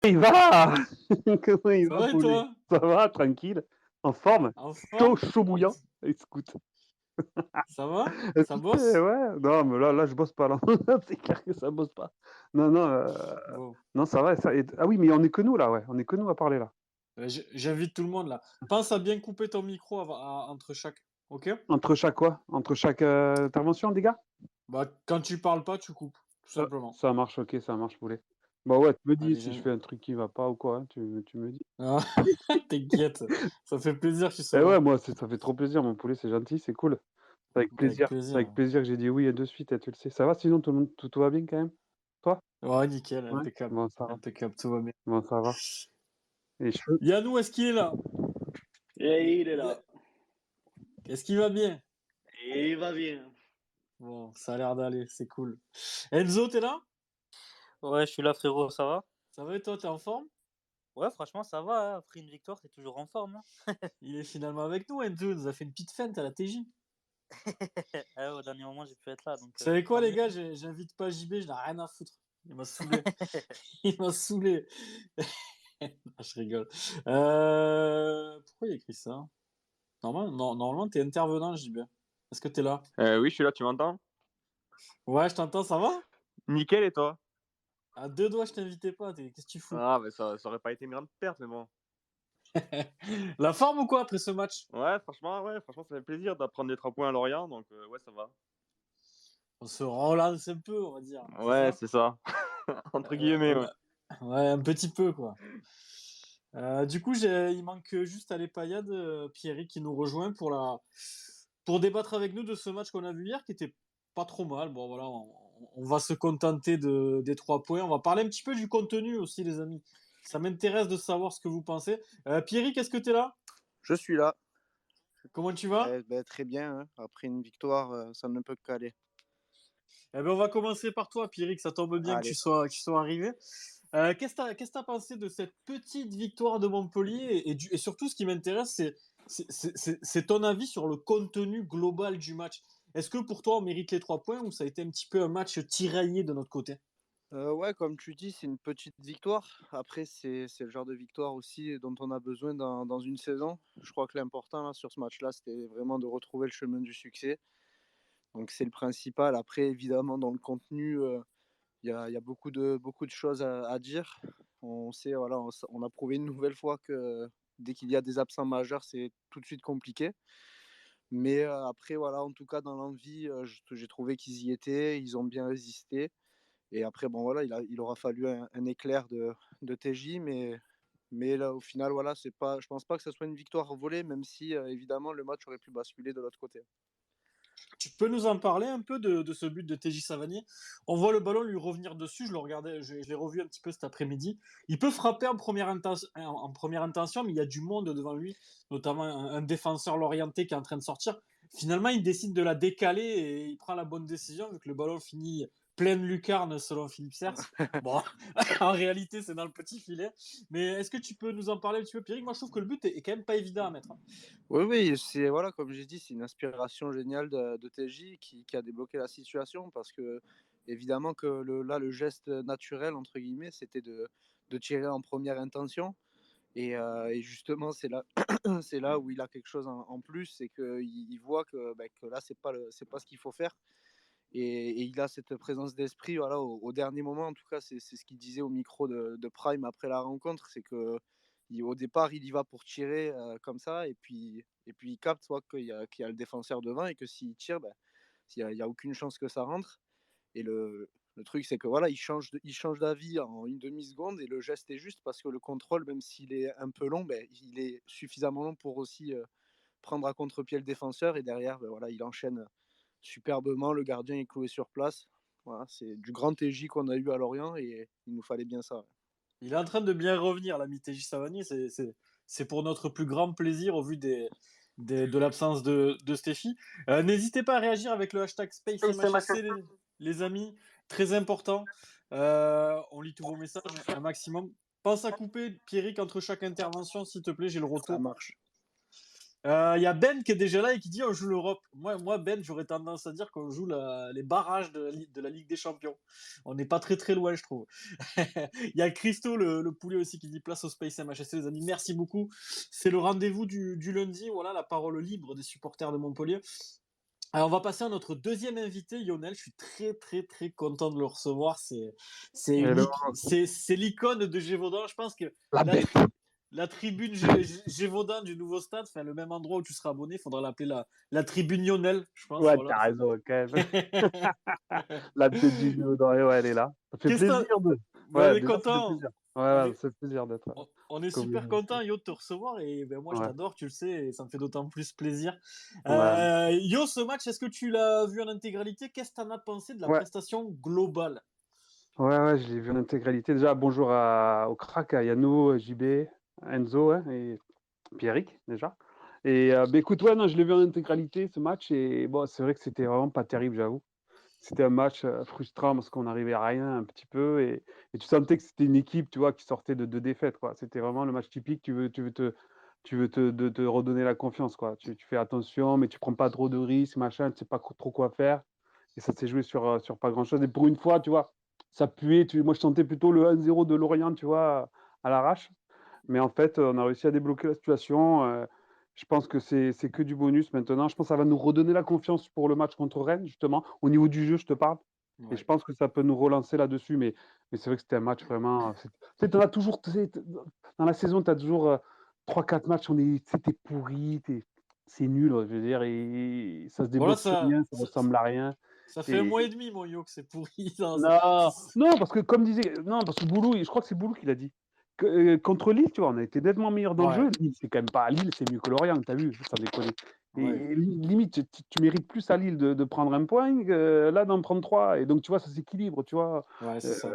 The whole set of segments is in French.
Il va? Comment il Ça va, va et poulet? toi? Ça va, tranquille, en forme, En chaud, forme? chaud Bon, bouillant. Écoute, ça va? Ça écoutez, bosse? ouais, non, mais là, je bosse pas, là. C'est clair que ça bosse pas. Non, non, Bon, non, ça va. Ah oui, mais on est que nous, là, ouais. On est que nous à parler, là. j'invite tout le monde là. Pense à bien couper ton micro entre chaque, ok? Entre chaque quoi? Entre chaque intervention, des gars? Bah, quand tu parles pas, tu coupes, tout simplement. Ça marche, ok, ça marche, poulet. Bah ouais, tu me dis Allez, si je fais un truc qui va pas ou quoi, hein, tu me dis. Ah, t'inquiète, ça fait plaisir, tu Eh ouais, sauras. moi, ça fait trop plaisir, mon poulet, c'est gentil, c'est cool. C'est avec Avec plaisir. C'est plaisir. avec plaisir que j'ai dit oui de suite, tu le sais. Ça va sinon, tout va bien quand même? Toi? Ouais, nickel, Ouais? impeccable. Bon, ça va. Impeccable, tout va bien. Bon, ça va. Et je Yannou, est-ce qu'il est là? Et il est Ya- là. Est-ce qu'il va bien? Et il va bien. Bon, ça a l'air d'aller, c'est cool. Enzo, t'es là? Ouais, je suis là, frérot, ça va? Ça va et toi, t'es en forme? Ouais, franchement, ça va, hein. Après une victoire, t'es toujours en forme, hein. Il est finalement avec nous, Enzo, il nous a fait une petite feinte à la TJ. Ah ouais, au dernier moment, j'ai pu être là, donc Vous savez quoi, tant les mieux. gars, j'invite pas JB, je n'ai rien à foutre. Il m'a saoulé. Il m'a saoulé. Ah, je rigole. Pourquoi il a écrit ça? Normalement, t'es intervenant, JB. Est-ce que t'es là? Oui, je suis là, tu m'entends? Ouais, je t'entends, ça va? Nickel, et toi? À deux doigts, je t'invitais pas, qu'est-ce que tu fous? Ah, mais ça aurait pas été une grande perte, mais bon. La forme ou quoi après ce match? Ouais, franchement, ça fait plaisir d'apprendre les 3 points à Lorient, donc ouais, ça va. On se relance un peu, on va dire, c'est Ouais, ça? c'est ça. Entre guillemets, ouais. Ouais, un petit peu, quoi. Du coup, il manque juste à l'Epayade, Pierry qui nous rejoint pour débattre avec nous de ce match qu'on a vu hier, qui était pas trop mal. Bon, voilà, on va se contenter des 3 points. On va parler un petit peu du contenu aussi, les amis. Ça m'intéresse de savoir ce que vous pensez. Pierry, qu'est-ce que t'es là? Je suis là. Comment tu vas? Très bien, hein. Après une victoire, ça ne peut qu'aller. Eh ben, on va commencer par toi, Pierry, que ça tombe bien Allez. que tu sois arrivé. Qu'est-ce que tu as pensé de cette petite victoire de Montpellier et surtout, ce qui m'intéresse, c'est ton avis sur le contenu global du match. Est-ce que pour toi, on mérite les 3 points ou ça a été un petit peu un match tiraillé de notre côté? Ouais, comme tu dis, c'est une petite victoire. Après, c'est le genre de victoire aussi dont on a besoin dans une saison. Je crois que l'important là, sur ce match-là, c'était vraiment de retrouver le chemin du succès. Donc c'est le principal. Après, évidemment, dans le contenu, il y a beaucoup de choses à dire. On sait, voilà, on a prouvé une nouvelle fois que dès qu'il y a des absents majeurs, c'est tout de suite compliqué. Mais après, voilà, en tout cas, dans l'envie, j'ai trouvé qu'ils y étaient, ils ont bien résisté. Et après, bon, voilà, il aura fallu un éclair de TJ, mais là, au final, voilà, je pense pas que ce soit une victoire volée, même si, évidemment, le match aurait pu basculer de l'autre côté. Tu peux nous en parler un peu de ce but de TJ Savanier? On voit le ballon lui revenir dessus, je le regardais, je l'ai revu un petit peu cet après-midi. Il peut frapper en première intention, mais il y a du monde devant lui, notamment un défenseur l'orienté qui est en train de sortir. Finalement, il décide de la décaler et il prend la bonne décision vu que le ballon finit pleine lucarne selon Philippe Sers. Bon, en réalité, c'est dans le petit filet. Mais est-ce que tu peux nous en parler un petit peu, Pierrick? Moi, je trouve que le but est quand même pas évident à mettre, hein. Oui, oui, voilà, comme j'ai dit, c'est une inspiration géniale de TJ qui a débloqué la situation parce que, évidemment, que là, le geste naturel, entre guillemets, c'était de tirer en première intention. Et justement, c'est là où il a quelque chose en plus, c'est qu'il voit que là, c'est pas ce qu'il faut faire. Et il a cette présence d'esprit, voilà, au dernier moment. En tout cas, c'est ce qu'il disait au micro de Prime après la rencontre, c'est que au départ, il y va pour tirer comme ça, et puis il capte soit qu'il y a le défenseur devant et que s'il tire, ben, il y a aucune chance que ça rentre. Et le truc, c'est que voilà, il change d'avis en une demi-seconde et le geste est juste parce que le contrôle, même s'il est un peu long, ben, il est suffisamment long pour aussi prendre à contre-pied le défenseur et derrière, ben, voilà, il enchaîne superbement. Le gardien est cloué sur place. Voilà, c'est du grand TJ qu'on a eu à Lorient et il nous fallait bien ça. Ouais. Il est en train de bien revenir, l'ami TJ Savanier. C'est pour notre plus grand plaisir au vu de l'absence de Stéphie. N'hésitez pas à réagir avec le hashtag SpaceMHSC, les amis. Très important. On lit tous vos messages un maximum. Pense à couper, Pierrick, entre chaque intervention, s'il te plaît. J'ai le Ça retour. marche. Il y a Ben qui est déjà là et qui dit on joue l'Europe. Moi, Ben, j'aurais tendance à dire qu'on joue les barrages de la Ligue des Champions. On n'est pas très très loin, je trouve. Il y a Christo, le poulet aussi, qui dit place au Space MHSC, les amis. Merci beaucoup. C'est le rendez-vous du lundi. Voilà, la parole libre des supporters de Montpellier. Alors, on va passer à notre deuxième invité, Lionel. Je suis très, très, très content de le recevoir. Alors, C'est l'icône de Gévaudan. Je pense que la la, bête. tri- la tribune Gévaudan du nouveau stade, enfin, le même endroit où tu seras abonné, il faudra l'appeler la tribune Lionel, je pense. Ouais, Voilà. t'as raison, quand même. La tête du jeu, ouais, elle est là. Ça fait Qu'est-ce que plaisir de. on Ouais, est déjà, ça fait content. plaisir. On Ouais, est, ça fait plaisir d'être. on est Comme super content, Yo, de te recevoir. Et ben, moi, je Ouais, t'adore, tu le sais, et ça me fait d'autant plus plaisir. ouais, Yo, ce match, est-ce que tu l'as vu en intégralité? Qu'est-ce que tu en as pensé de la ouais, prestation globale? ouais, je l'ai vu en intégralité. Déjà, bonjour au crack, à Yano, JB, Enzo, hein, et Pierrick, déjà. Et bah, écoute, ouais, non, je l'ai vu en intégralité, ce match. Et bon, c'est vrai que c'était vraiment pas terrible, j'avoue. C'était un match frustrant parce qu'on arrivait à rien un petit peu. Et tu sentais que c'était une équipe, tu vois, qui sortait de deux défaites, quoi. C'était vraiment le match typique. Tu veux te redonner la confiance, quoi. Tu fais attention, mais tu prends pas trop de risques, machin. Tu sais pas trop quoi faire. Et ça s'est joué sur pas grand-chose. Et pour une fois, tu vois, ça puait. Moi, je sentais plutôt le 1-0 de Lorient, tu vois, à l'arrache. Mais en fait, on a réussi à débloquer la situation. Je pense que c'est que du bonus maintenant. Je pense que ça va nous redonner la confiance pour le match contre Rennes, justement. Au niveau du jeu, je te parle. Et je Ouais. pense que ça peut nous relancer là-dessus. Mais c'est vrai que c'était un match vraiment. Tu sais, t'en as toujours. Dans la saison, tu as toujours 3-4 matchs. C'était pourri. C'est nul, je veux dire. Et ça se Voilà, débloque sur rien. Ça ressemble à rien. ça fait un mois et Et demi, mon Yo, que c'est pourri. Non, non, non, parce que comme disait, non, parce que Boulou, je crois que c'est Boulou qui l'a dit. Contre Lille, tu vois, on a été nettement meilleur dans le ouais, jeu. Lille, c'est quand même pas à Lille, c'est mieux que Lorient, t'as vu, ça déconne. ouais, Et limite, tu mérites plus à Lille de prendre un point que là d'en prendre trois. Et donc, tu vois, ça s'équilibre, tu vois. ouais, c'est ça.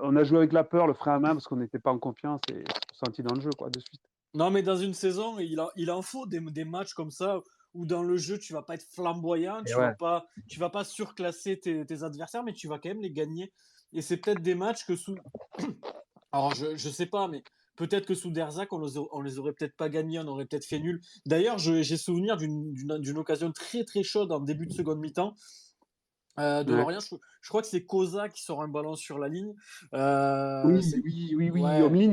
On a joué avec la peur, le frein à main, parce qu'on n'était pas en confiance et c'est ressenti dans le jeu, quoi, de suite. Non, mais dans une saison, il en faut des matchs comme ça où dans le jeu, tu vas pas être flamboyant, Et ouais. tu vas pas surclasser tes adversaires, mais tu vas quand même les gagner. Et c'est peut-être des matchs que sous. Alors, je sais pas, mais peut-être que sous Derzac, on les aurait peut-être pas gagnés, on aurait peut-être fait nul. D'ailleurs, j'ai souvenir d'une occasion très très chaude en début de seconde mi-temps. De Ouais. Lorient, je crois que c'est Koza qui sort un ballon sur la ligne. Oui, oui, oui, oui. Ouais, Omlin,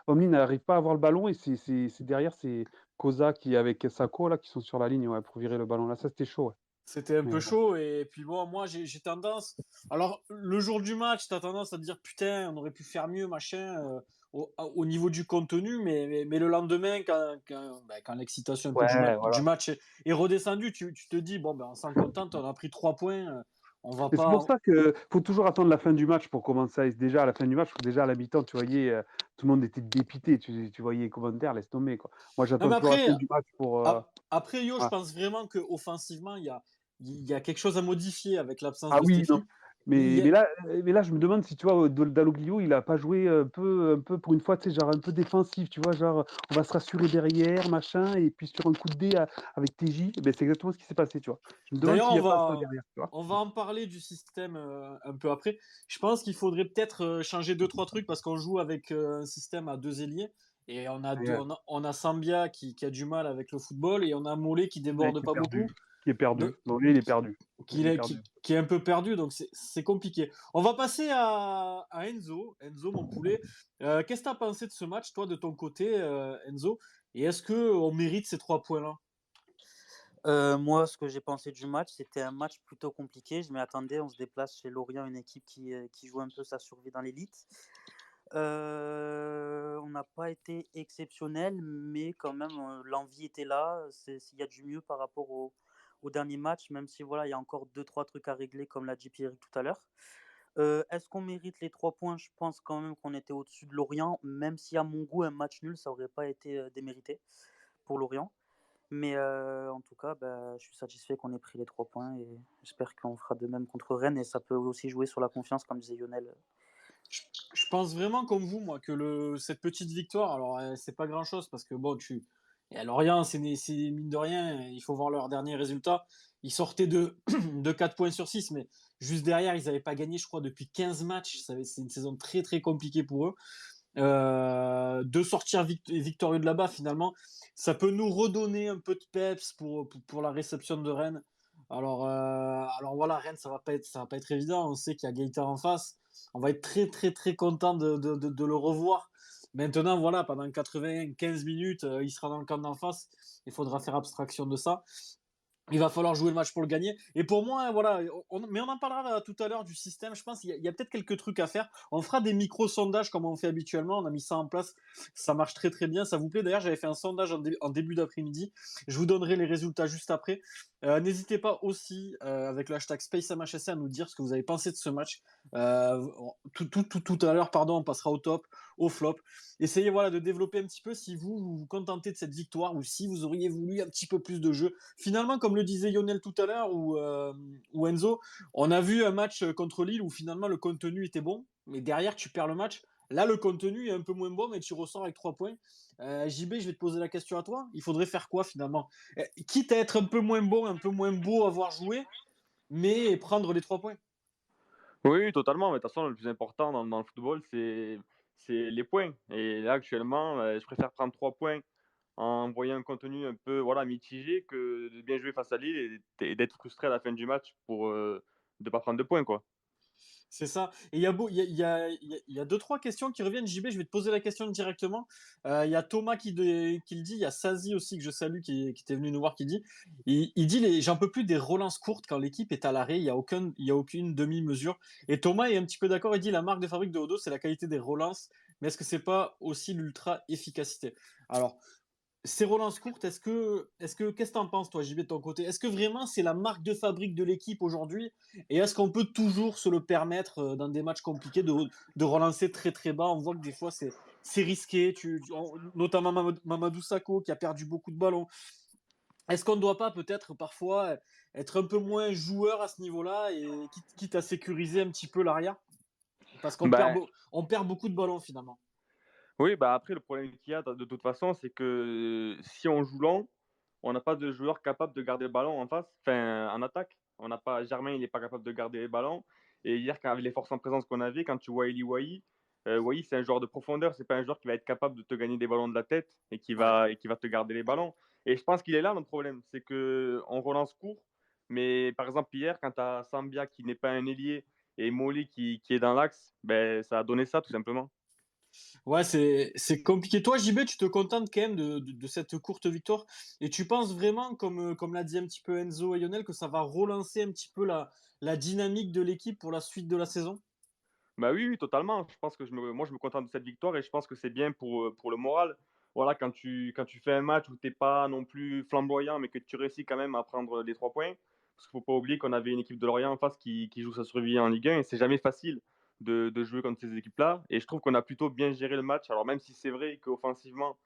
Omlin n'arrive pas à avoir le ballon et c'est derrière, c'est Koza qui avec Sako là qui sont sur la ligne, ouais, pour virer le ballon. Là, ça c'était chaud. Ouais. c'était un Mais peu chaud. Et puis bon, moi, j'ai tendance. Alors, le jour du match, tu as tendance à te dire putain, on aurait pu faire mieux, machin, au niveau du contenu. Mais le lendemain, quand l'excitation un peu ouais, du voilà. match est redescendue, tu te dis bon, ben, on s'en contente, on a pris 3 points. On va Et c'est pour pas. ça que faut toujours attendre la fin du match pour commencer. Déjà à la fin du match, déjà à la mi-temps, tu voyais tout le monde était dépité. Tu voyais les commentaires, laisse tomber quoi. Moi, Non, j'attends mais toujours la après, fin du match pour. après Yo, je Ouais. pense vraiment qu'offensivement, il y a quelque chose à modifier avec l'absence Ah de oui, non. Stéphie. Il Mais, y a- mais là, mais là, je me demande si tu vois, Dalloglio, il a pas joué un peu pour une fois, tu sais, genre un peu défensif, tu vois, genre on va se rassurer derrière, machin, et puis sur un coup de dé avec TJ, ben, c'est exactement ce qui s'est passé, tu vois. Je me demande D'ailleurs, s'il n'y a pas ça derrière, tu vois. on va en parler du système un peu après. Je pense qu'il faudrait peut-être changer deux, trois trucs parce qu'on joue avec un système à deux ailiers. Et Ouais, on a Sambia qui a du mal avec le football et on a Mollet qui ouais, déborde qui est pas beaucoup. perdu. Qui est De- perdu. Bon, lui, il est perdu. Il est perdu. qui est un peu perdu, donc c'est compliqué. On va passer à Enzo. Enzo, mon poulet. Qu'est-ce que tu as pensé de ce match, toi, de ton côté, Enzo? Et est-ce qu'on mérite ces 3 points-là? Moi, ce que j'ai pensé du match, c'était un match plutôt compliqué. Je m'y attendais. On se déplace chez Lorient, une équipe qui joue un peu sa survie dans l'élite. On n'a pas été exceptionnel, mais quand même, l'envie était là. Il y a du mieux par rapport au dernier match, même si voilà, il y a encore 2-3 trucs à régler, comme l'a dit Pierre tout à l'heure. Est-ce qu'on mérite les 3 points? Je pense quand même qu'on était au-dessus de Lorient, même si à mon goût, un match nul, ça n'aurait pas été démérité pour Lorient. Mais en tout cas, bah, je suis satisfait qu'on ait pris les 3 points et j'espère qu'on fera de même contre Rennes et ça peut aussi jouer sur la confiance, comme disait Lionel. Je pense vraiment comme vous, moi, que cette petite victoire, alors c'est pas grand-chose parce que bon, et à Lorient, c'est mine de rien, il faut voir leurs derniers résultats. Ils sortaient de 4 points sur 6, mais juste derrière, ils n'avaient pas gagné, je crois, depuis 15 matchs. C'est une saison très très compliquée pour eux. de sortir victorieux de là-bas, finalement, ça peut nous redonner un peu de peps pour la réception de Rennes. Alors voilà, Rennes, ça va pas être évident. On sait qu'il y a Gaëtan en face. On va être très, très, très content de le revoir. Maintenant, voilà, pendant 95 minutes, il sera dans le camp d'en face. Il faudra faire abstraction de ça. Il va falloir jouer le match pour le gagner. Et pour moi, voilà, mais on en parlera tout à l'heure du système. Je pense qu'il y a peut-être quelques trucs à faire. On fera des micro-sondages comme on fait habituellement. On a mis ça en place. Ça marche très très bien. Ça vous plaît? D'ailleurs, j'avais fait un sondage en début d'après-midi. Je vous donnerai les résultats juste après. N'hésitez pas aussi, avec le hashtag SpaceMHSC, à nous dire ce que vous avez pensé de ce match. Tout à l'heure, pardon, on passera au top, au flop. Essayez voilà, de développer un petit peu si vous contentez de cette victoire ou si vous auriez voulu un petit peu plus de jeu. Finalement, comme le disait Lionel tout à l'heure ou Enzo, on a vu un match contre Lille où finalement le contenu était bon, mais derrière tu perds le match. Là, le contenu est un peu moins bon, mais tu ressors avec 3 points. JB, je vais te poser la question à toi. Il faudrait faire quoi finalement? Quitte à être un peu moins bon, un peu moins beau à voir jouer, mais prendre les 3 points. Oui, totalement. Mais de toute façon, le plus important dans le football, c'est les points. Et là, actuellement, je préfère prendre 3 points en voyant un contenu un peu voilà, mitigé que de bien jouer face à Lille et d'être frustré à la fin du match pour de pas prendre de points, quoi. C'est ça. Et il y a deux, trois questions qui reviennent. JB, je vais te poser la question directement. Il y a Thomas qui le dit. Il y a Sazi aussi, que je salue, qui était venu nous voir, qui dit. Il dit j'en peux plus des relances courtes quand l'équipe est à l'arrêt. Il y a aucune demi-mesure. Et Thomas est un petit peu d'accord. Il dit la marque de fabrique de Odo, c'est la qualité des relances. Mais est-ce que c'est pas aussi l'ultra efficacité? Alors, ces relances courtes, qu'est-ce que t'en penses, toi, JB, de ton côté? Est-ce que vraiment c'est la marque de fabrique de l'équipe aujourd'hui? Et est-ce qu'on peut toujours se le permettre dans des matchs compliqués de relancer très très bas? On voit que des fois c'est risqué, notamment Mamadou Sakho qui a perdu beaucoup de ballons. Est-ce qu'on ne doit pas peut-être parfois être un peu moins joueur à ce niveau-là et quitte à sécuriser un petit peu l'arrière? Parce Ben, on perd beaucoup de ballons finalement. oui, bah après, le problème qu'il y a de toute façon, c'est que si on joue lent, on n'a pas de joueur capable de garder le ballon en face, enfin en attaque. On n'a pas Germain, il n'est pas capable de garder les ballons. Et hier, avec les forces en présence qu'on avait, quand tu vois Eli Wahi, Wahi, c'est un joueur de profondeur, c'est pas un joueur qui va être capable de te gagner des ballons de la tête Ouais. et qui va te garder les ballons. Et je pense qu'il est là notre problème, c'est que on relance court, mais par exemple hier, quand tu as Sambia qui n'est pas un ailier et Molly qui est dans l'axe, ben ça a donné ça tout simplement. Ouais, c'est compliqué. Toi, JB, tu te contentes quand même de cette courte victoire et tu penses vraiment, comme l'a dit un petit peu Enzo et Lionel, que ça va relancer un petit peu la dynamique de l'équipe pour la suite de la saison? Bah oui, oui, totalement. Je pense que moi, je me contente de cette victoire et je pense que c'est bien pour le moral. Voilà, quand tu fais un match où tu n'es pas non plus flamboyant, mais que tu réussis quand même à prendre les 3 points, parce qu'il ne faut pas oublier qu'on avait une équipe de Lorient en face qui joue sa survie en Ligue 1 et c'est jamais facile de jouer contre ces équipes-là. Et je trouve qu'on a plutôt bien géré le match. Alors même si c'est vrai qu'offensivement,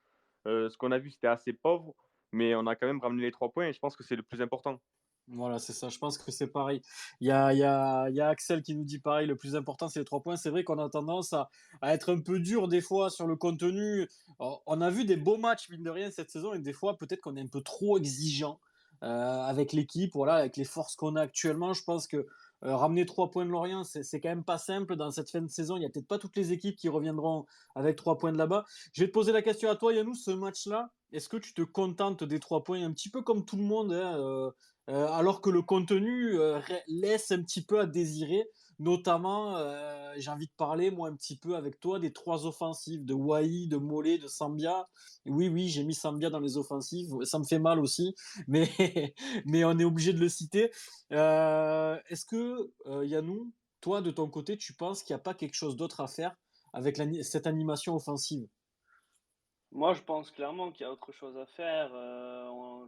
ce qu'on a vu, c'était assez pauvre, mais on a quand même ramené les 3 points et je pense que c'est le plus important. Voilà, c'est ça. Je pense que c'est pareil. Il y a Axel qui nous dit pareil, le plus important, c'est les 3 points. C'est vrai qu'on a tendance à être un peu dur des fois sur le contenu. On a vu des beaux matchs, mine de rien, cette saison, et des fois, peut-être qu'on est un peu trop exigeant avec l'équipe, voilà, avec les forces qu'on a actuellement. Je pense que ramener 3 points de Lorient, c'est quand même pas simple dans cette fin de saison. Il n'y a peut-être pas toutes les équipes qui reviendront avec 3 points de là-bas. Je vais te poser la question à toi, Yannou, ce match-là. Est-ce que tu te contentes des 3 points, un petit peu comme tout le monde, hein, alors que le contenu laisse un petit peu à désirer, notamment, j'ai envie de parler, moi, un petit peu avec toi, des 3 offensives, de Wai, de Mollet, de Sambia. Oui, oui, j'ai mis Sambia dans les offensives, ça me fait mal aussi, mais, mais on est obligé de le citer. Est-ce que, Yannou, toi, de ton côté, tu penses qu'il n'y a pas quelque chose d'autre à faire avec cette animation offensive? Moi, je pense clairement qu'il y a autre chose à faire.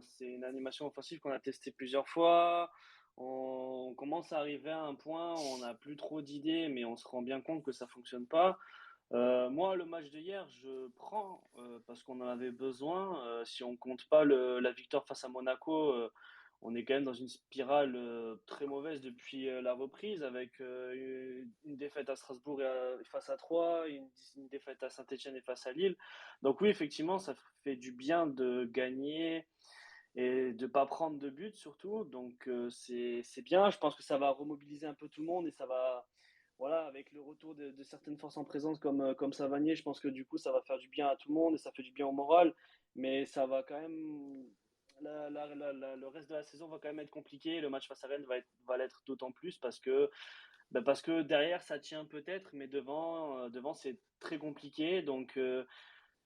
C'est une animation offensive qu'on a testée plusieurs fois. On commence à arriver à un point où on n'a plus trop d'idées, mais on se rend bien compte que ça fonctionne pas. Moi, le match de hier, je prends parce qu'on en avait besoin. Si on compte pas la victoire face à Monaco, on est quand même dans une spirale très mauvaise depuis la reprise, avec une défaite à Strasbourg face à Troyes, une défaite à Saint-Etienne et face à Lille. Donc oui, effectivement, ça fait du bien de gagner et de pas prendre de but surtout. Donc c'est bien. Je pense que ça va remobiliser un peu tout le monde et ça va voilà, avec le retour de certaines forces en présence comme Savanier, je pense que du coup, ça va faire du bien à tout le monde et ça fait du bien au moral. Mais ça va quand même. Le reste de la saison va quand même être compliqué. Le match face à Rennes va l'être d'autant plus parce que derrière, ça tient peut-être, mais devant c'est très compliqué. Donc,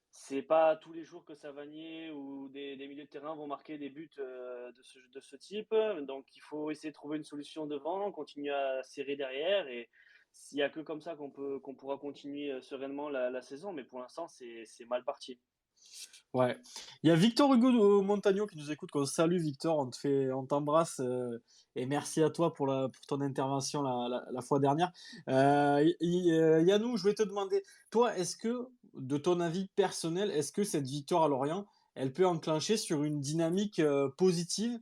c'est pas tous les jours que Savanier ou des milieux de terrain vont marquer des buts de ce type. Donc, il faut essayer de trouver une solution devant, continuer à serrer derrière. Et s'il n'y a que comme ça qu'on pourra continuer sereinement la saison. Mais pour l'instant, c'est mal parti. Ouais. Il y a Victor Hugo Montagno qui nous écoute. Qu'on salue, Victor. On t'embrasse et merci à toi pour ton intervention la fois dernière. Yannou, je vais te demander, toi, est-ce que, de ton avis personnel, est-ce que cette victoire à Lorient, elle peut enclencher sur une dynamique positive?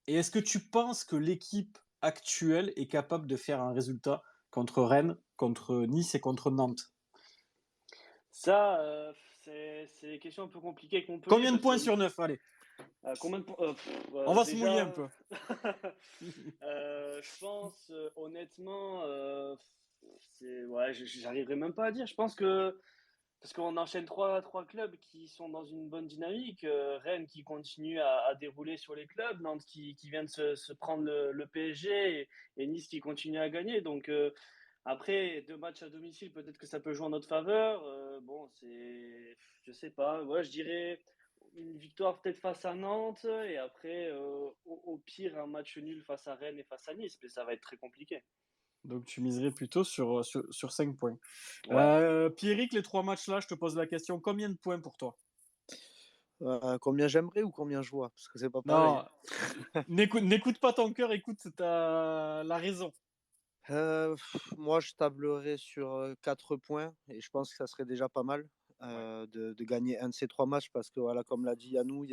Et est-ce que tu penses que l'équipe actuelle est capable de faire un résultat contre Rennes, contre Nice et contre Nantes? Ça, c'est des questions un peu compliquées avec Montpellier Combien de parce points que sur 9? Allez, combien de points on va se mouiller un déjà, peu. je pense honnêtement, ouais, j'arriverai même pas à dire. Je pense que parce qu'on enchaîne trois clubs qui sont dans une bonne dynamique. Rennes qui continue à dérouler sur les clubs, Nantes qui vient de se prendre le PSG et Nice qui continue à gagner. Donc après, 2 matchs à domicile, peut-être que ça peut jouer en notre faveur. Bon, je sais pas. Ouais, je dirais une victoire peut-être face à Nantes et après, au pire, un match nul face à Rennes et face à Nice. Mais ça va être très compliqué. Donc tu miserais plutôt sur 5 points. Ouais. Pierrick, les 3 matchs là, je te pose la question, combien de points pour toi? Combien j'aimerais ou combien je vois? Parce que c'est pas pareil. Non, n'écoute pas ton cœur, écoute la raison. Moi, je tablerais sur 4 points et je pense que ça serait déjà pas mal Ouais. de gagner un de ces 3 matchs parce que, voilà, comme l'a dit Yannou,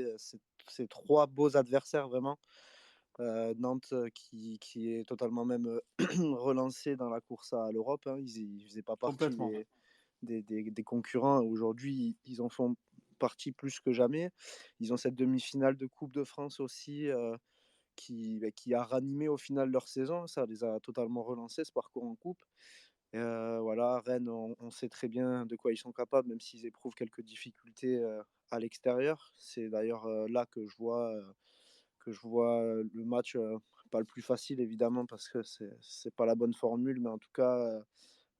c'est 3 beaux adversaires vraiment. Nantes qui est totalement même relancé dans la course à l'Europe. Hein. Ils faisaient pas partie Complètement. des concurrents. Aujourd'hui, ils en font partie plus que jamais. Ils ont cette demi-finale de Coupe de France aussi qui a ranimé au final leur saison. Ça les a totalement relancés, ce parcours en coupe. Voilà, Rennes, on sait très bien de quoi ils sont capables, même s'ils éprouvent quelques difficultés à l'extérieur. C'est d'ailleurs là que je vois le match, pas le plus facile évidemment, parce que c'est pas la bonne formule, mais en tout cas,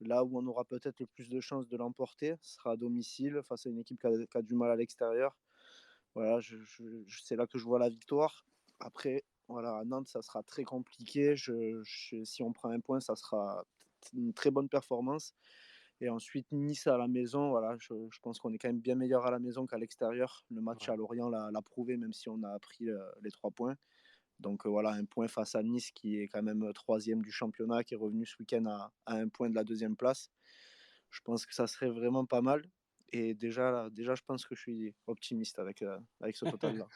là où on aura peut-être le plus de chances de l'emporter, ce sera à domicile, face à une équipe qui a du mal à l'extérieur. Voilà, c'est là que je vois la victoire. Après, voilà, à Nantes, ça sera très compliqué. Si on prend un point, ça sera une très bonne performance. Et ensuite, Nice à la maison, voilà, je pense qu'on est quand même bien meilleur à la maison qu'à l'extérieur. Le match Ouais. à Lorient l'a prouvé, même si on a pris les 3 points. Donc voilà, un point face à Nice qui est quand même troisième du championnat, qui est revenu ce week-end à un point de la deuxième place. Je pense que ça serait vraiment pas mal. Et déjà je pense que je suis optimiste avec ce total-là.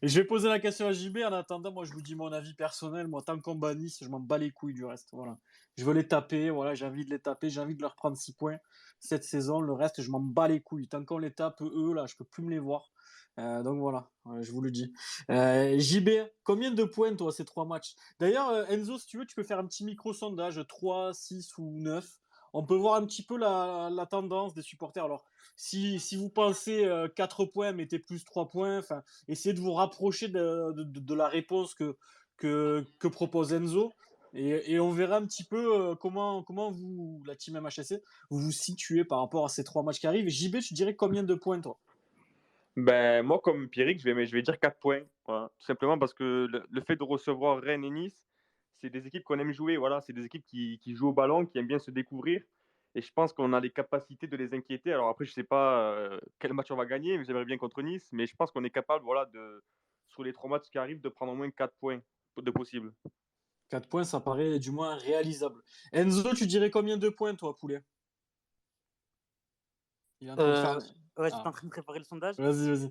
Et je vais poser la question à JB. En attendant, moi, je vous dis mon avis personnel. Moi, tant qu'on bat Nice, je m'en bats les couilles du reste. Voilà. Je veux les taper. Voilà, j'ai envie de les taper. J'ai envie de leur prendre 6 points cette saison. Le reste, je m'en bats les couilles. Tant qu'on les tape, eux, là, je peux plus me les voir. Donc voilà, je vous le dis. JB, combien de points, toi, ces 3 matchs? D'ailleurs, Enzo, si tu veux, tu peux faire un petit micro-sondage, 3, 6 ou 9. On peut voir un petit peu la tendance des supporters. Alors, si vous pensez 4 points, mettez plus 3 points. Enfin, essayez de vous rapprocher de la réponse que propose Enzo. Et on verra un petit peu comment vous, la team MHSC, vous vous situez par rapport à ces 3 matchs qui arrivent. JB, tu dirais combien de points, toi? Ben, moi, comme Pierrick, je vais dire 4 points. Voilà. Tout simplement parce que le fait de recevoir Rennes et Nice, c'est des équipes qu'on aime jouer. Voilà. C'est des équipes qui jouent au ballon, qui aiment bien se découvrir. Et je pense qu'on a les capacités de les inquiéter. Alors après, je ne sais pas quel match on va gagner, mais j'aimerais bien contre Nice. Mais je pense qu'on est capable, voilà, sur les 3 matchs qui arrivent, de prendre au moins 4 points de possible. 4 points, ça paraît du moins réalisable. Enzo, tu dirais combien de points, toi, poulet? Il est en train de faire. Ouais, j'étais Ah, en train de préparer le sondage. vas-y.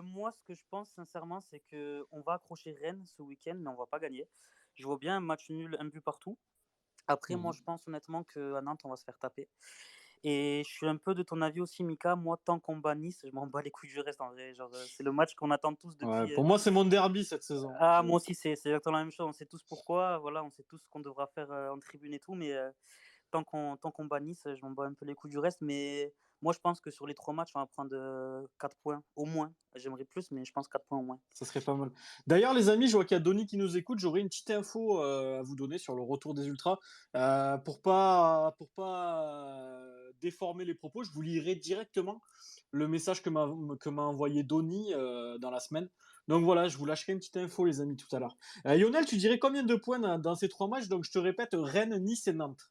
Moi, ce que je pense sincèrement, c'est qu'on va accrocher Rennes ce week-end, mais on va pas gagner. Je vois bien un match nul, un but partout. Après, moi, je pense honnêtement qu'à Nantes, on va se faire taper. Et je suis un peu de ton avis aussi, Mika. Moi, tant qu'on bat Nice, je m'en bats les couilles du reste en vrai. Genre, c'est le match qu'on attend tous Ouais, depuis. pour moi, c'est mon derby cette saison. Ah, moi aussi, c'est exactement la même chose. On sait tous pourquoi. Voilà, on sait tous ce qu'on devra faire en tribune et tout. Mais tant qu'on bat Nice, je m'en bats un peu les couilles du reste. Mais moi, je pense que sur les 3 matchs, on va prendre 4 points au moins. J'aimerais plus, mais je pense 4 points au moins. Ça serait pas mal. D'ailleurs, les amis, je vois qu'il y a Donny qui nous écoute. J'aurais une petite info à vous donner sur le retour des Ultras. Pour pas déformer les propos, je vous lirai directement le message que m'a envoyé Donny dans la semaine. Donc voilà, je vous lâcherai une petite info, les amis, tout à l'heure. Lionel, tu dirais combien de points dans ces 3 matchs? Donc je te répète, Rennes, Nice et Nantes.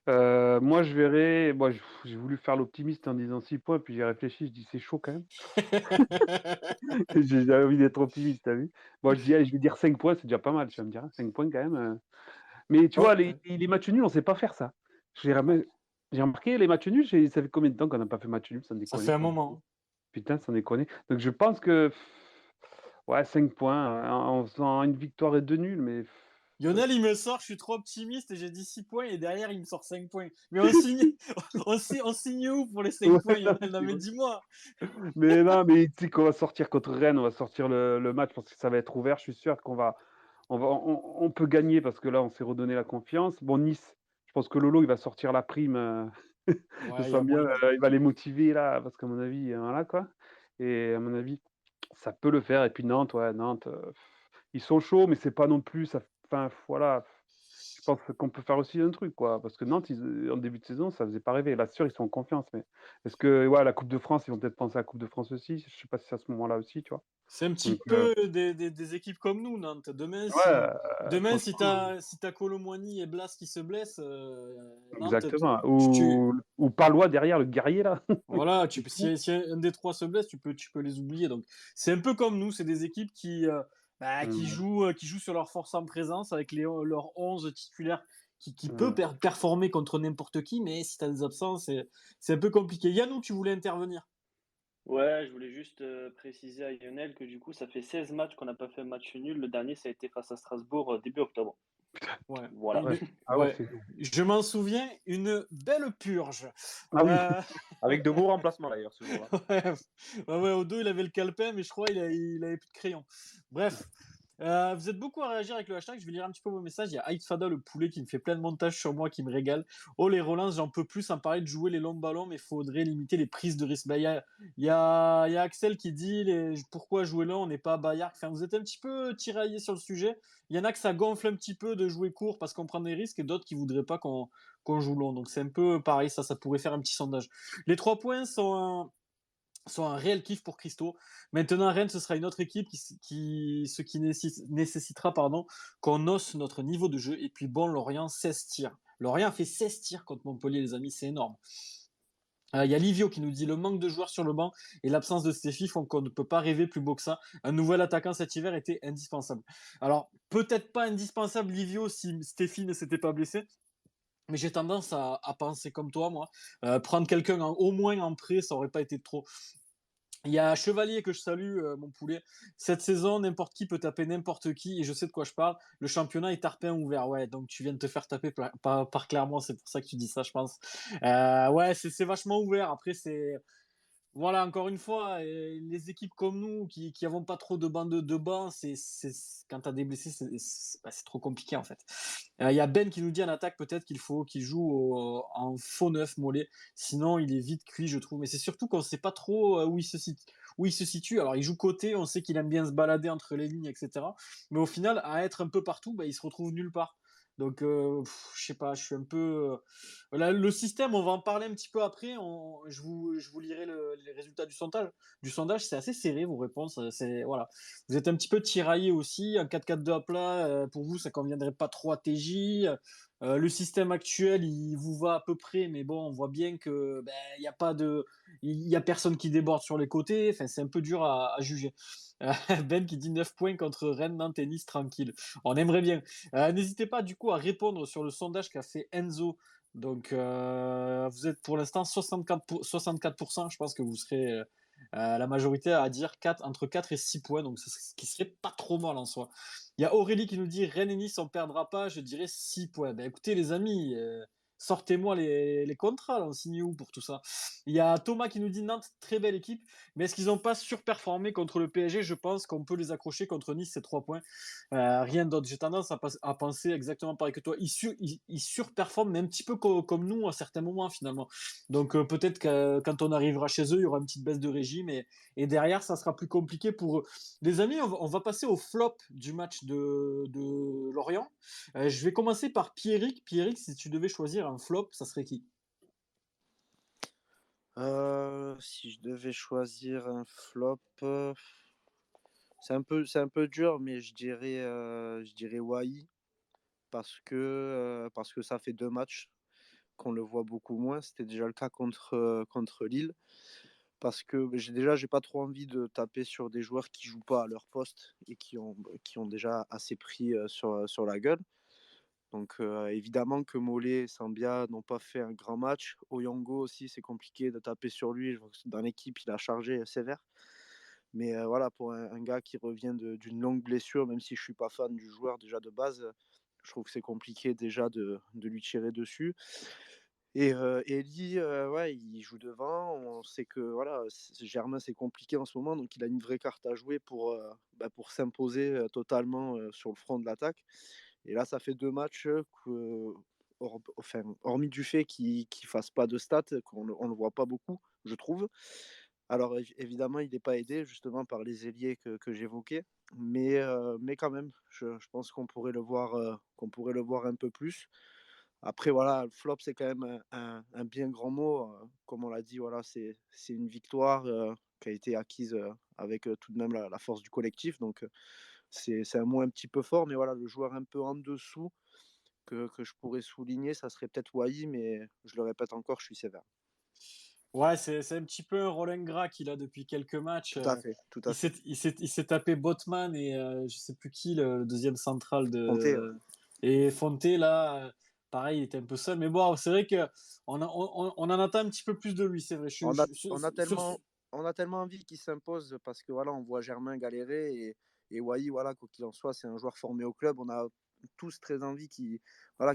Moi, je verrais. Moi, j'ai voulu faire l'optimiste en disant 6 points, puis j'ai réfléchi, je dis c'est chaud quand même. J'ai envie d'être optimiste, t'as vu? Moi, je dis, allez, je vais dire 5 points, c'est déjà pas mal, tu vas me dire, hein, 5 points quand même. Mais tu Oh, vois, les matchs nuls, on sait pas faire ça. J'ai remarqué, les matchs nuls, ça fait combien de temps qu'on n'a pas fait match nul, sans ça déconner, fait un quoi. moment. Putain, sans déconner. Donc je pense que, ouais, 5 points, en faisant une victoire et 2 nuls, mais Lionel, il me sort, je suis trop optimiste et j'ai dit 6 points et derrière, il me sort 5 points. Mais on signe, on signe où pour les 5 ouais, points, non, Lionel? Non, c'est mais vrai. dis-moi. Mais non, mais tu sais qu'on va sortir contre Rennes, on va sortir le match parce que ça va être ouvert. Je suis sûr on peut gagner parce que là, on s'est redonné la confiance. Bon, Nice, je pense que Lolo, il va sortir la prime. Je Ouais, il y a sens bien, moyen. il va les motiver là, parce qu'à mon avis, voilà quoi. Et à mon avis, ça peut le faire. Et puis Nantes, ouais, Nantes, ils sont chauds, mais c'est pas non plus. Enfin, voilà. Je pense qu'on peut faire aussi un truc, quoi. Parce que Nantes, en début de saison, ça faisait pas rêver. Là, sûr, ils sont en confiance. Mais est-ce que, ouais, la Coupe de France, ils vont peut-être penser à la Coupe de France aussi. Je sais pas si c'est à ce moment-là aussi, tu vois. C'est un petit Donc, peu des équipes comme nous, Nantes. ouais, Demain, si franchement, t'as Colomboigny et Blas qui se blessent, Nantes, exactement. tu- Ou Palois derrière, le guerrier, là. voilà, C'est fou. si un des trois se blesse, tu peux les oublier. Donc, c'est un peu comme nous, c'est des équipes Mmh. qui jouent sur leur force en présence avec leurs 11 titulaires qui peut Mmh. performer contre n'importe qui, mais si tu as des absences, c'est un peu compliqué. Yannou, tu voulais intervenir. Ouais, je voulais juste préciser à Lionel que du coup, ça fait 16 matchs qu'on n'a pas fait un match nul. Le dernier, ça a été face à Strasbourg début octobre. Ouais. Ah Voilà. ouais, ah ouais, Ouais. c'est long. Je m'en souviens, une belle purge. Ah oui. Euh, Avec de beaux remplacements d'ailleurs ce jour-là. ouais, ouais, au dos, il avait le calepin, mais je crois il avait plus de crayon. Bref. Vous êtes beaucoup à réagir avec le hashtag. Je vais lire un petit peu vos messages. Il y a Aïtfada, le poulet, qui me fait plein de montages sur moi, qui me régale. Oh, les relances, j'en peux plus. Ça me parlait de jouer les longs ballons, mais il faudrait limiter les prises de risque. Bah, il y a Axel qui dit pourquoi jouer là, on n'est pas à Bayard. Enfin, vous êtes un petit peu tiraillés sur le sujet. Il y en a que ça gonfle un petit peu de jouer court parce qu'on prend des risques et d'autres qui voudraient pas qu'on joue long. Donc c'est un peu pareil, ça pourrait faire un petit sondage. Les 3 points sont un réel kiff pour Christo. Maintenant, Rennes, ce sera une autre équipe qui nécessitera qu'on hausse notre niveau de jeu. Et puis bon, Lorient, 16 tirs. Lorient a fait 16 tirs contre Montpellier, les amis, c'est énorme. Il y a Livio qui nous dit le manque de joueurs sur le banc et l'absence de Stéphie font qu'on ne peut pas rêver plus beau que ça. Un nouvel attaquant cet hiver était indispensable. Alors, peut-être pas indispensable, Livio, si Stéphie ne s'était pas blessé. Mais j'ai tendance à penser comme toi, moi. Prendre quelqu'un au moins en prêt, ça aurait pas été trop. Il y a Chevalier que je salue, mon poulet. Cette saison, n'importe qui peut taper n'importe qui et je sais de quoi je parle. Le championnat est tarpin ouvert. Ouais, donc tu viens de te faire taper par Clermont, c'est pour ça que tu dis ça, je pense. Ouais, c'est vachement ouvert. Après, voilà, encore une fois, les équipes comme nous qui n'avons pas trop de bancs de banc, quand tu as des blessés, c'est trop compliqué en fait. Il y a Ben qui nous dit en attaque peut-être qu'il faut qu'il joue en faux neuf mollet, sinon il est vite cuit, je trouve. Mais c'est surtout qu'on ne sait pas trop où il se situe. Alors il joue côté, on sait qu'il aime bien se balader entre les lignes, etc. Mais au final, à être un peu partout, bah, il se retrouve nulle part. Donc, je sais pas, je suis un peu. Là, le système, on va en parler un petit peu après. Je vous lirai les résultats du sondage. C'est assez serré vos réponses. Voilà. Vous êtes un petit peu tiraillé aussi. Un 4-4-2 à plat, pour vous, ça conviendrait pas trop à TJ. Le système actuel, il vous va à peu près, mais bon, on voit bien que il y a pas il y a personne qui déborde sur les côtés. Enfin, c'est un peu dur à juger. Ben qui dit 9 points contre Rennes, Nantes et Nice, tranquille. On aimerait bien. N'hésitez pas du coup à répondre sur le sondage qu'a fait Enzo. Donc vous êtes pour l'instant 64%. Je pense que vous serez la majorité à dire entre 4 et 6 points. Donc ce qui serait pas trop mal en soi. Il y a Aurélie qui nous dit Rennes et Nice on perdra pas. Je dirais 6 points. Ben écoutez les amis, sortez-moi les contrats, là, on signe où pour tout ça? Il y a Thomas qui nous dit Nantes, très belle équipe, mais est-ce qu'ils n'ont pas surperformé contre le PSG? Je pense qu'on peut les accrocher contre Nice, c'est 3 points. Rien d'autre. J'ai tendance à penser exactement pareil que toi. Ils surperforment, mais un petit peu comme nous à certains moments finalement. Donc peut-être que quand on arrivera chez eux, il y aura une petite baisse de régime et derrière, ça sera plus compliqué pour eux. Les amis, on va passer au flop du match de Lorient. Je vais commencer par Pierrick. Pierrick, si tu devais choisir un flop, ça serait qui? Si je devais choisir un flop, c'est un peu dur, mais je dirais Wai parce que ça fait 2 matchs qu'on le voit beaucoup moins. C'était déjà le cas contre Lille. Parce que j'ai pas trop envie de taper sur des joueurs qui jouent pas à leur poste et qui ont déjà assez pris sur la gueule. Donc évidemment que Mollet et Sambia n'ont pas fait un grand match. Oyongo aussi, c'est compliqué de taper sur lui. Je vois que dans l'équipe, il a chargé sévère. Mais voilà, pour un gars qui revient d'une longue blessure, même si je suis pas fan du joueur déjà de base, je trouve que c'est compliqué déjà de lui tirer dessus. Et Eli, ouais, il joue devant. On sait que voilà, Germain, c'est compliqué en ce moment, donc il a une vraie carte à jouer pour s'imposer totalement sur le front de l'attaque. Et là, ça fait 2 matchs hormis du fait qu'il ne fasse pas de stats, qu'on ne le voit pas beaucoup, je trouve. Alors évidemment, il n'est pas aidé justement par les ailiers que j'évoquais, mais quand même, je pense qu'on pourrait le voir un peu plus. Après, voilà, le flop, c'est quand même un bien grand mot. Comme on l'a dit, voilà, c'est une victoire qui a été acquise avec tout de même la force du collectif. Donc, c'est un mot un petit peu fort, mais voilà, le joueur un peu en dessous que je pourrais souligner, ça serait peut-être Wai, mais je le répète encore, je suis sévère. Ouais, c'est un petit peu un rôle ingrat qu'il a depuis quelques matchs. Tout à fait, tout à fait. Il s'est tapé Botman et je sais plus qui, le deuxième central Fonté, et Fonte là. Pareil, il était un peu seul. Mais bon, c'est vrai que on en attend un petit peu plus de lui, c'est vrai. on a, on a tellement envie qu'il s'impose parce que voilà, on voit Germain galérer et Wai, voilà, quoi qu'il en soit, c'est un joueur formé au club. On a tous très envie qu'il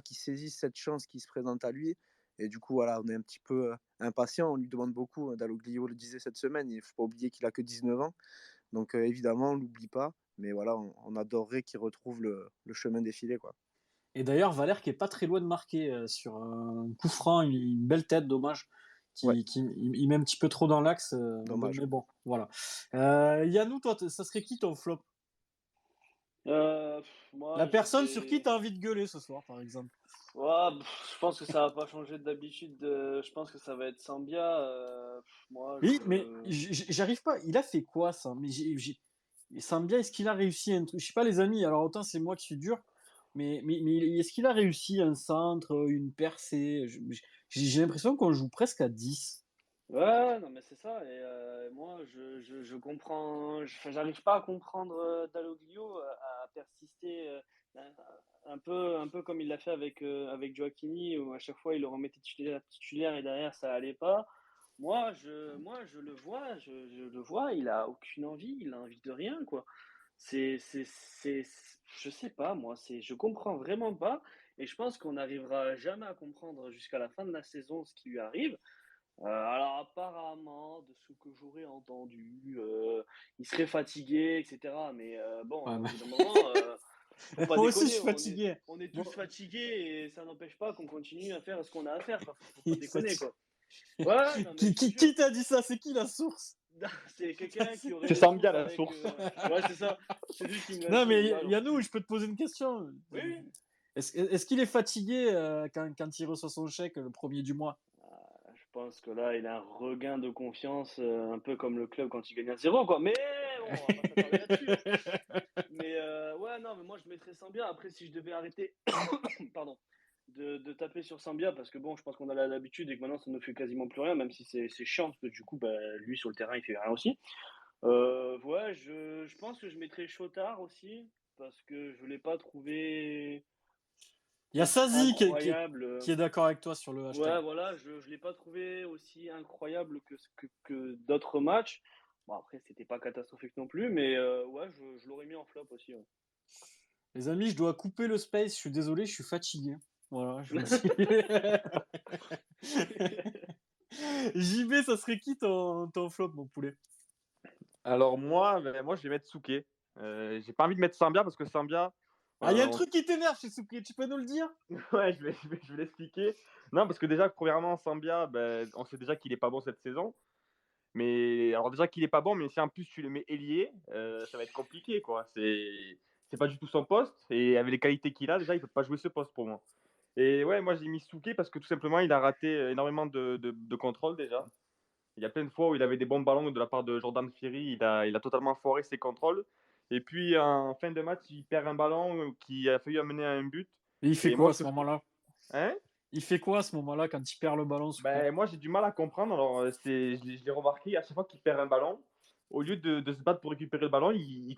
saisisse cette chance qui se présente à lui. Et du coup, voilà, on est un petit peu impatient. On lui demande beaucoup. Dalloglio le disait cette semaine. Il ne faut pas oublier qu'il a que 19 ans. Donc évidemment, on ne l'oublie pas. Mais voilà, on adorerait qu'il retrouve le chemin défilé, quoi. Et d'ailleurs, Valère qui est pas très loin de marquer sur un coup franc, une belle tête, dommage. Ouais, Il met un petit peu trop dans l'axe. dommage. Mais bon, voilà. Yannou, toi, ça serait qui ton flop? Moi, La je personne sur qui dirais. tu as envie de gueuler ce soir, par exemple. Ouais, je pense que ça va pas changer d'habitude. Je pense que ça va être Sambia. Moi, Oui, mais j'arrive pas. Il a fait quoi, ça? Mais Sambia, est-ce qu'il a réussi un truc? Je sais pas, les amis. Alors, autant c'est moi qui suis dur, mais est-ce qu'il a réussi un centre, une percée? J'ai l'impression qu'on joue presque à 10. Ouais, non, mais c'est ça. Et moi, je comprends. Enfin, j'arrive pas à comprendre Dalloglio à persister un peu comme il l'a fait avec Gioacchini, où à chaque fois il le remettait titulaire et derrière ça allait pas. Moi, je le vois, il a aucune envie, il a envie de rien, quoi. Je sais pas, moi, je comprends vraiment pas. Et je pense qu'on n'arrivera jamais à comprendre jusqu'à la fin de la saison ce qui lui arrive. Alors apparemment, de ce que j'aurais entendu, il serait fatigué, etc. Mais bon, Ouais, au bout d'un moment, faut pas moi aussi, je déconner. suis fatigué. On est Bon, tous fatigués et ça n'empêche pas qu'on continue à faire ce qu'on a à faire. Faut pas il est déconner, fatigué. quoi. Ouais, non, mais je te jure, Qui t'a dit ça? C'est qui la source? c'est quelqu'un qui aurait C'est des sources Sambia la avec. source. Ouais, c'est ça. C'est lui qui me l'a Non, dit. mais Ouais, alors, Yannou, je peux te poser une question. oui, oui. Est-ce qu'il est fatigué quand il reçoit son chèque le premier du mois? Je pense que là, il a un regain de confiance, un peu comme le club quand il gagne 1-0, quoi. Mais bon, on va pas s'attarder là-dessus. Mais ouais, non, mais moi je mettrais Sambia. Après, si je devais arrêter pardon, de taper sur Sambia, parce que bon, je pense qu'on a l'habitude et que maintenant ça ne fait quasiment plus rien, même si c'est chiant, parce que du coup, bah, lui sur le terrain il fait rien aussi. Ouais, je pense que je mettrais Chotard aussi, parce que je ne l'ai pas trouvé Il y a Sazi incroyable. qui est d'accord avec toi sur le hashtag. Ouais, voilà, je ne l'ai pas trouvé aussi incroyable que d'autres matchs. Bon, après, c'était pas catastrophique non plus, mais ouais, je l'aurais mis en flop aussi. Ouais. Les amis, je dois couper le space. Je suis désolé, je suis fatigué. Voilà, je me suis. JB, ça serait qui ton flop, mon poulet? Alors moi, moi je vais mettre Souquet. J'ai pas envie de mettre Sambia parce que Sambia, Ah, il y a un on truc qui t'énerve chez Souquet, tu peux nous le dire? ouais, je vais l'expliquer. Non, parce que déjà, premièrement, Sambia, on sait déjà qu'il est pas bon cette saison. Mais alors déjà qu'il est pas bon, mais si en plus tu le mets ailier, ça va être compliqué, quoi. C'est pas du tout son poste et avec les qualités qu'il a, déjà, il peut pas jouer ce poste pour moi. Et ouais, moi j'ai mis Souquet parce que tout simplement, il a raté énormément de contrôles déjà. Il y a plein de fois où il avait des bons ballons de la part de Jordan Ferry, il a totalement foiré ses contrôles. Et puis en fin de match, il perd un ballon qui a failli amener à un but. Et il fait Et quoi moi, à ce moment-là? hein? Il fait quoi à ce moment-là quand il perd le ballon, Souquet? Moi, j'ai du mal à comprendre. Alors, je l'ai remarqué, à chaque fois qu'il perd un ballon, au lieu de se battre pour récupérer le ballon, il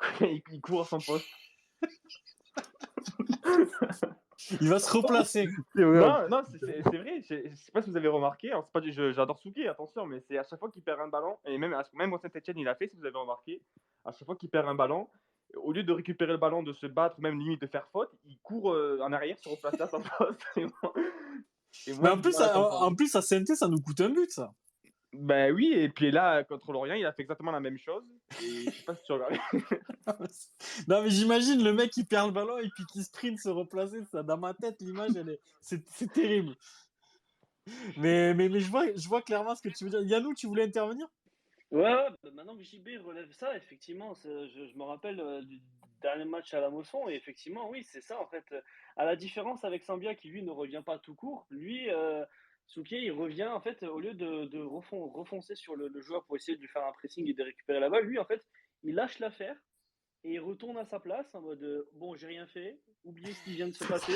court à son poste. Il va se replacer. C'est vrai. Non, non, c'est vrai. Je sais pas si vous avez remarqué. Alors, c'est pas, j'adore Souquet, attention, mais c'est à chaque fois qu'il perd un ballon, et même au Saint-Etienne, il a fait, si vous avez remarqué, à chaque fois qu'il perd un ballon, au lieu de récupérer le ballon, de se battre, même limite de faire faute, il court en arrière, se replacer à son poste. Et Mais moi, en j'ai du plus, mal à comprendre. en plus, à Saint-Etienne, ça nous coûte un but, ça. Ben oui, et puis là, contre Lorient, il a fait exactement la même chose. Et je sais pas si tu regardes. Non, mais j'imagine le mec qui perd le ballon et puis qui sprint se replacer. Ça, dans ma tête, l'image, c'est terrible. Mais je vois clairement ce que tu veux dire. Yannou, tu voulais intervenir? Ouais, bah, maintenant que JB relève ça, effectivement, je me rappelle du dernier match à la Mosson, et effectivement, oui, c'est ça, en fait. À la différence avec Sambia, qui lui ne revient pas tout court, lui, Souquet, il revient, en fait, au lieu de refoncer sur le joueur pour essayer de lui faire un pressing et de récupérer la balle, lui, en fait, il lâche l'affaire et il retourne à sa place en mode bon, j'ai rien fait, oubliez ce qui vient de se passer.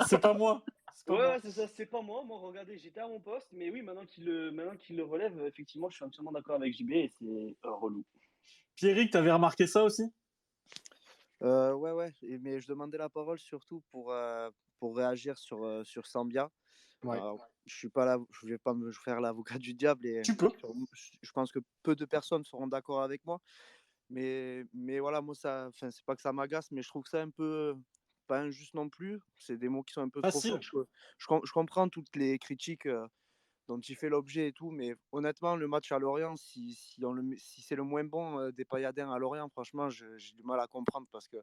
C'est pas moi. C'est pas Ouais, moi. ouais, c'est ça, c'est pas moi. Moi, regardez, j'étais à mon poste, mais oui, maintenant qu'il le relève, effectivement, je suis entièrement d'accord avec JB et c'est relou. Pierrick, t'avais remarqué ça aussi? Ouais, ouais, mais je demandais la parole surtout pour réagir sur Sambia. Ouais. Alors, je suis pas là, je vais pas me faire l'avocat du diable et Tu peux. je pense que peu de personnes seront d'accord avec moi. Mais voilà, moi, c'est pas que ça m'agace, mais je trouve que c'est un peu pas injuste non plus. C'est des mots qui sont un peu trop Facile. forts. Je comprends toutes les critiques dont il fait l'objet et tout, mais honnêtement, le match à Lorient, si c'est le moins bon des Payadins à Lorient, franchement, j'ai du mal à comprendre parce que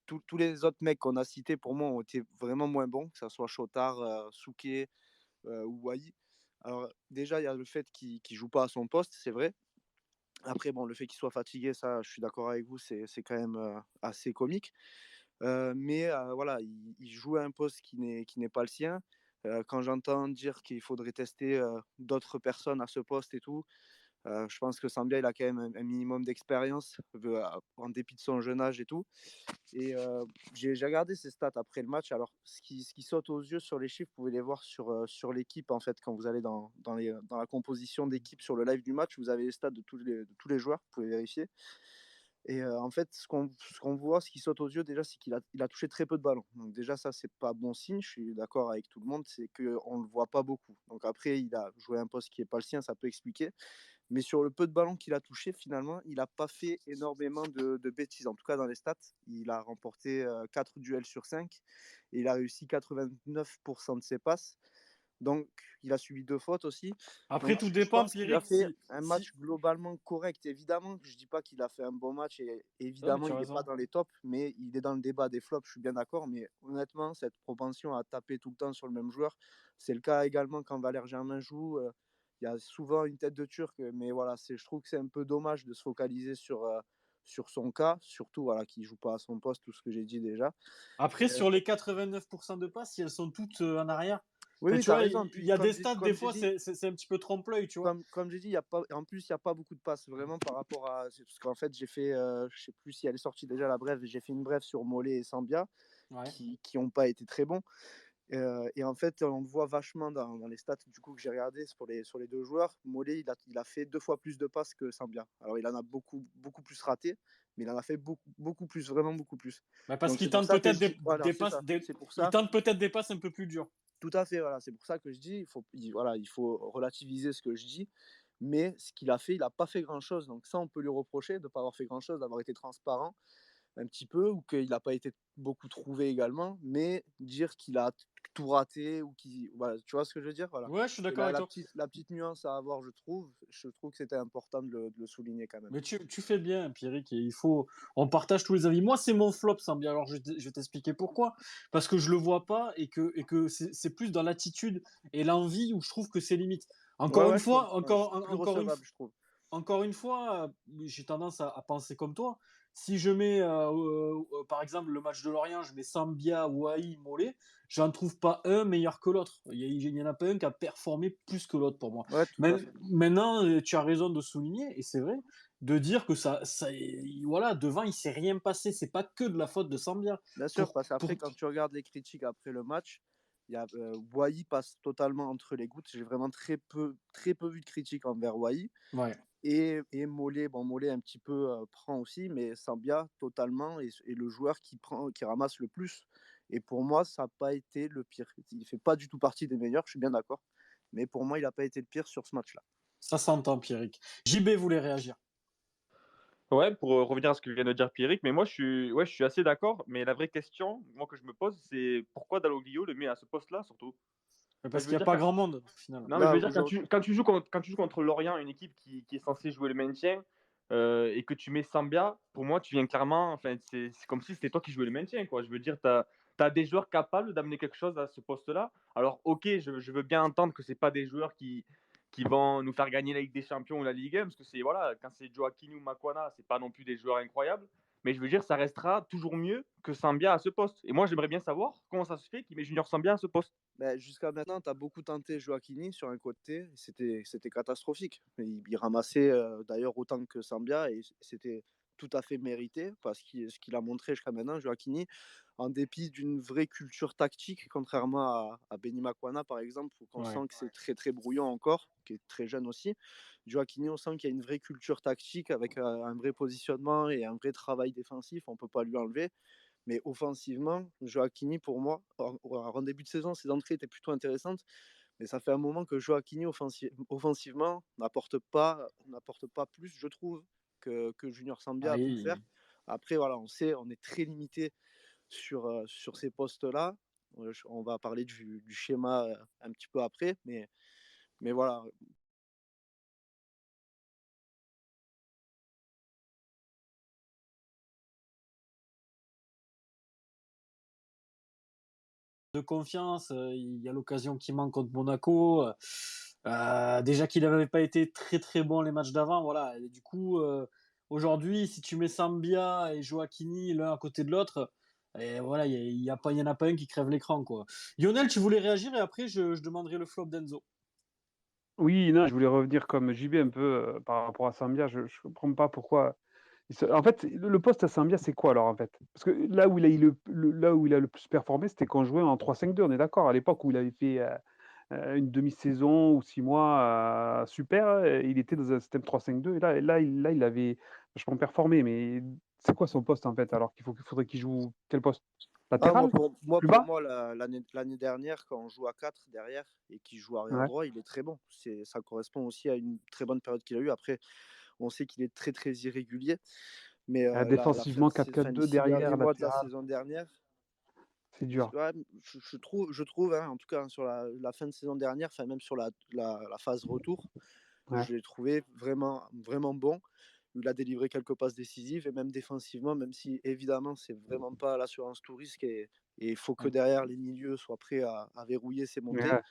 tous les autres mecs qu'on a cités pour moi ont été vraiment moins bons, que ce soit Chotard, Souquet ou Wai. Alors, déjà, il y a le fait qu'il ne joue pas à son poste, c'est vrai. Après, bon, le fait qu'il soit fatigué, ça, je suis d'accord avec vous, c'est quand même assez comique. Mais voilà, il joue à un poste qui n'est pas le sien. Quand j'entends dire qu'il faudrait tester d'autres personnes à ce poste et tout, je pense que Sambia, il a quand même un minimum d'expérience, en dépit de son jeune âge et tout. Et j'ai regardé ses stats après le match. Alors, ce qui saute aux yeux sur les chiffres, vous pouvez les voir sur l'équipe, en fait, quand vous allez dans la composition d'équipe sur le live du match, vous avez les stats de tous les joueurs, vous pouvez vérifier. Et en fait, ce qu'on voit, ce qui saute aux yeux déjà, c'est qu'il a touché très peu de ballons. Donc déjà, ça, c'est pas bon signe. Je suis d'accord avec tout le monde, c'est qu'on le voit pas beaucoup. Donc après, il a joué un poste qui est pas le sien, ça peut expliquer. Mais sur le peu de ballons qu'il a touché, finalement, il n'a pas fait énormément de bêtises. En tout cas, dans les stats, il a remporté 4 duels sur 5 et il a réussi 89% de ses passes. Donc, il a subi 2 fautes aussi. Après, Donc, tout je dépend, pense qu'il a Pierrick. fait un match globalement correct. Évidemment, je ne dis pas qu'il a fait un bon match et Non, mais évidemment, tu as il n'est pas raison. dans les tops, mais il est dans le débat des flops, je suis bien d'accord. Mais honnêtement, cette propension à taper tout le temps sur le même joueur, c'est le cas également quand Valère Germain joue. Il y a souvent une tête de Turc, mais voilà, je trouve que c'est un peu dommage de se focaliser sur son cas, surtout voilà, qu'il ne joue pas à son poste, tout ce que j'ai dit déjà. Après, sur les 89% de passes, si elles sont toutes en arrière, Oui, enfin, oui, tu tu as vois, raison. il Puis, y a des stats, des comme j'ai fois, dit, c'est un petit peu trompe-l'œil, tu vois. comme j'ai dit, en plus, il n'y a pas beaucoup de passes vraiment par rapport à. Parce qu'en fait, j'ai fait, je sais plus si elle est sortie déjà la brève, j'ai fait une brève sur Mollet et Sambia Ouais. qui n'ont pas été très bons. Et en fait, on le voit vachement dans les stats du coup que j'ai regardé sur les deux joueurs. Mollet, il a fait 2 fois plus de passes que Sambia. Alors, il en a beaucoup, beaucoup plus raté, mais il en a fait beaucoup, beaucoup plus, vraiment beaucoup plus. Bah, parce Donc, qu'il c'est pour tente ça que peut-être je dis, voilà, des c'est passes, ça. C'est pour il ça. tente peut-être des passes un peu plus dures. Tout à fait, voilà. C'est pour ça que je dis, il faut relativiser ce que je dis. Mais ce qu'il a fait, il n'a pas fait grand-chose. Donc ça, on peut lui reprocher de ne pas avoir fait grand-chose, d'avoir été transparent un petit peu, ou qu'il n'a pas été beaucoup trouvé également. Mais dire qu'il a tout rater ou qui, voilà, tu vois ce que je veux dire, voilà. Ouais, je suis Et d'accord avec toi. la petite nuance à avoir, je trouve que c'était important de le souligner quand même. Mais tu fais bien, Pierrick, et on partage tous les avis. Moi, c'est mon flop, Sambia. Alors, je vais t'expliquer pourquoi. Parce que je le vois pas et que c'est plus dans l'attitude et l'envie où je trouve que c'est limite. Encore une Je fois, comprends. C'est plus encore recevable, je trouve. encore une fois, j'ai tendance à penser comme toi. Si je mets, par exemple, le match de Lorient, je mets Sambia, Wai, Mollet, j'en trouve pas un meilleur que l'autre. Il y en a pas un qui a performé plus que l'autre pour moi. Ouais, tout à fait. Maintenant, tu as raison de souligner, et c'est vrai, de dire que voilà, devant, il s'est rien passé. C'est pas que de la faute de Sambia. Bien sûr, parce Pour... qu'après, quand tu regardes les critiques après le match, il y a Wai passe totalement entre les gouttes. J'ai vraiment très peu vu de critiques envers Wai. Ouais. Et Mollet, bon, Mollet un petit peu prend aussi, mais Sambia totalement est le joueur qui ramasse le plus. Et pour moi, ça n'a pas été le pire. Il ne fait pas du tout partie des meilleurs, je suis bien d'accord. Mais pour moi, il n'a pas été le pire sur ce match-là. Ça s'entend, Pierrick. JB voulait réagir. Ouais, pour revenir à ce que vient de dire Pierrick, mais moi je suis assez d'accord. Mais la vraie question, moi que je me pose, c'est pourquoi Dalloglio le met à ce poste-là surtout. Parce Je qu'il veux n'y a dire, pas grand monde, finalement. non, mais je Là, veux dire, quand tu joues contre Lorient, une équipe qui est censée jouer le maintien, et que tu mets Sambia, pour moi, tu viens clairement. Enfin, c'est comme si c'était toi qui jouais le maintien, quoi. Je veux dire, tu as des joueurs capables d'amener quelque chose à ce poste-là. Alors, ok, je veux bien entendre que c'est pas des joueurs qui vont nous faire gagner la Ligue des Champions ou la Ligue 1, parce que c'est, voilà, quand c'est Joaquin ou Makwana, c'est pas non plus des joueurs incroyables. Mais je veux dire, ça restera toujours mieux que Sambia à ce poste. Et moi, j'aimerais bien savoir comment ça se fait qu'il met Junior Sambia à ce poste. ben, jusqu'à maintenant, tu as beaucoup tenté Joaquini sur un côté. C'était catastrophique. Il ramassait d'ailleurs autant que Sambia et c'était tout à fait mérité parce que ce qu'il a montré jusqu'à maintenant, Joaquini, en dépit d'une vraie culture tactique, contrairement à Benny Makwana par exemple, où on sent que c'est très très brouillon encore, qui est très jeune aussi. Joaquini, on sent qu'il y a une vraie culture tactique avec un vrai positionnement et un vrai travail défensif, on ne peut pas lui enlever. Mais offensivement, Joaquini, pour moi, en début de saison, ses entrées étaient plutôt intéressantes. Mais ça fait un moment que Joaquini, offensivement, n'apporte pas plus, je trouve, que Junior Sambia a pu le faire. Après, voilà, on sait, on est très limité sur ces postes-là. On va parler du schéma un petit peu après. Mais voilà, de confiance. Il y a l'occasion qui manque contre Monaco. Déjà qu'il n'avait pas été très très bon les matchs d'avant. Voilà. Et du coup, aujourd'hui, si tu mets Sambia et Joaquini l'un à côté de l'autre, et voilà, il y en a pas un qui crève l'écran, quoi. Lionel, tu voulais réagir et après je demanderai le flop d'Enzo. Oui, non, je voulais revenir comme JB un peu par rapport à Sambia. Je ne comprends pas pourquoi. En fait, le poste à Sambia, c'est quoi alors en fait? Parce que là où là où il a le plus performé, c'était quand on jouait en 3-5-2, on est d'accord, à l'époque où il avait fait une demi-saison ou 6 mois super, il était dans un système 3-5-2 et là, il avait vachement performé. Mais c'est quoi son poste en fait? Alors faudrait qu'il joue quel poste? Latéral? Plus bas? l'année dernière, quand on joue à 4 derrière et qu'il joue arrière Ouais. droit, il est très bon. Ça correspond aussi à une très bonne période qu'il a eue. Après, on sait qu'il est très très irrégulier. Mais Défensivement, les 4-4-2 6 derniers derrière, mois de la latéral, saison dernière, c'est dur. ouais, je trouve hein, en tout cas sur la fin de saison dernière, enfin même sur la phase retour, Ouais. je l'ai trouvé vraiment, vraiment bon. Il a délivré quelques passes décisives et même défensivement, même si évidemment c'est vraiment pas l'assurance tout risque et il faut que derrière les milieux soient prêts à verrouiller ses montées. Ouais.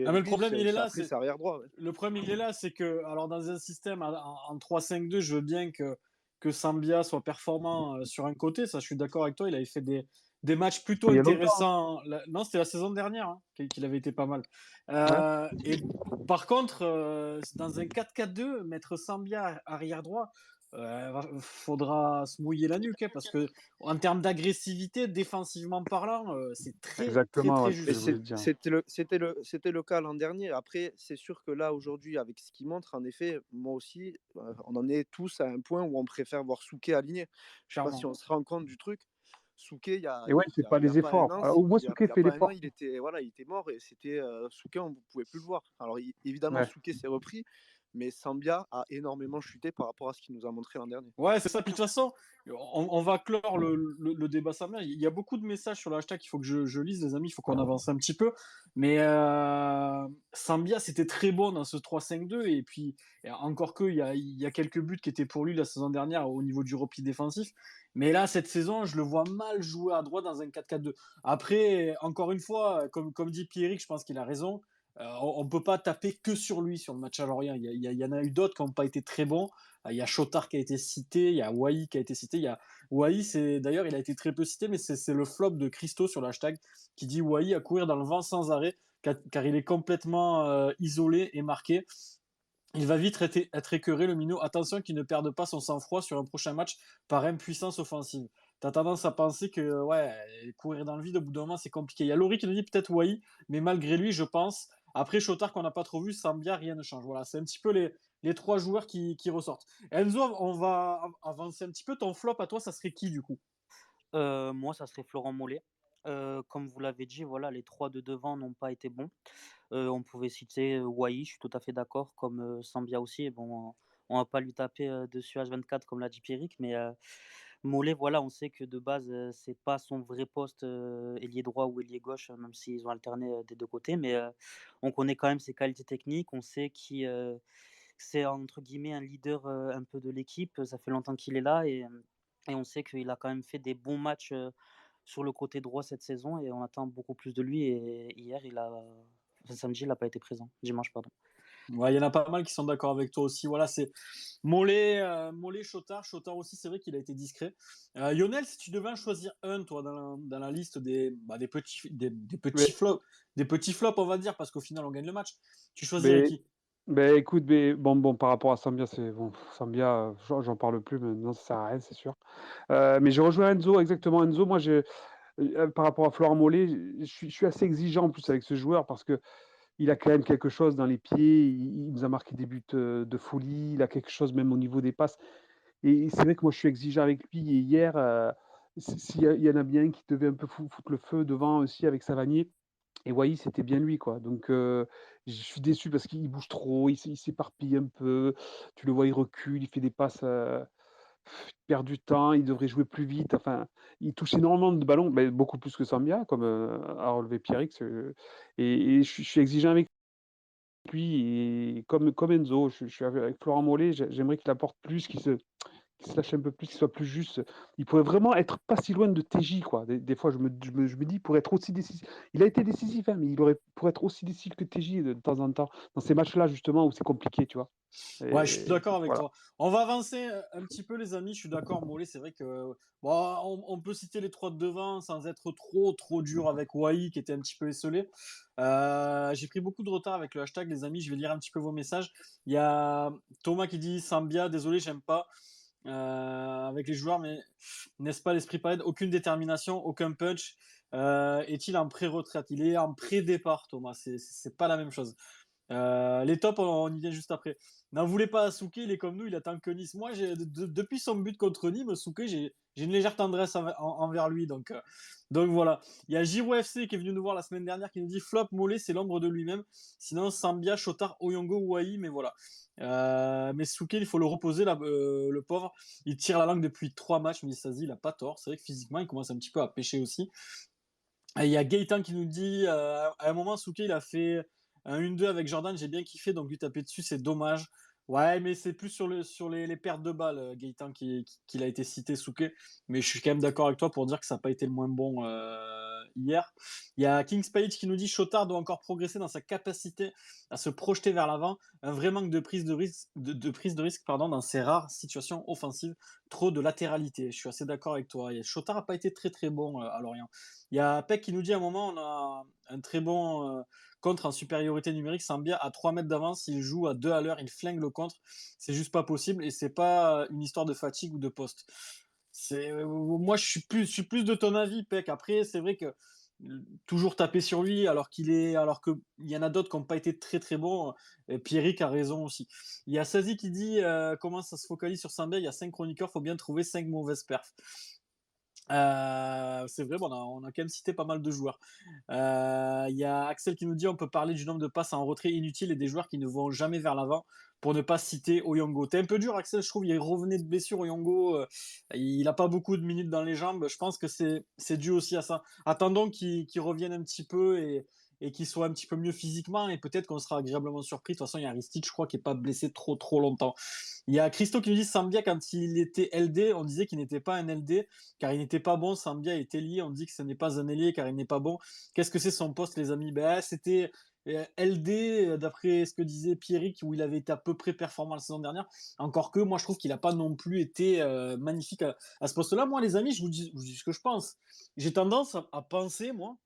Ah, mais le problème, il est là. Après, c'est arrière droit. Ouais. Le problème, il est là, c'est que, alors, dans un système en 3-5-2, je veux bien que Sambia soit performant sur un côté. Ça, je suis d'accord avec toi. Il avait fait des matchs plutôt Il y a longtemps, hein. intéressants. Non, c'était la saison dernière hein, qu'il avait été pas mal. Ouais. Et par contre, dans un 4-4-2, mettre Sambia arrière droit, faudra se mouiller la nuque, hein, parce que en termes d'agressivité, défensivement parlant, c'est très, très, Exactement, très ouais, c'est ce que je juste. voulais dire. C'était le cas l'an dernier. Après, c'est sûr que là, aujourd'hui, avec ce qu'il montre, en effet, moi aussi, on en est tous à un point où on préfère voir Souquet aligné. Je ne sais pas si on se rend compte du truc. Souquet, Et ouais, il fait pas il y a les pas un efforts. an, Alors, au moins, il y a, Souquet il y a fait pas un an, l'effort. il était mort et c'était Souquet, on ne pouvait plus le voir. Alors évidemment, Ouais. Souquet s'est repris, mais Sambia a énormément chuté par rapport à ce qu'il nous a montré l'an dernier. Ouais, c'est ça. Puis de toute façon, on va clore le débat Samir. Il y a beaucoup de messages sur le hashtag qu'il faut que je lise, les amis. Il faut qu'on avance un petit peu. Mais Sambia, c'était très bon dans ce 3-5-2. Et puis, encore que, il y a quelques buts qui étaient pour lui la saison dernière au niveau du repli défensif. Mais là, cette saison, je le vois mal jouer à droite dans un 4-4-2. Après, encore une fois, comme dit Pierrick, je pense qu'il a raison. On ne peut pas taper que sur lui sur le match à Lorient. Il y en a eu d'autres qui n'ont pas été très bons. Il y a Chotard qui a été cité, il y a Wai qui a été cité. Il y a Wai, d'ailleurs, il a été très peu cité, mais c'est le flop de Christo sur le hashtag qui dit Wai à courir dans le vent sans arrêt, car il est complètement isolé et marqué. Il va vite être écœuré, le minot. Attention qu'il ne perde pas son sang-froid sur un prochain match par impuissance offensive. T'as tendance à penser que courir dans le vide, au bout d'un moment, c'est compliqué. Il y a Laurie qui nous dit peut-être Wai, mais malgré lui, je pense. Après Chotard, qu'on n'a pas trop vu, Sambia, rien ne change. Voilà, c'est un petit peu les trois joueurs qui ressortent. Enzo, on va avancer un petit peu. Ton flop à toi, ça serait qui du coup? Moi, ça serait Florent Mollet. Comme vous l'avez dit, voilà, les 3 de devant n'ont pas été bons. On pouvait citer Wai, je suis tout à fait d'accord, comme Sambia aussi. Et bon, on va pas lui taper dessus H24 comme l'a dit Pierrick, mais Mollet, voilà, on sait que de base, c'est pas son vrai poste, ailier droit ou ailier gauche, même s'ils ont alterné des deux côtés. Mais on connaît quand même ses qualités techniques. On sait que c'est entre guillemets un leader un peu de l'équipe. Ça fait longtemps qu'il est là et on sait qu'il a quand même fait des bons matchs sur le côté droit cette saison et on attend beaucoup plus de lui. Et hier, samedi, il n'a pas été présent. Dimanche, pardon. Ouais, il y en a pas mal qui sont d'accord avec toi aussi. Voilà, c'est Mollet, Chotard. Chotard aussi, c'est vrai qu'il a été discret. Lionel, si tu devais en choisir un, toi, dans la liste des Mais, petits flops, on va dire, parce qu'au final, on gagne le match, tu choisirais mais, qui? écoute, bon, par rapport à Sambia, c'est bon. Sambia, j'en parle plus, mais non, ça sert à rien, c'est sûr. Mais je rejoins Enzo, exactement. Enzo, moi, par rapport à Florent Mollet, je suis assez exigeant en plus avec ce joueur parce que il a quand même quelque chose dans les pieds. Il nous a marqué des buts de folie. Il a quelque chose même au niveau des passes. Et c'est vrai que moi, je suis exigeant avec lui. Et hier, s'il y en a bien un qui devait un peu foutre le feu devant aussi avec Savanier. Et Wai, c'était bien lui, quoi. Donc, je suis déçu parce qu'il bouge trop, il s'éparpille un peu. Tu le vois, il recule, il fait des passes, il perd du temps, il devrait jouer plus vite. Enfin, il touche énormément de ballons, mais beaucoup plus que Sambia, comme a relevé Pierrick. Et je suis exigeant avec lui. Et comme Enzo, je suis avec Florent Mollet, j'aimerais qu'il apporte plus, qu'il se lâche un peu plus, qu'il soit plus juste. Il pourrait vraiment être pas si loin de TJ, quoi. Des fois, je me dis, pour être aussi décisif. Il a été décisif, hein, mais pour être aussi décisif que TJ de temps en temps, dans ces matchs-là, justement, où c'est compliqué, tu vois. Ouais, je suis Et d'accord avec voilà. toi. On va avancer un petit peu, les amis. Je suis d'accord, Mollet. C'est vrai que bon, on peut citer les 3 de devant sans être trop dur avec Wai qui était un petit peu esselé. J'ai pris beaucoup de retard avec le hashtag, les amis. Je vais lire un petit peu vos messages. Il y a Thomas qui dit Sambia, désolé, j'aime pas avec les joueurs, mais n'est-ce pas l'esprit palette? Aucune détermination, aucun punch. Est-il en pré-retraite? Il est en pré-départ, Thomas. C'est pas la même chose. Les tops, on y vient juste après. N'en voulez pas à Souquet, il est comme nous, il attend que Nice. Moi, depuis son but contre Nîmes, Souquet, j'ai une légère tendresse envers lui. Donc voilà. Il y a Giro FC qui est venu nous voir la semaine dernière qui nous dit Flop, Mollet, c'est l'ombre de lui-même. Sinon, Sambia, Chotard, Oyongo, Wai, mais voilà. Mais Souquet, il faut le reposer, le pauvre. Il tire la langue depuis 3 matchs, mais il a pas tort. C'est vrai que physiquement, il commence un petit peu à pêcher aussi. Et il y a Gaëtan qui nous dit à un moment, Souquet, il a fait un 1-2 avec Jordan, j'ai bien kiffé, donc lui taper dessus, c'est dommage. Ouais, mais c'est plus sur les pertes de balles, Gaëtan, qu'il a été cité, Souquet. Mais je suis quand même d'accord avec toi pour dire que ça n'a pas été le moins bon hier. Il y a King's Page qui nous dit Chotard doit encore progresser dans sa capacité à se projeter vers l'avant. Un vrai manque de prise de risque dans ses rares situations offensives. Trop de latéralité. Je suis assez d'accord avec toi. Et Chotard n'a pas été très bon à Lorient. Il y a Peck qui nous dit à un moment on a un très bon contre en supériorité numérique. Sambia à 3 mètres d'avance, il joue à 2 à l'heure, il flingue le contre. C'est juste pas possible et c'est pas une histoire de fatigue ou de poste. Moi, je suis plus de ton avis, Peck. Après, c'est vrai que toujours taper sur lui alors qu'il y en a d'autres qui n'ont pas été très bons. Et Pierrick a raison aussi. Il y a Sazi qui dit comment ça se focalise sur Sambia. Il y a 5 chroniqueurs, faut bien trouver 5 mauvaises perfs. C'est vrai, bon, on a quand même cité pas mal de joueurs. Il y a Axel qui nous dit on peut parler du nombre de passes en retrait inutile et des joueurs qui ne vont jamais vers l'avant. pour ne pas citer Oyongo. T'es un peu dur, Axel, je trouve. Il revenait de blessure, Oyongo. Il n'a pas beaucoup de minutes dans les jambes. Je pense que c'est dû aussi à ça. Attendons qu'il revienne un petit peu et qu'il soit un petit peu mieux physiquement. Et peut-être qu'on sera agréablement surpris. De toute façon, il y a Ristic, je crois, qui n'est pas blessé trop longtemps. Il y a Christo qui nous dit Sambia, quand il était LD, on disait qu'il n'était pas un LD car il n'était pas bon. Sambia est ailier, on dit que ce n'est pas un ailier car il n'est pas bon. Qu'est-ce que c'est son poste, les amis? C'était LD, d'après ce que disait Pierrick, où il avait été à peu près performant la saison dernière. Encore que moi, je trouve qu'il n'a pas non plus été magnifique à ce poste-là. Moi, les amis, je vous dis ce que je pense. J'ai tendance à penser, moi,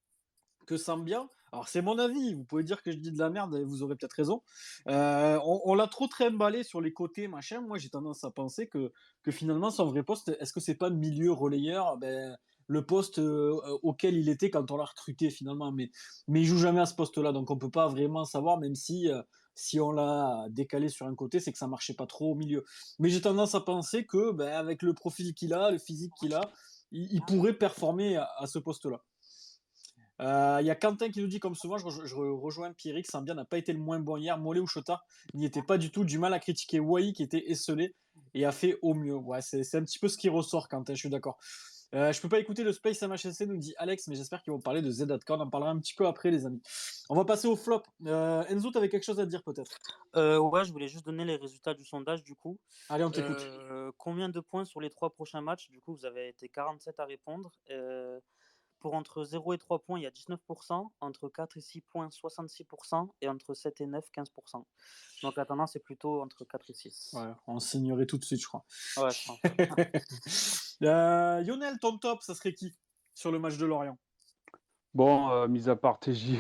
que Sambia, alors c'est mon avis, vous pouvez dire que je dis de la merde et vous aurez peut-être raison. On l'a trop trimballé sur les côtés, machin. Moi, j'ai tendance à penser que finalement, son vrai poste, est-ce que c'est pas milieu relayeur? Le poste auquel il était quand on l'a recruté finalement. Mais il joue jamais à ce poste-là, donc on peut pas vraiment savoir, même si on l'a décalé sur un côté, c'est que ça marchait pas trop au milieu. Mais j'ai tendance à penser que avec le profil qu'il a, le physique qu'il a, il pourrait performer à ce poste-là. Il y a Quentin qui nous dit, comme souvent, je rejoins Pierrick, Sambia n'a pas été le moins bon hier. Mollet ou Chota n'y était pas du tout. Du mal à critiquer Wai qui était esselé et a fait au mieux. Ouais, c'est un petit peu ce qui ressort, Quentin, je suis d'accord. Je peux pas écouter le Space MHSC, nous dit Alex, mais j'espère qu'ils vont parler de ZATK. On en parlera un petit peu après, les amis. On va passer au flop. Enzo, tu avais quelque chose à dire peut-être? Ouais, je voulais juste donner les résultats du sondage du coup. Allez, on t'écoute. Combien de points sur les 3 prochains matchs? Du coup, vous avez été 47 à répondre. Pour entre 0 et 3 points, il y a 19%, entre 4 et 6 points, 66%, et entre 7 et 9, 15%. Donc la tendance est plutôt entre 4 et 6. Ouais, on signerait tout de suite, je crois. Ouais, je pense. Lionel, ton top, ça serait qui sur le match de Lorient? Bon, mis à part TJ,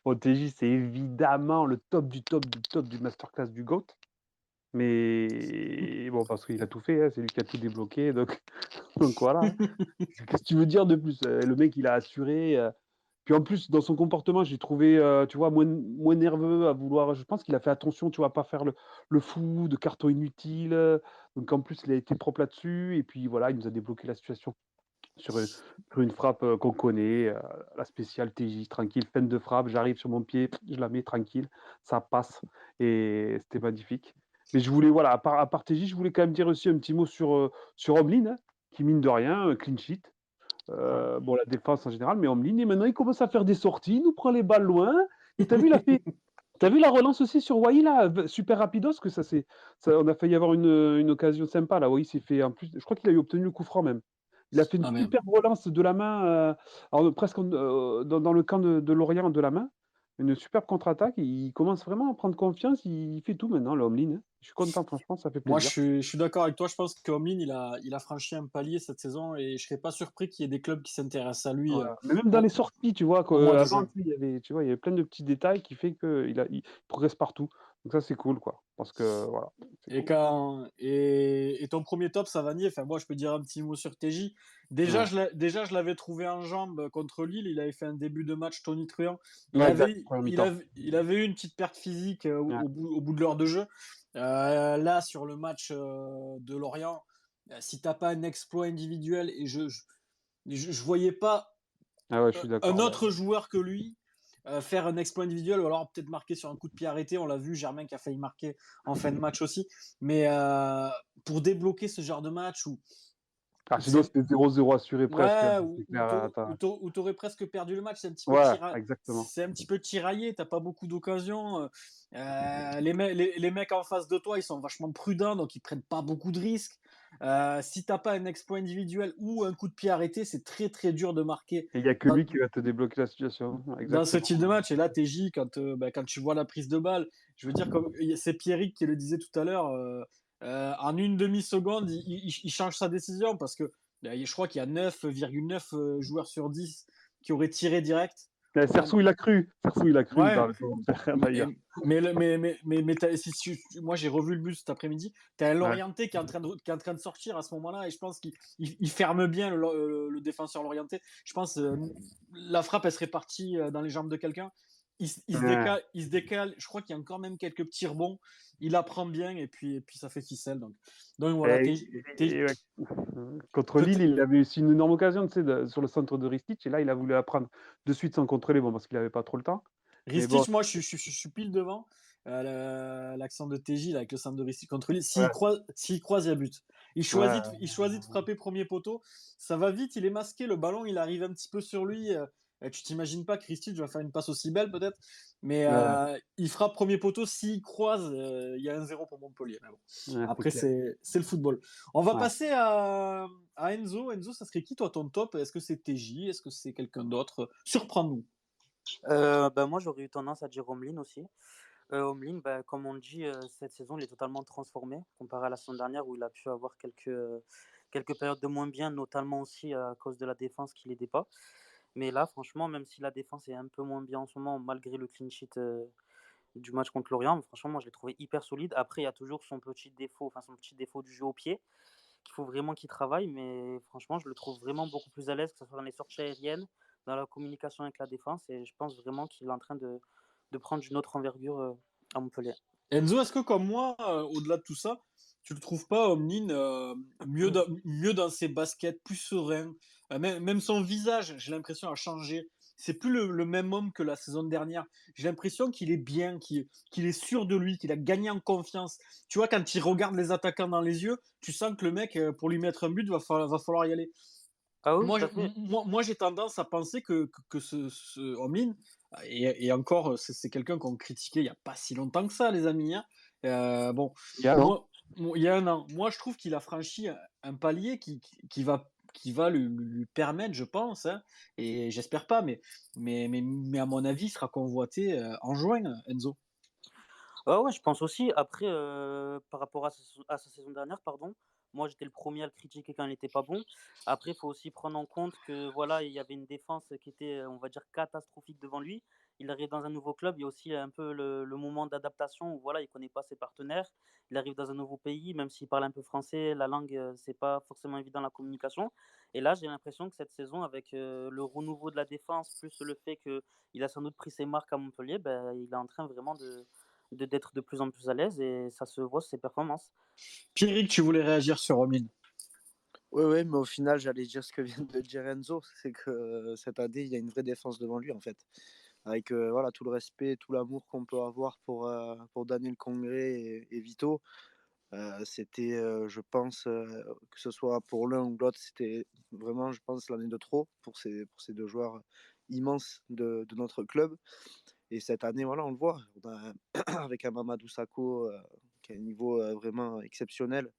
bon, TJ, c'est évidemment le top du top du top du masterclass du GOAT. Mais bon, parce qu'il a tout fait, hein, c'est lui qui a tout débloqué, donc voilà. Qu'est-ce que tu veux dire de plus? Le mec, il a assuré. Puis en plus, dans son comportement, j'ai trouvé, tu vois, moins nerveux à vouloir. Je pense qu'il a fait attention, tu vois, à pas faire le fou, de carton inutile. Donc en plus, il a été propre là-dessus. Et puis voilà, il nous a débloqué la situation sur une frappe qu'on connaît, la spéciale TJ, tranquille, fin de frappe, j'arrive sur mon pied, je la mets tranquille, ça passe. Et c'était magnifique. Mais je voulais, voilà, à part TJ, je voulais quand même dire aussi un petit mot sur Omlin, hein, qui mine de rien, clean sheet. Bon, la défense en général, mais Omlin, et maintenant il commence à faire des sorties, il nous prend les balles loin. Et t'as vu, t'as vu la relance aussi sur Wai là, super rapidos, que on a failli avoir une occasion sympa là. Wai s'est fait, en plus, je crois qu'il a obtenu le coup franc même. Il a fait une super relance de la main, alors, presque dans le camp de Lorient de la main. Une superbe contre-attaque. Il commence vraiment à prendre confiance. Il fait tout maintenant, l'Omlin, hein. Je suis content, franchement, ça fait Moi, plaisir. je suis d'accord avec toi. Je pense qu'Omlin, il a franchi un palier cette saison et je serais pas surpris qu'il y ait des clubs qui s'intéressent à lui Voilà. Mais même dans les sorties, tu vois, au mois de avant, juin. il y avait plein de petits détails qui fait qu'il progresse partout. Donc ça, c'est cool, quoi. Parce que, voilà, c'est Et, cool. et ton premier top, Savanier, enfin, moi, je peux dire un petit mot sur TJ. Déjà, Ouais. je l'avais trouvé en jambes contre Lille. Il avait fait un début de match tonitruant. Ouais, exact, première mi-temps. Il avait eu une petite perte physique Ouais. au bout de l'heure de jeu. Là, sur le match de Lorient, si t'as pas un exploit individuel, et je voyais pas Ah ouais, je suis un d'accord. autre joueur que lui faire un exploit individuel ou alors peut-être marquer sur un coup de pied arrêté. On l'a vu, Germain qui a failli marquer en fin de match aussi. Mais pour débloquer ce genre de match où Ah, sinon, c'est c'était 0-0 assuré presque, hein, ouais, c'est clair. Attends. où t'aurais presque perdu le match, Ouais, exactement. c'est un petit peu tiraillé, t'as pas beaucoup d'occasions. Les mecs en face de toi, ils sont vachement prudents, donc ils prennent pas beaucoup de risques. Si t'as pas un exploit individuel ou un coup de pied arrêté, c'est très dur de marquer Et il n'y a que lui qui va te débloquer la situation. dans ce Exactement. type de match. Et là, TJ, quand tu vois la prise de balle, je veux dire, comme c'est Pierrick qui le disait tout à l'heure, en une demi-seconde, il change sa décision parce que je crois qu'il y a 9,9 joueurs sur 10 qui auraient tiré direct. Sersou, il a cru. Sersou, il a cru Ouais, dans le commentaire, d'ailleurs. moi j'ai revu le but cet après-midi. T'as un Ouais. Lorientais qui est en train de sortir à ce moment-là et je pense qu'il ferme bien le défenseur Lorientais. Je pense la frappe elle serait partie dans les jambes de quelqu'un. Il se décale. Je crois qu'il y a encore même quelques petits rebonds. Il apprend bien et puis ça fait ficelle. Donc voilà. Ouais. Contre Lille, il avait aussi une énorme occasion, tu sais, sur le centre de Ristic. Et là, il a voulu apprendre de suite sans contrôler, bon, parce qu'il n'avait pas trop le temps. Mais bon, Ristic, moi je suis pile devant. l'accent de TJ là, avec le centre de Rissi contre lui. Ouais, S'il croise, il y a but. ouais, Il choisit de frapper premier poteau. Ça va vite, il est masqué, le ballon, il arrive un petit peu sur lui. Tu t'imagines pas que Ristic va faire une passe aussi belle peut-être, mais ouais, il frappe premier poteau. S'il croise, il y a 1-0 pour Montpellier. Mais bon. ouais, c'est Après, clair. c'est le football. On va Ouais. passer à Enzo. Enzo, ça serait qui toi ton top? Est-ce que c'est TJ? Est-ce que c'est quelqu'un d'autre? Surprends-nous. Moi, j'aurais eu tendance à dire Omlin aussi. Omlin, comme on dit, cette saison, il est totalement transformé comparé à la saison dernière où il a pu avoir quelques périodes de moins bien, notamment aussi à cause de la défense qui l'aidait pas. Mais là, franchement, même si la défense est un peu moins bien en ce moment, malgré le clean sheet du match contre Lorient, franchement, moi, je l'ai trouvé hyper solide. Après, il y a toujours son petit défaut du jeu au pied, qu'il faut vraiment qu'il travaille. Mais franchement, je le trouve vraiment beaucoup plus à l'aise, que ce soit dans les sorties aériennes, dans la communication avec la défense. Et je pense vraiment qu'il est en train de prendre une autre envergure à Montpellier. Enzo, est-ce que comme moi, au-delà de tout ça, tu le trouves pas, Omnin, mieux dans ses baskets, plus serein, même son visage, j'ai l'impression, a changé. C'est plus le même homme que la saison dernière. J'ai l'impression qu'il est bien, qu'il est sûr de lui, qu'il a gagné en confiance. Tu vois, quand il regarde les attaquants dans les yeux, tu sens que le mec, pour lui mettre un but, va falloir y aller. Ah oui, tout à fait. Moi, j'ai tendance à penser que ce Homlin, et encore, c'est quelqu'un qu'on critiquait il n'y a pas si longtemps que ça, les amis. Hein. Bon, Il y a, non? il y a 1 an. Moi, je trouve qu'il a franchi un palier qui va lui permettre, je pense, hein, et j'espère pas, mais à mon avis, il sera convoité en juin, Enzo. Ouais, je pense aussi. Après, par rapport à sa saison dernière, pardon, moi j'étais le premier à le critiquer quand il n'était pas bon. Après, il faut aussi prendre en compte que voilà, il y avait une défense qui était, on va dire, catastrophique devant lui. Il arrive dans un nouveau club, il y a aussi un peu le moment d'adaptation où voilà, il connaît pas ses partenaires. Il arrive dans un nouveau pays, même s'il parle un peu français, la langue, c'est pas forcément évident la communication. Et là, j'ai l'impression que cette saison, avec le renouveau de la défense, plus le fait qu'il a sans doute pris ses marques à Montpellier, il est en train vraiment d'être de plus en plus à l'aise et ça se voit sur ses performances. Pierrick, tu voulais réagir sur Homlin. Oui, mais au final, j'allais dire ce que vient de dire Enzo, c'est que cette année, il y a une vraie défense devant lui, en fait. Avec voilà, tout le respect, tout l'amour qu'on peut avoir pour Daniel Congré et Vito. C'était, je pense, que ce soit pour l'un ou l'autre, c'était vraiment, je pense, l'année de trop pour ces deux joueurs immenses de notre club. Et cette année, voilà, on le voit, on a, avec un Mamadou Sakho qui a un niveau vraiment exceptionnel,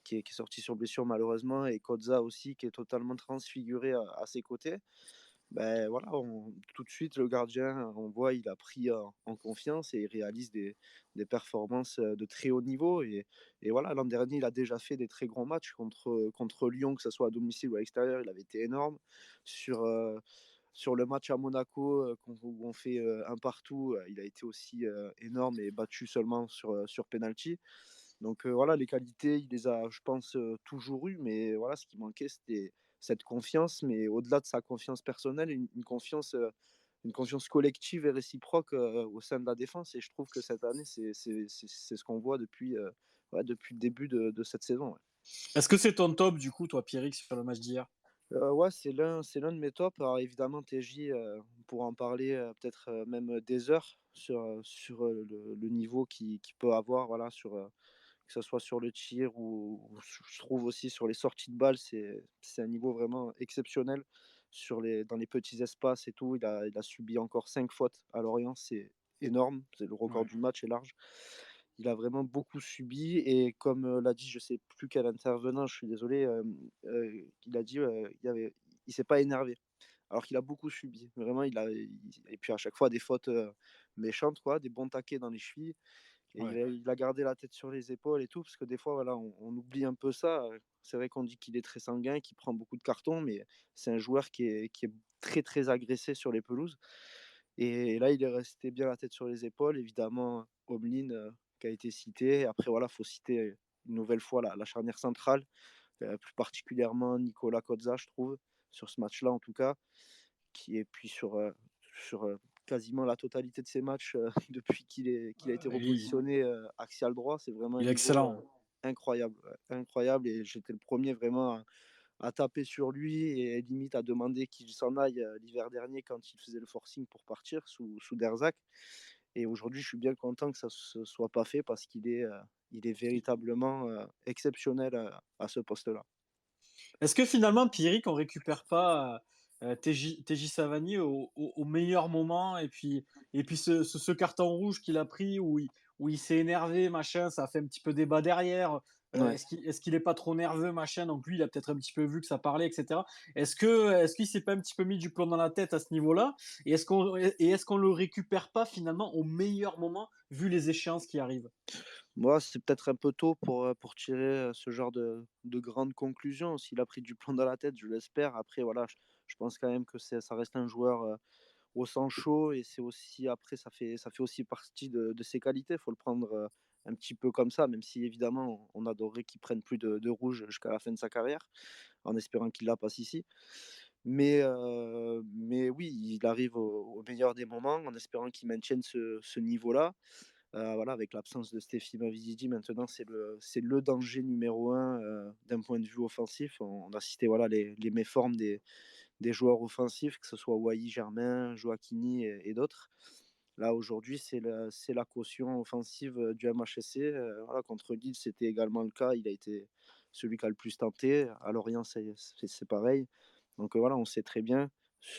qui est sorti sur blessure malheureusement, et Kodza aussi qui est totalement transfiguré à ses côtés. Ben voilà, tout de suite, le gardien, on voit, il a pris en confiance et il réalise des performances de très haut niveau. Et voilà, l'an dernier, il a déjà fait des très grands matchs contre Lyon, que ce soit à domicile ou à l'extérieur, il avait été énorme. Sur le match à Monaco, où on fait un partout, il a été aussi énorme et battu seulement sur penalty. Donc voilà, les qualités, il les a, je pense, toujours eues, mais voilà, ce qui manquait, c'était cette confiance, mais au-delà de sa confiance personnelle, une confiance collective et réciproque au sein de la défense. Et je trouve que cette année, c'est ce qu'on voit depuis le début de cette saison. Ouais. Est-ce que c'est ton top, du coup, toi, Pierrick, sur le match d'hier? Ouais, c'est l'un de mes tops. Alors évidemment, TJ, on pourra en parler peut-être même des heures sur le niveau qu'il peut avoir, voilà, que ce soit sur le tir ou je trouve aussi sur les sorties de balles, c'est un niveau vraiment exceptionnel. Dans les petits espaces et tout, il a subi encore 5 fautes à Lorient, c'est énorme, c'est le record Ouais. du match est large. Il a vraiment beaucoup subi et comme l'a dit, je sais plus quel intervenant, je suis désolé, il a dit il s'est pas énervé. Alors qu'il a beaucoup subi. Vraiment, et puis à chaque fois des fautes méchantes, quoi, des bons taquets dans les chevilles. Et Ouais. il a gardé la tête sur les épaules et tout, parce que des fois, voilà, on oublie un peu ça. C'est vrai qu'on dit qu'il est très sanguin, qu'il prend beaucoup de cartons, mais c'est un joueur qui est très, très agressé sur les pelouses. Et là, il est resté bien la tête sur les épaules. Évidemment, Omlin, qui a été cité. Après, voilà, il faut citer une nouvelle fois la charnière centrale, plus particulièrement Nicolas Kodza, je trouve, sur ce match-là en tout cas, qui est puis sur quasiment la totalité de ses matchs depuis qu'il a été Il, repositionné axial droit. C'est vraiment un il est niveau excellent. incroyable, ouais, incroyable. Et j'étais le premier vraiment à taper sur lui et limite à demander qu'il s'en aille l'hiver dernier quand il faisait le forcing pour partir sous Derzac. Et aujourd'hui, je suis bien content que ça ne se soit pas fait parce il est véritablement exceptionnel à ce poste-là. Est-ce que finalement, Pierrick, on récupère pas TJ Savanier au meilleur moment et puis ce carton rouge qu'il a pris où il s'est énervé, machin, ça a fait un petit peu débat derrière. Ouais. Est-ce qu'il est pas trop nerveux, machin, donc lui, il a peut-être un petit peu vu que ça parlait, etc. Est-ce qu'il s'est pas un petit peu mis du plomb dans la tête à ce niveau-là? Et est-ce qu'on le récupère pas finalement au meilleur moment vu les échéances qui arrivent? Moi, c'est peut-être un peu tôt pour tirer ce genre de grandes conclusions. S'il a pris du plomb dans la tête, je l'espère. Après, voilà, je pense quand même que ça reste un joueur au sang chaud et c'est aussi, après, ça fait aussi partie de ses qualités. Il faut le prendre un petit peu comme ça, même si évidemment, on adorerait qu'il prenne plus de rouge jusqu'à la fin de sa carrière, en espérant qu'il la passe ici. Mais oui, il arrive au meilleur des moments, en espérant qu'il maintienne ce niveau-là. Voilà, avec l'absence de Stephy Mavididi, maintenant, c'est le danger numéro un d'un point de vue offensif. On a cité voilà, les méformes des joueurs offensifs, que ce soit Wai, Germain, Joaquini et d'autres. Là, aujourd'hui, c'est la caution offensive du MHSC. Voilà, contre Lille, c'était également le cas. Il a été celui qui a le plus tenté. À Lorient, c'est pareil. Donc voilà, on sait très bien,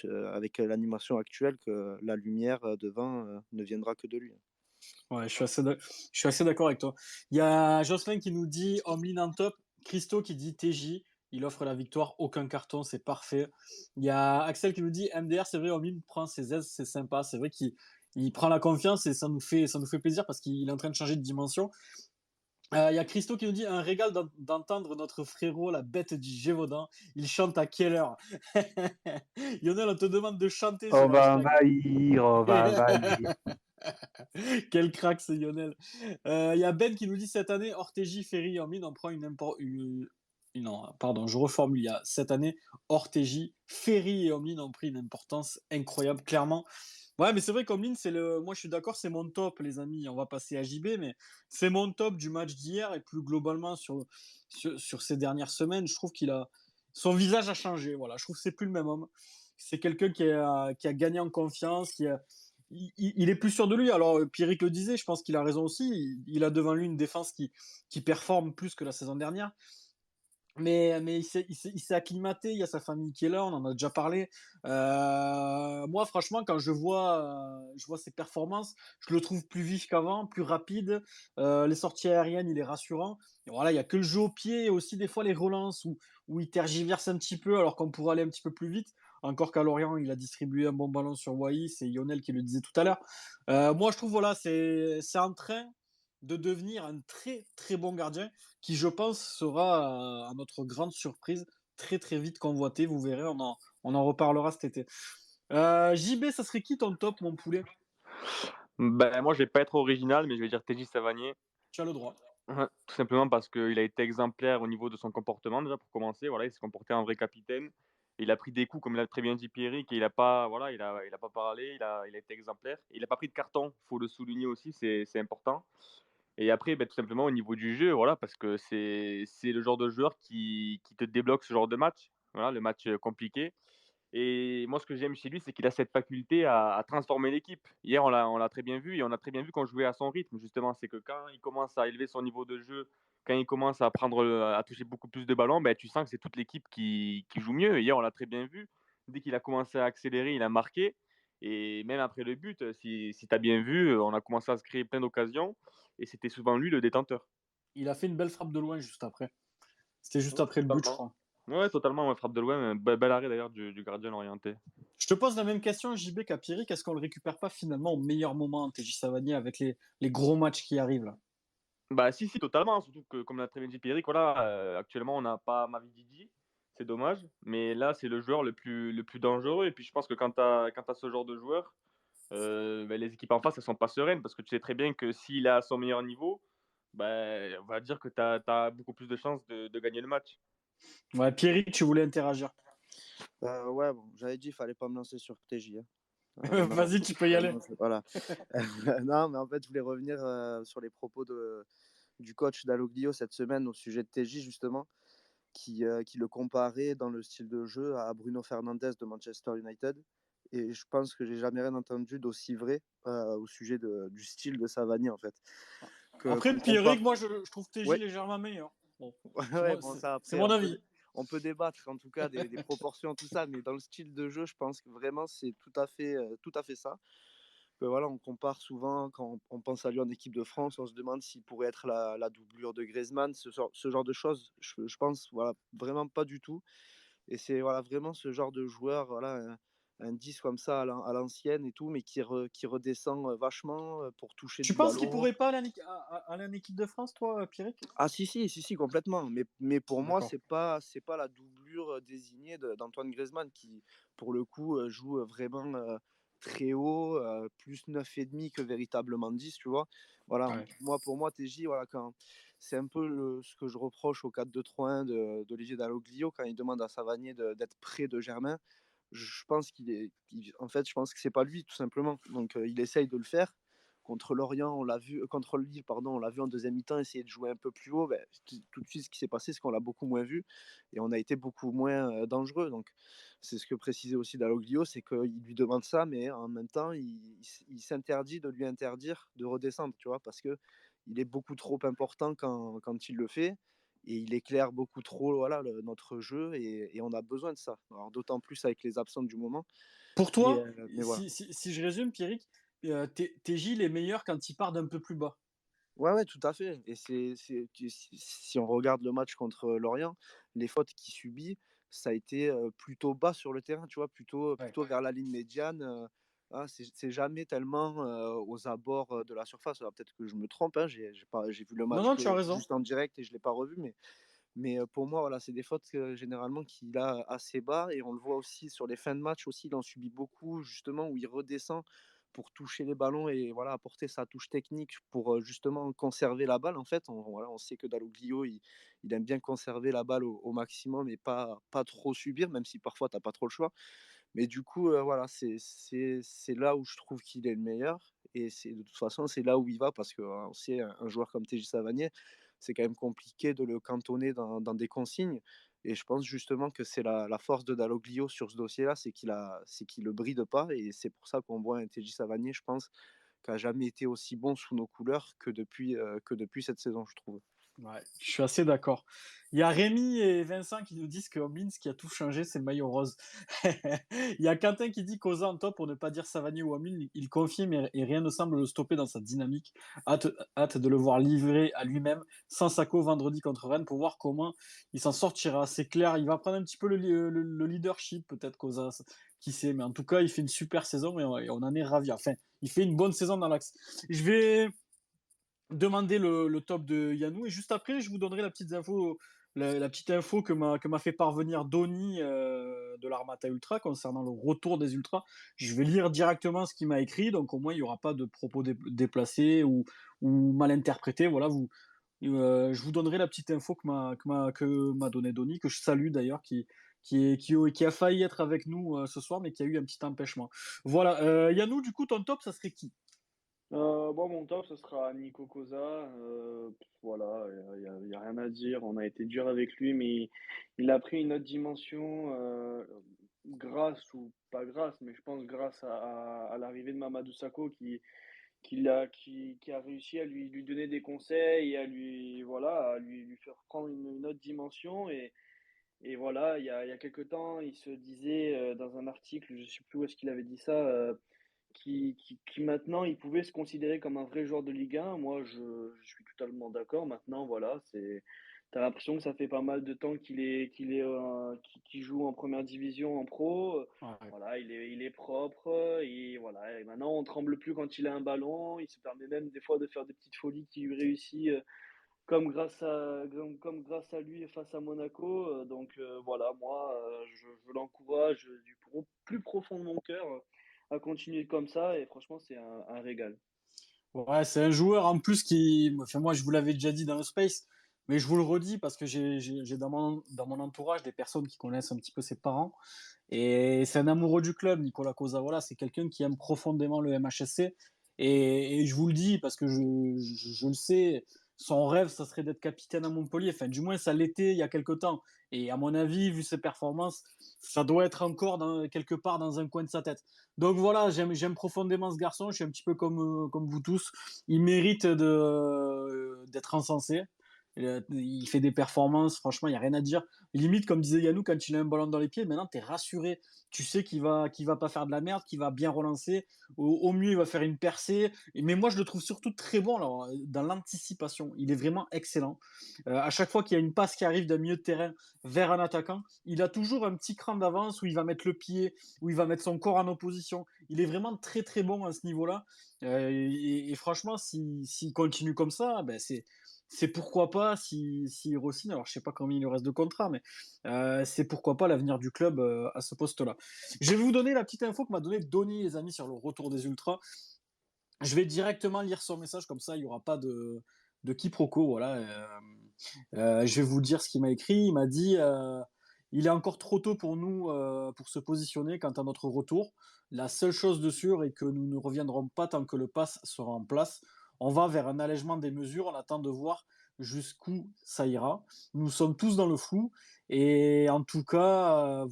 avec l'animation actuelle, que la lumière devant ne viendra que de lui. Ouais, je suis assez d'accord avec toi. Il y a Jocelyn qui nous dit Omlin en top, Christo qui dit TJ, il offre la victoire, aucun carton, c'est parfait. Il y a Axel qui nous dit MDR, c'est vrai, Omlin prend ses aises, c'est sympa, c'est vrai qu'il prend la confiance et ça nous fait plaisir parce qu'il est en train de changer de dimension. Il y a Christo qui nous dit un régal d'entendre notre frérot, la bête du Gévaudan. Il chante à quelle heure? Lionel, on te demande de chanter sur On le va hashtag. envahir, on va envahir. Quel crack, c'est Lionel. Il y a Ben qui nous dit cette année, Orteji, Ferry, Hermine, on prend non, pardon, je reformule. Il y a cette année, Orteji, Ferry et Omlin ont pris une importance incroyable, clairement. Ouais, mais c'est vrai qu'Omlin, moi je suis d'accord, c'est mon top, les amis. On va passer à JB, mais c'est mon top du match d'hier et plus globalement sur ces dernières semaines. Je trouve son visage a changé. Voilà, je trouve que c'est plus le même homme. C'est quelqu'un qui a gagné en confiance, il est plus sûr de lui. Alors, Pierrick le disait, je pense qu'il a raison aussi. Il a devant lui une défense qui performe plus que la saison dernière. Mais il s'est acclimaté, il y a sa famille qui est là, on en a déjà parlé. Moi, franchement, quand je vois ses performances, je le trouve plus vif qu'avant, plus rapide. Les sorties aériennes, il est rassurant. Et voilà, il n'y a que le jeu au pied et aussi des fois les relances où il tergiverse un petit peu alors qu'on pourrait aller un petit peu plus vite. Encore qu'à Lorient, il a distribué un bon ballon sur Wai, c'est Lionel qui le disait tout à l'heure. Moi, je trouve, voilà, c'est en train de devenir un très très bon gardien qui, je pense, sera, à notre grande surprise, très très vite convoité. Vous verrez, on en reparlera cet été. JB, ça serait qui ton top, mon poulet? Ben, moi, je vais pas être original, mais je vais dire TJ Savanier. Tu as le droit. Tout simplement parce qu'il a été exemplaire au niveau de son comportement, déjà, pour commencer. Voilà, il s'est comporté en vrai capitaine. Il a pris des coups, comme l'a très bien dit Pierrick, et il a pas, voilà, il a pas parlé, il a été exemplaire. Il n'a pas pris de carton, il faut le souligner aussi, c'est important. Et après, tout simplement au niveau du jeu, voilà, parce que c'est le genre de joueur qui te débloque ce genre de match, voilà, le match compliqué. Et moi, ce que j'aime chez lui, c'est qu'il a cette faculté à transformer l'équipe. Hier, on l'a très bien vu et on a très bien vu qu'on jouait à son rythme, justement. C'est que quand il commence à élever son niveau de jeu, quand il commence à toucher beaucoup plus de ballons, tu sens que c'est toute l'équipe qui joue mieux. Et hier, on l'a très bien vu. Dès qu'il a commencé à accélérer, il a marqué. Et même après le but, si tu as bien vu, on a commencé à se créer plein d'occasions. Et c'était souvent lui le détenteur. Il a fait une belle frappe de loin juste après. C'était juste Ouais, après le but, je totalement. crois. Ouais, totalement. Ouais, frappe de loin. Bel arrêt d'ailleurs du gardien orienté. Je te pose la même question, JB, qu'à Pierrick. Est-ce qu'on le récupère pas finalement au meilleur moment, TJ Savanier, avec les gros matchs qui arrivent là? Bah si, totalement, surtout que comme l'a très bien dit Pierrick, voilà, actuellement on n'a pas Mavididi, c'est dommage, mais là c'est le joueur le plus dangereux et puis je pense que quand tu as ce genre de joueur, les équipes en face elles sont pas sereines parce que tu sais très bien que s'il est à son meilleur niveau, on va dire que tu as beaucoup plus de chances de gagner le match. Ouais, Pierrick, tu voulais interagir. Ouais, bon, j'avais dit, il fallait pas me lancer sur TJ, hein. Non, Vas-y, tu peux y aller. voilà. Non, mais en fait, je voulais revenir sur les propos du coach d'Aloglio cette semaine au sujet de TJ, justement, qui le comparait dans le style de jeu à Bruno Fernandes de Manchester United. Et je pense que j'ai jamais rien entendu d'aussi vrai au sujet du style de Savanier, en fait. Après, Qu'on compare. Pierrick, moi, je trouve TJ Ouais, légèrement meilleur. Bon, ouais, bon, ça c'est après, mon avis. on peut débattre en tout cas des proportions, tout ça, mais dans le style de jeu, je pense que vraiment c'est tout à fait ça. Que voilà, on compare souvent quand on pense à lui en équipe de France, on se demande s'il pourrait être la doublure de Griezmann, ce genre de choses. Je pense voilà, vraiment pas du tout. Et c'est voilà, vraiment ce genre de joueur, voilà, un 10 comme ça à l'ancienne et tout, mais qui redescend vachement pour toucher Tu du penses qu'il ballon. pourrait pas aller en équipe de France, toi, Pierrick? Ah si, complètement. Mais pour moi, D'accord. c'est pas la doublure désignée d'Antoine Griezmann qui, pour le coup, joue vraiment très haut, plus 9,5 que véritablement 10, tu vois. Voilà, Ouais. pour moi, TJ, voilà, c'est un peu ce que je reproche au 4-2-3-1 d'Olivier Dalloglio quand il demande à Savanier d'être près de Germain. Je pense en fait, je pense que c'est pas lui, tout simplement. Donc, il essaye de le faire. Contre Lorient, on l'a vu, contre Lille, pardon, on l'a vu en deuxième mi-temps essayer de jouer un peu plus haut. Ben, tout de suite, ce qui s'est passé, c'est qu'on l'a beaucoup moins vu et on a été beaucoup moins dangereux. Donc, c'est ce que précisait aussi Dalloglio, c'est qu'il lui demande ça, mais en même temps, il s'interdit de lui interdire de redescendre, tu vois, parce que il est beaucoup trop important quand il le fait et il éclaire beaucoup trop voilà, notre jeu et on a besoin de ça. Alors, d'autant plus avec les absents du moment. Pour Mais, toi, mais voilà. si je résume, Pierrick, TJ, il est meilleur quand il part d'un peu plus bas. Ouais, tout à fait. Et si on regarde le match contre Lorient, les fautes qu'il subit, ça a été plutôt bas sur le terrain, tu vois, Ouais. plutôt vers la ligne médiane. Hein, c'est jamais tellement aux abords de la surface. Alors peut-être que je me trompe, hein, j'ai vu le Non, match non, que tu as raison. juste en direct et je ne l'ai pas revu, mais pour moi, voilà, c'est des fautes généralement qu'il a assez bas et on le voit aussi sur les fins de match aussi, il en subit beaucoup justement où il redescend pour toucher les ballons et voilà, apporter sa touche technique pour justement conserver la balle. En fait, voilà, on sait que Dalloglio, il aime bien conserver la balle au maximum et pas trop subir, même si parfois tu n'as pas trop le choix. Mais du coup, voilà, c'est là où je trouve qu'il est le meilleur et de toute façon, c'est là où il va parce qu'on sait un joueur comme TJ Savanier, c'est quand même compliqué de le cantonner dans des consignes et je pense justement que c'est la force de Dalloglio sur ce dossier-là, c'est qu'il le bride pas et c'est pour ça qu'on voit un TJ Savanier, je pense, qui a jamais été aussi bon sous nos couleurs que depuis cette saison, je trouve. Ouais, je suis assez d'accord. Il y a Rémi et Vincent qui nous disent que Hobbins, ce qui a tout changé, c'est le maillot rose. Il y a Quentin qui dit qu'Oza en top, pour ne pas dire Savanier ou Amine, il confirme et rien ne semble le stopper dans sa dynamique. Hâte de le voir livrer à lui-même, sans Sako vendredi contre Rennes, pour voir comment il s'en sortira. C'est clair, il va prendre un petit peu le leadership, peut-être qu'Oza, qui sait, mais en tout cas, il fait une super saison et on en est ravis. Enfin, il fait une bonne saison dans l'axe. Je vais demander le top de Yanou et juste après je vous donnerai la petite info que m'a fait parvenir Donny de l'Armata Ultra concernant le retour des Ultras. Je vais lire directement ce qu'il m'a écrit, donc au moins il n'y aura pas de propos déplacés ou mal interprétés. Voilà, je vous donnerai la petite info que m'a donné Donny, que je salue d'ailleurs, qui a failli être avec nous ce soir, mais qui a eu un petit empêchement. Voilà, Yanou, du coup, ton top, ça serait qui? Bon, mon top, ce sera Nico Cosa. Voilà, y a rien à dire. On a été dur avec lui, mais il a pris une autre dimension grâce ou pas grâce, mais je pense grâce à l'arrivée de Mamadou Sakho qui a réussi à lui donner des conseils et à lui faire prendre une autre dimension. Et voilà, il y a quelque temps, il se disait dans un article, je ne sais plus où est-ce qu'il avait dit ça, qui maintenant, il pouvait se considérer comme un vrai joueur de Ligue 1. Moi, je suis totalement d'accord. Maintenant, voilà, t'as l'impression que ça fait pas mal de temps qu'il joue en première division, en pro. Ouais. Voilà, il est propre. Et voilà, et maintenant, on tremble plus quand il a un ballon. Il se permet même des fois de faire des petites folies qui lui réussissent, comme grâce à lui face à Monaco. Donc voilà, moi, je l'encourage plus profond de mon cœur à continuer comme ça. Et franchement, c'est un régal. Ouais, c'est un joueur en plus enfin moi je vous l'avais déjà dit dans le space, mais je vous le redis parce que j'ai dans mon entourage des personnes qui connaissent un petit peu ses parents et c'est un amoureux du club, Nicolas Cosa. Voilà, c'est quelqu'un qui aime profondément le MHSC et je vous le dis parce que je le sais, son rêve, ça serait d'être capitaine à Montpellier. Enfin, du moins, ça l'était il y a quelque temps. Et à mon avis, vu ses performances, ça doit être encore quelque part dans un coin de sa tête. Donc voilà, j'aime profondément ce garçon. Je suis un petit peu comme vous tous. Il mérite d'être encensé. Il fait des performances, franchement, il n'y a rien à dire. Limite, comme disait Yannou, quand il a un ballon dans les pieds, maintenant, tu es rassuré. Tu sais qu'il va pas faire de la merde, qu'il va bien relancer. Au mieux, il va faire une percée. Mais moi, je le trouve surtout très bon alors, dans l'anticipation. Il est vraiment excellent. À chaque fois qu'il y a une passe qui arrive d'un milieu de terrain vers un attaquant, il a toujours un petit cran d'avance où il va mettre le pied, où il va mettre son corps en opposition. Il est vraiment très très bon à ce niveau-là. Et franchement, s'il continue comme ça, ben c'est pourquoi pas si re-signe. Alors, je sais pas combien il lui reste de contrat, mais c'est pourquoi pas l'avenir du club à ce poste-là. Je vais vous donner la petite info que m'a donné Donny, les amis, sur le retour des Ultras. Je vais directement lire son message, comme ça, il n'y aura pas de quiproquo. Voilà. Je vais vous dire ce qu'il m'a écrit. Il m'a dit il est encore trop tôt pour nous pour se positionner quant à notre retour. La seule chose de sûre est que nous ne reviendrons pas tant que le pass sera en place. On va vers un allègement des mesures. On attend de voir jusqu'où ça ira. Nous sommes tous dans le flou. Et en tout cas,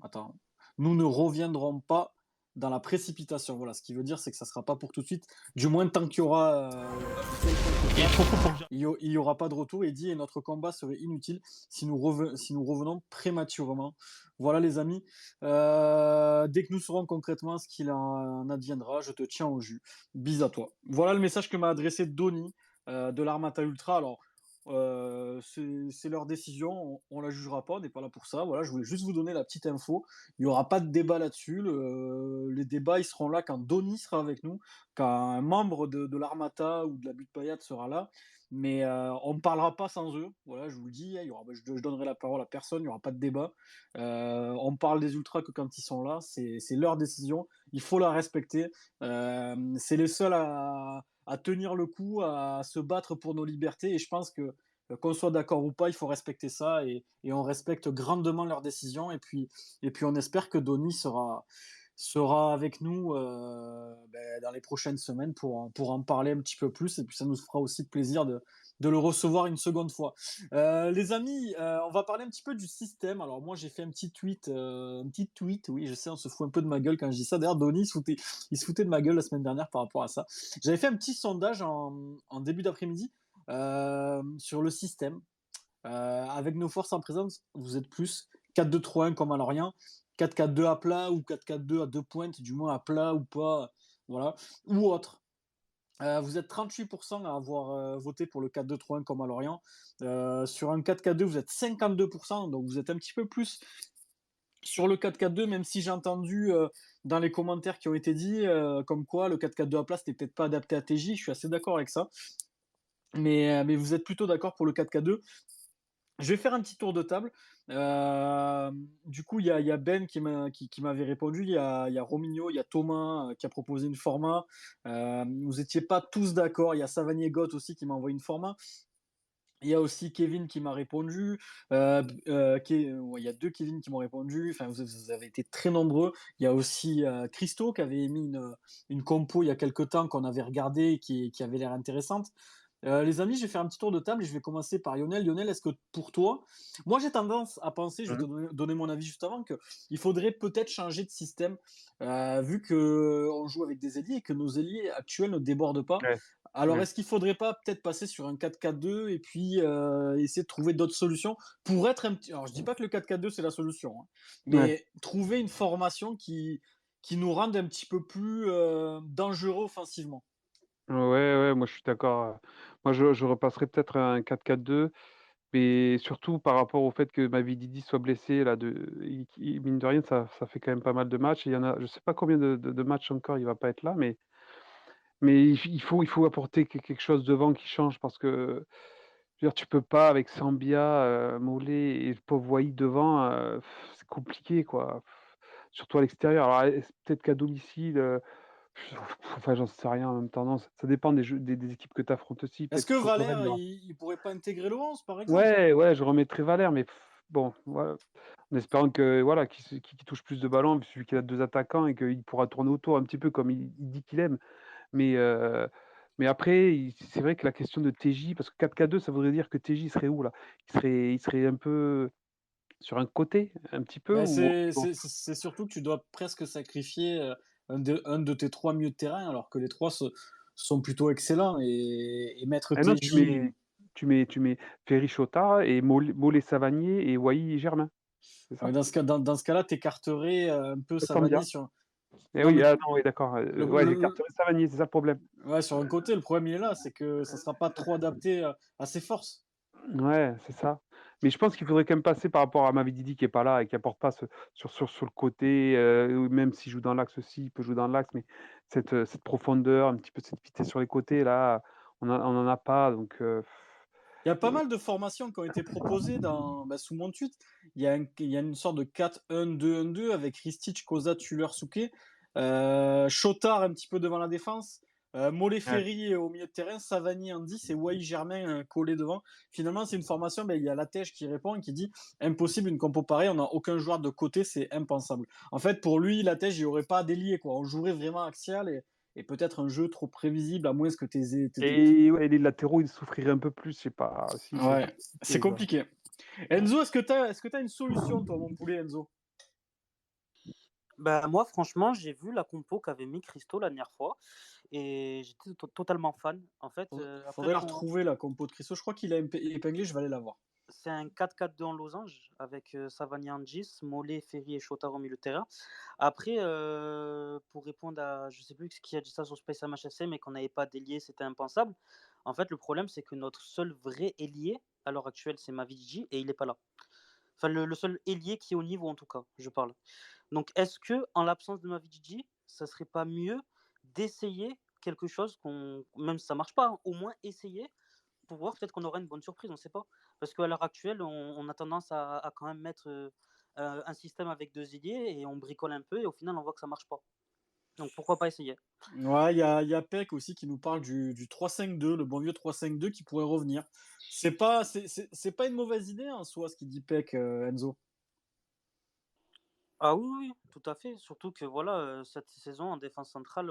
attends, nous ne reviendrons pas dans la précipitation. Voilà, ce qui veut dire, c'est que ça ne sera pas pour tout de suite. Du moins, tant qu'il y aura il n'y aura pas de retour. Il dit et notre combat serait inutile si nous revenons prématurément. Voilà, les amis. Dès que nous saurons concrètement ce qu'il en adviendra, je te tiens au jus. Bis à toi. Voilà le message que m'a adressé Donny de l'Armata Ultra. Alors, c'est leur décision, on la jugera pas, on n'est pas là pour ça. Voilà, je voulais juste vous donner la petite info. Il n'y aura pas de débat là-dessus. Les débats, ils seront là quand Donny sera avec nous, quand un membre de l'Armata ou de la Butte Payade sera là. Mais on ne parlera pas sans eux. Voilà, je vous le dis, je donnerai la parole à personne, il n'y aura pas de débat. On parle des Ultras que quand ils sont là, c'est leur décision. Il faut la respecter. C'est les seuls à tenir le coup, à se battre pour nos libertés. Et je pense que qu'on soit d'accord ou pas, il faut respecter ça et on respecte grandement leurs décisions. Et puis on espère que Donny sera avec nous dans les prochaines semaines pour en parler un petit peu plus. Et puis ça nous fera aussi plaisir de le recevoir une seconde fois. Les amis, on va parler un petit peu du système. Alors moi j'ai fait un petit tweet, oui je sais on se fout un peu de ma gueule quand je dis ça. D'ailleurs Donny il se foutait de ma gueule la semaine dernière par rapport à ça. J'avais fait un petit sondage en début d'après-midi sur le système. Avec nos forces en présence, vous êtes plus 4-2-3-1 comme à Lorient, 4-4-2 à plat ou 4-4-2 à deux pointes, du moins à plat ou pas, voilà, ou autre. Vous êtes 38% à avoir voté pour le 4-2-3-1 comme à Lorient. Sur un 4-4-2, vous êtes 52%, donc vous êtes un petit peu plus sur le 4-4-2, même si j'ai entendu dans les commentaires qui ont été dits, comme quoi le 4-4-2 à plat, c'était peut-être pas adapté à TJ, je suis assez d'accord avec ça. Mais vous êtes plutôt d'accord pour le 4-4-2. Je vais faire un petit tour de table. Du coup, il y a Ben qui m'avait répondu, il y a Romigno, il y a Thomas qui a proposé une format. Vous n'étiez pas tous d'accord. Il y a Savanier Gott aussi qui m'a envoyé une format. Il y a aussi Kevin qui m'a répondu. Ouais, il y a deux Kevin qui m'ont répondu. Enfin, vous avez été très nombreux. Il y a aussi Christo qui avait émis une compo il y a quelques temps qu'on avait regardé et qui avait l'air intéressante. Les amis, je vais faire un petit tour de table et je vais commencer par Lionel. Lionel, est-ce que pour toi, moi j'ai tendance à penser, je vais te donner mon avis juste avant, qu'il faudrait peut-être changer de système, vu qu'on joue avec des ailiers et que nos ailiers actuels ne débordent pas. Ouais. Alors, Ouais. est-ce qu'il faudrait pas peut-être passer sur un 4-4-2 et puis essayer de trouver d'autres solutions pour être un petit. Alors, je dis pas que le 4-4-2 c'est la solution, hein, mais Ouais. trouver une formation qui nous rende un petit peu plus dangereux offensivement. Ouais, moi je suis d'accord. Moi je repasserais peut-être à un 4-4-2, mais surtout par rapport au fait que Mavididi soit blessé là mine de rien ça fait quand même pas mal de matchs et il y en a je sais pas combien de matchs encore il va pas être là, mais il faut apporter quelque chose devant qui change parce que, je veux dire tu peux pas avec Sambia, Mollet et le pauvre Wai devant, c'est compliqué quoi. Surtout à l'extérieur. Alors peut-être qu'à domicile, enfin, j'en sais rien en même temps, non, ça dépend des équipes que tu affrontes aussi. Est-ce Peut-être que que Toren, Valère, il pourrait pas intégrer le 11, par exemple? ouais, je remettrais Valère, mais bon, voilà, en espérant que voilà, qu'il touche plus de ballons, vu qu'il a 2 attaquants et qu'il pourra tourner autour un petit peu comme il dit qu'il aime. Mais Mais après, c'est vrai que la question de TJ, parce que 4-4-2, ça voudrait dire que TJ serait où là? Il serait un peu sur un côté, un petit peu Ben, ou c'est surtout que tu dois presque sacrifier un de tes trois milieux de terrain, alors que les trois sont plutôt excellents. Et mettre ah non, TJ. tu mets Ferry Chota et Mollet Savanier et Wai Germain, c'est ça? Dans ce cas-là, tu écarterais un peu Sambia. Savanier sur. Eh Non, oui, mais ah non, oui, d'accord. le, Ouais, le- j'écarterais Savanier, c'est ça le problème. ouais, sur un côté, le problème il est là, c'est que ça sera pas trop adapté à ses forces. Ouais, c'est ça. Mais je pense qu'il faudrait quand même passer par rapport à Mavididi qui est pas là et qui apporte pas sur le côté, ou même s'il joue dans l'axe aussi, il peut jouer dans l'axe, mais cette profondeur, un petit peu cette vitesse sur les côtés là, on en a pas donc Il y a pas et mal de formations qui ont été proposées sous mon tweet. Il y a une sorte de 4-1-2-1-2 avec Ristic, Koza, Tuller, Souquet. Chotard un petit peu devant la défense. ouais. Mollé-Ferry au milieu de terrain. Savani en 10 et Wai Germain collé devant. Finalement, c'est une formation. Il y a Latèche qui répond et qui dit impossible une compo pareille. On n'a aucun joueur de côté, c'est impensable. En fait, pour lui, Latèche, il n'y aurait pas d'ailier, quoi. On jouerait vraiment axial et peut-être un jeu trop prévisible, à moins que Et ouais, les latéraux, ils souffriraient un peu plus, je sais pas si c'est Ouais, c'est compliqué ça. compliqué. Enzo, est-ce que t'as une solution, toi, mon poulet, Enzo? Bah, moi, franchement, j'ai vu la compo qu'avait mis Christo la dernière fois et j'étais totalement fan. En fait, après, Faudrait la retrouver, la compo de Cristo. Je crois qu'il a épinglé, je vais aller la voir. c'est un 4-4-2 en losange avec Savani en 10, Mollet, Ferry et Chotard au milieu de terrain. Après, pour répondre à, je sais plus qui a dit ça sur Space MHSC, mais qu'on n'avait pas d'ailier, c'était impensable. En fait, le problème, c'est que notre seul vrai ailier à l'heure actuelle, c'est Mavidji et il n'est pas là. Enfin, le seul ailier qui est au niveau, en tout cas, je parle. Donc, est-ce que, en l'absence de Mavidji, ça serait pas mieux d'essayer quelque chose même si ça marche pas, hein, au moins essayer pour voir peut-être qu'on aura une bonne surprise, on ne sait pas. Parce qu'à l'heure actuelle, on a tendance à quand même mettre un système avec deux ailiers et on bricole un peu et au final, on voit que ça marche pas. Donc, pourquoi pas essayer? Ouais, il y a Peck aussi qui nous parle du 3-5-2, le bon vieux 3-5-2 qui pourrait revenir. C'est pas une mauvaise idée en soi, ce qu'il dit Peck, Enzo. Ah oui, oui, tout à fait. Surtout que voilà, cette saison en défense centrale,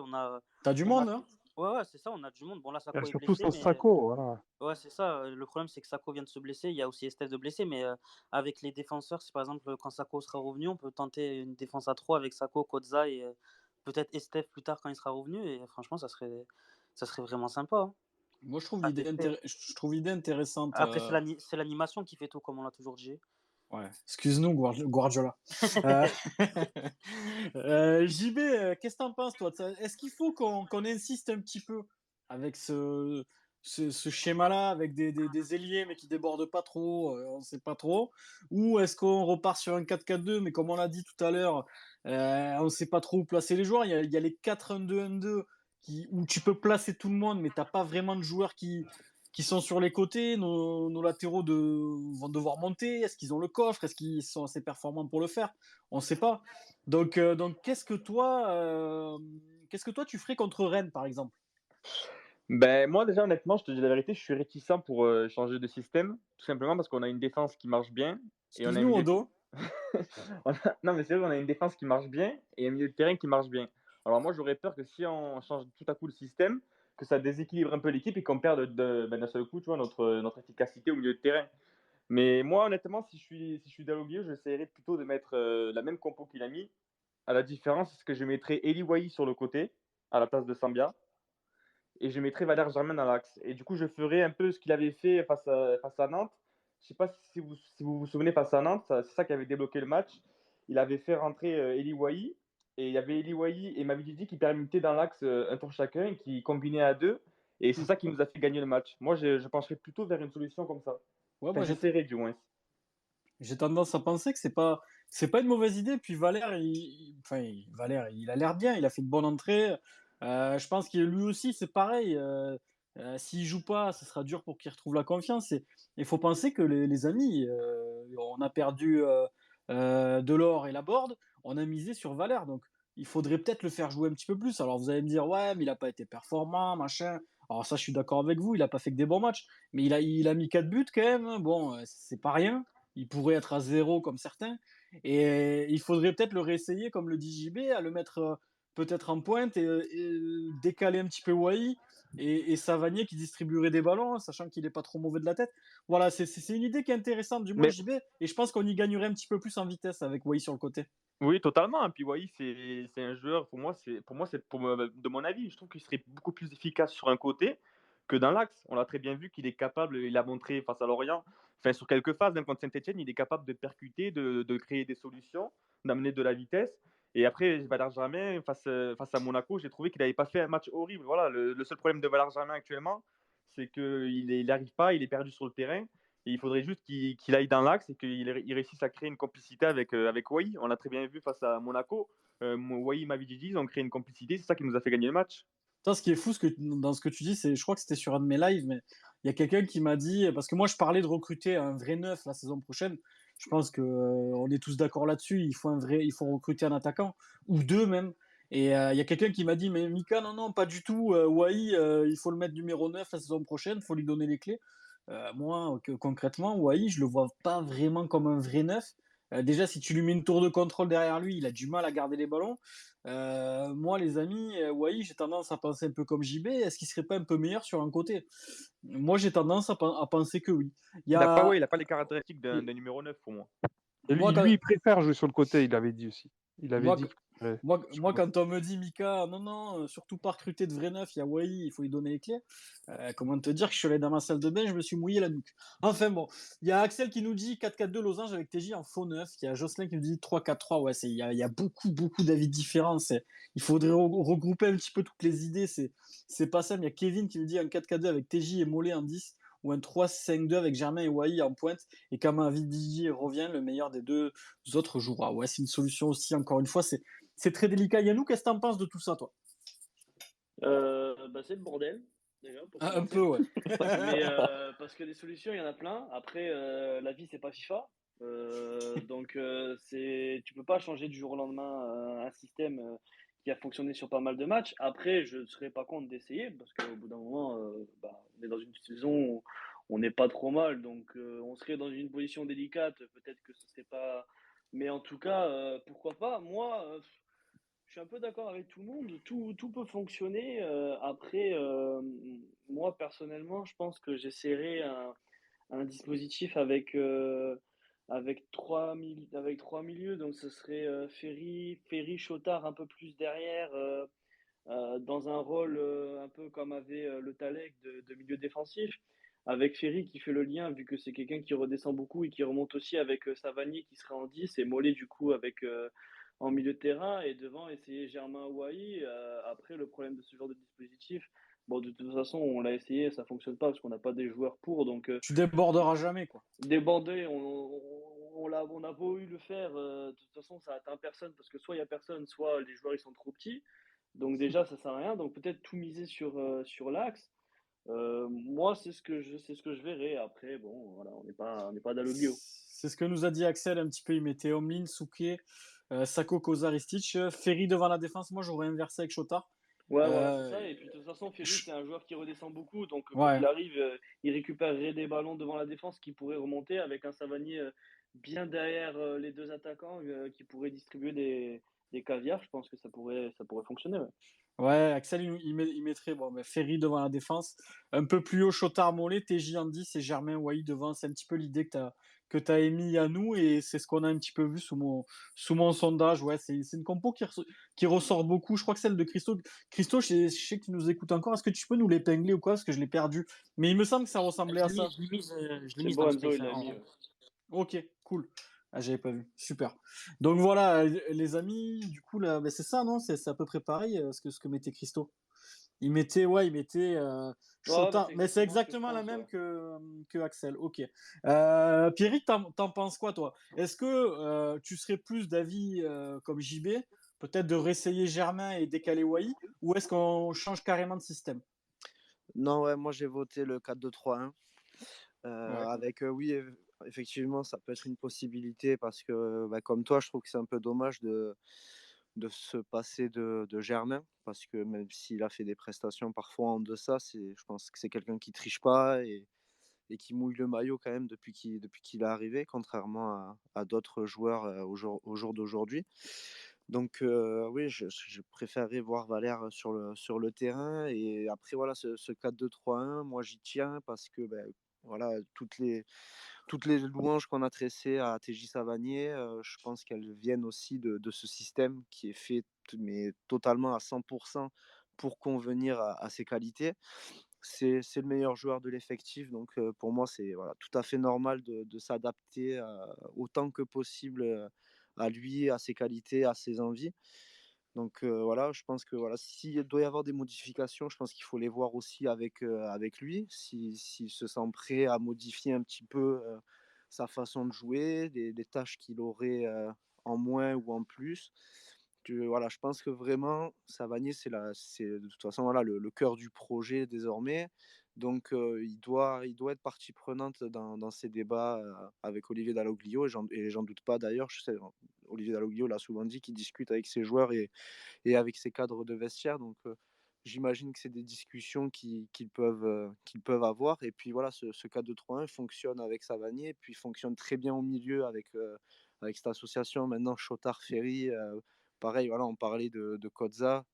T'as du on a monde, hein? ouais, ouais, c'est ça, on a du monde. Bon là, Sako est Surtout blessé, sans mais Sako, voilà. ouais, c'est ça. Le problème, c'est que Sako vient de se blesser. Il y a aussi Estef de blessé, mais avec les défenseurs, si par exemple quand Sako sera revenu, on peut tenter une défense à 3 avec Sako, Kodza et peut-être Estef plus tard quand il sera revenu. Et franchement, ça serait vraiment sympa, hein, Moi, je trouve à l'idée tester. je trouve l'idée intéressante. Après, c'est l'animation qui fait tout, comme on l'a toujours dit. Ouais, excuse-nous, Guardiola. Euh, JB, qu'est-ce que t'en penses, toi? Est-ce qu'il faut qu'on insiste un petit peu avec ce schéma-là, avec des ailiers, mais qui débordent pas trop, on sait pas trop? Ou est-ce qu'on repart sur un 4-4-2, mais comme on l'a dit tout à l'heure, on sait pas trop où placer les joueurs? Il y a les 4-1-2-1-2 où tu peux placer tout le monde, mais t'as pas vraiment de joueurs qui sont sur les côtés. Nos latéraux vont devoir monter. Est-ce qu'ils ont le coffre? Est-ce qu'ils sont assez performants pour le faire? On ne sait pas. Donc qu'est-ce que toi tu ferais contre Rennes, par exemple? Ben, moi, déjà, honnêtement, je te dis la vérité, je suis réticent pour changer de système, tout simplement parce qu'on a une défense qui marche bien et on a un Excuse-nous, milieu. Odo. Non, mais c'est vrai, on a une défense qui marche bien et un milieu de terrain qui marche bien. Alors, moi, j'aurais peur que si on change tout à coup le système, que ça déséquilibre un peu l'équipe et qu'on perde d'un seul coup, tu vois, notre efficacité au milieu de terrain. Mais moi, honnêtement, si je suis Dalloglio, j'essaierais plutôt de mettre la même compo qu'il a mis. À la différence, c'est que je mettrais Eli Wahi sur le côté, à la place de Sambia, et je mettrais Valère Germain dans l'axe. Et du coup, je ferais un peu ce qu'il avait fait face à Nantes. Je ne sais pas si vous vous souvenez, face à Nantes, c'est ça qui avait débloqué le match. Il avait fait rentrer Eli Wahi, et il y avait Eli Wahi et Mavidi qui permettaient dans l'axe un tour chacun, et qui combinaient à deux. Et c'est ça qui nous a fait gagner le match. Moi, je pencherais plutôt vers une solution comme ça. Ouais, Enfin, moi j'essaierais du moins. j'ai tendance à penser que c'est pas une mauvaise idée. Puis Valère, Valère, il a l'air bien. Il a fait une bonne entrée. Je pense qu'il lui aussi, c'est pareil. S'il joue pas, ce sera dur pour qu'il retrouve la confiance. Et il faut penser que les amis, on a perdu Delors et Laborde. On a misé sur Valère. Donc il faudrait peut-être le faire jouer un petit peu plus. Alors vous allez me dire, ouais, mais il n'a pas été performant, machin. Alors ça, je suis d'accord avec vous. Il n'a pas fait que des bons matchs. Mais il a mis 4 buts quand même, hein. Bon, c'est pas rien. Il pourrait être à 0 comme certains. Et il faudrait peut-être le réessayer, comme le dit JB, à le mettre peut-être en pointe et décaler un petit peu Wai. et Savanier qui distribuerait des ballons, hein, sachant qu'il n'est pas trop mauvais de la tête. Voilà, c'est une idée qui est intéressante, du moins Mais JB, et je pense qu'on y gagnerait un petit peu plus en vitesse avec Wai sur le côté. oui, totalement. Et puis Wai, c'est un joueur, de mon avis, je trouve qu'il serait beaucoup plus efficace sur un côté que dans l'axe. On l'a très bien vu qu'il est capable, il a montré face à Lorient, enfin sur quelques phases, même contre Saint-Etienne, il est capable de percuter, de créer des solutions, d'amener de la vitesse. Et après, Valère Germain, face à Monaco, j'ai trouvé qu'il n'avait pas fait un match horrible. Voilà, le seul problème de Valère Germain actuellement, c'est qu'il n'arrive pas, il est perdu sur le terrain. Et il faudrait juste qu'il aille dans l'axe et qu'il réussisse à créer une complicité avec Wai. On l'a très bien vu face à Monaco. Wai et Mavidi, ils ont créé une complicité. C'est ça qui nous a fait gagner le match. Toi, ce qui est fou dans ce que tu dis, c'est, je crois que c'était sur un de mes lives, mais il y a quelqu'un qui m'a dit, parce que moi je parlais de recruter un vrai neuf la saison prochaine. Je pense que on est tous d'accord là-dessus. Il faut recruter un attaquant ou deux même. Et il y a quelqu'un qui m'a dit, mais Mika, non, non, pas du tout. Wai, il faut le mettre numéro 9 la saison prochaine, il faut lui donner les clés. Moi, concrètement, Wai, je le vois pas vraiment comme un vrai neuf. Déjà, si tu lui mets une tour de contrôle derrière lui, il a du mal à garder les ballons. Moi, les amis, Wai, j'ai tendance à penser un peu comme JB. Est-ce qu'il serait pas un peu meilleur sur un côté? Moi, j'ai tendance à penser que oui. Il y a, Il a pas les caractéristiques d'un numéro 9 pour moi. Et moi, lui, il préfère jouer sur le côté, il avait dit aussi. Il avait Moi, dit qu- qu'il préférait sur moi, le côté. quand on me dit Mika, non, non, surtout pas recruter de vrai neuf, il y a Wai, il faut lui donner les clés. Comment te dire que je suis allé dans ma salle de bain, je me suis mouillé la nuque. Enfin bon, il y a Axel qui nous dit 4-4-2 Losange avec TJ en faux neuf. Il y a Jocelyn qui nous dit 3-4-3. Ouais, il y a beaucoup, beaucoup d'avis différents. Il faudrait regrouper un petit peu toutes les idées. C'est pas ça. Mais il y a Kevin qui nous dit un 4-4-2 avec TJ et Mollet en 10 ou un 3-5-2 avec Germain et Wai en pointe. Et quand Mavidi revient, le meilleur des deux autres jouera. Ouais, c'est une solution aussi. Encore une fois, c'est très délicat. Yannou, qu'est-ce que t'en penses de tout ça, toi? C'est le bordel, déjà, pour Un commencer. peu, ouais. Mais parce que des solutions, il y en a plein. Après, la vie, c'est pas FIFA. Tu peux pas changer du jour au lendemain un système qui a fonctionné sur pas mal de matchs. Après, je ne serais pas contre d'essayer parce qu'au bout d'un moment, on est dans une saison où on n'est pas trop mal. Donc, on serait dans une position délicate. Peut-être que ce serait pas. Mais en tout cas, pourquoi pas? Moi, je suis un peu d'accord avec tout le monde. Tout peut fonctionner. Après, moi, personnellement, je pense que j'essaierai un dispositif avec trois milieux. Donc, ce serait Ferry, Chotard un peu plus derrière, dans un rôle un peu comme avait le Talek de milieu défensif. Avec Ferry qui fait le lien, vu que c'est quelqu'un qui redescend beaucoup et qui remonte aussi avec Savanier qui serait en 10 et Mollet du coup en milieu de terrain. Et devant, essayer Germain Wai. Après, le problème de ce genre de dispositif, bon, de toute façon, on l'a essayé, ça fonctionne pas parce qu'on n'a pas des joueurs pour. Donc, Tu déborderas jamais, quoi. déborder, on a beau eu le faire, de toute façon, ça atteint personne parce que soit il y a personne, soit les joueurs ils sont trop petits. Donc déjà, ça sert à rien. Donc peut-être tout miser sur l'axe. Moi, c'est ce que je verrai. Après, bon, voilà, on n'est pas dans le bio. C'est ce que nous a dit Axel un petit peu. Il mettait Omlin, Souquet, Sako, Kozar, Ristich. Ferry devant la défense. Moi, j'aurais inversé avec Chotard. Ouais, voilà, c'est Euh, ça. Et puis de toute façon, Ferry, c'est un joueur qui redescend beaucoup. Donc quoi ouais. qu'il arrive, il récupérerait des ballons devant la défense qui pourraient remonter avec un Savanier bien derrière les deux attaquants qui pourraient distribuer des caviars. Je pense que ça pourrait fonctionner. Ouais. Ouais, Axel, il mettrait bon, mais Ferry devant la défense. Un peu plus haut, Chotard, Mollet, TJ en 10 et Germain Wai devant. C'est un petit peu l'idée que t'as émis à nous et c'est ce qu'on a un petit peu vu sous mon sondage. Ouais, c'est une compo qui ressort beaucoup. Je crois que celle de Christo. Christo, je sais que tu nous écoutes encore. Est-ce que tu peux nous l'épingler ou quoi? Parce que je l'ai perdu. Mais il me semble que ça ressemblait à ça. Je l'ai C'est mise dans bon, le Enzo, space, il hein, l'a mis. Ouais. Ok, cool. Ah, j'avais pas vu. Super. Donc voilà, les amis, du coup, là, ben, c'est ça, non? C'est à peu près pareil ce que mettait Christo. Il mettait Ouais, Chotard, c'est mais c'est exactement ce que je exactement la pense. même Ouais. que Axel. Ok. Pierrick, t'en penses quoi, toi? Est-ce que tu serais plus d'avis comme JB, peut-être de réessayer Germain et décaler Wai, ou est-ce qu'on change carrément de système? Non, ouais, moi j'ai voté le 4-2-3-1. Ouais. Avec, oui, effectivement, ça peut être une possibilité parce que, comme toi, je trouve que c'est un peu dommage de se passer de Germain parce que même s'il a fait des prestations parfois en deçà, je pense que c'est quelqu'un qui triche pas et qui mouille le maillot quand même depuis qu'il est arrivé, contrairement à d'autres joueurs au jour d'aujourd'hui. Donc oui, je préférerais voir Valère sur le terrain et après voilà ce 4-2-3-1, moi j'y tiens parce que, voilà, toutes les louanges qu'on a tressées à TJ Savanier, je pense qu'elles viennent aussi de ce système qui est fait mais totalement à 100 pour convenir à ses qualités. C'est le meilleur joueur de l'effectif, donc pour moi, c'est voilà, tout à fait normal de s'adapter, autant que possible, à lui, à ses qualités, à ses envies. Donc voilà, je pense que voilà, s'il doit y avoir des modifications, je pense qu'il faut les voir aussi avec lui. S'il se sent prêt à modifier un petit peu, sa façon de jouer, les tâches qu'il aurait, en moins ou en plus. Voilà, je pense que vraiment Savanier, c'est de toute façon, voilà, le cœur du projet désormais. Donc il doit être partie prenante dans ces débats, avec Olivier Dalloglio et j'en doute pas d'ailleurs. Je sais, Olivier Dalloglio l'a souvent dit qu'il discute avec ses joueurs et avec ses cadres de vestiaire. Donc, j'imagine que c'est des discussions qu'ils peuvent avoir. Et puis voilà, ce 4-2-3-1 fonctionne avec Savanier, et puis fonctionne très bien au milieu avec cette association. Maintenant, Chotard-Ferry, pareil, voilà, on parlait de Koza.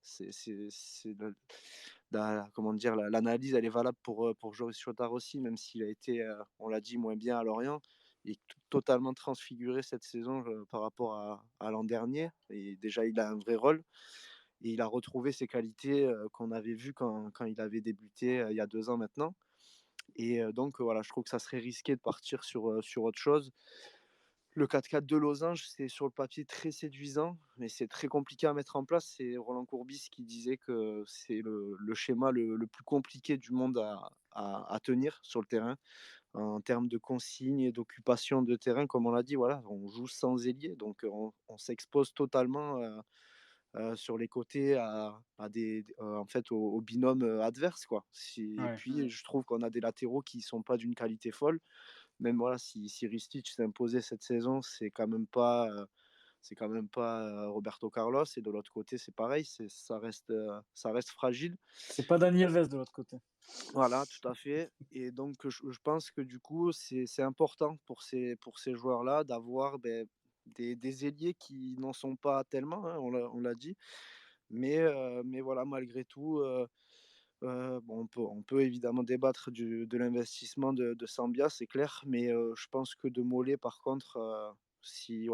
Comment dire, l'analyse, elle est valable pour Joris Chotard aussi, même s'il a été, on l'a dit, moins bien à Lorient. Il est totalement transfiguré cette saison par rapport à l'an dernier. Et déjà, il a un vrai rôle. Et il a retrouvé ses qualités qu'on avait vues quand il avait débuté il y a 2 ans maintenant. Et donc, voilà, je trouve que ça serait risqué de partir sur autre chose. Le 4-4 de Losange, c'est sur le papier très séduisant, mais c'est très compliqué à mettre en place. C'est Roland Courbis qui disait que c'est le schéma le plus compliqué du monde à tenir sur le terrain en termes de consignes et d'occupation de terrain, comme on l'a dit, voilà, on joue sans ailier, donc on s'expose totalement sur les côtés en fait, au binôme adverse, quoi. Et Ouais. puis, je trouve qu'on a des latéraux qui sont pas d'une qualité folle. Même voilà, si Ristic s'est imposé cette saison, c'est quand même pas Roberto Carlos. Et de l'autre côté, c'est pareil, ça reste fragile. C'est pas Dani Alves de l'autre côté. Voilà, tout à fait. Et donc, je pense que du coup, c'est important pour ces joueurs-là d'avoir des ailiers qui n'en sont pas tellement, hein, on l'a dit. Mais voilà, malgré tout, bon, on peut évidemment débattre de l'investissement de Sambia, c'est clair. Mais je pense que de Mollet, par contre, s'il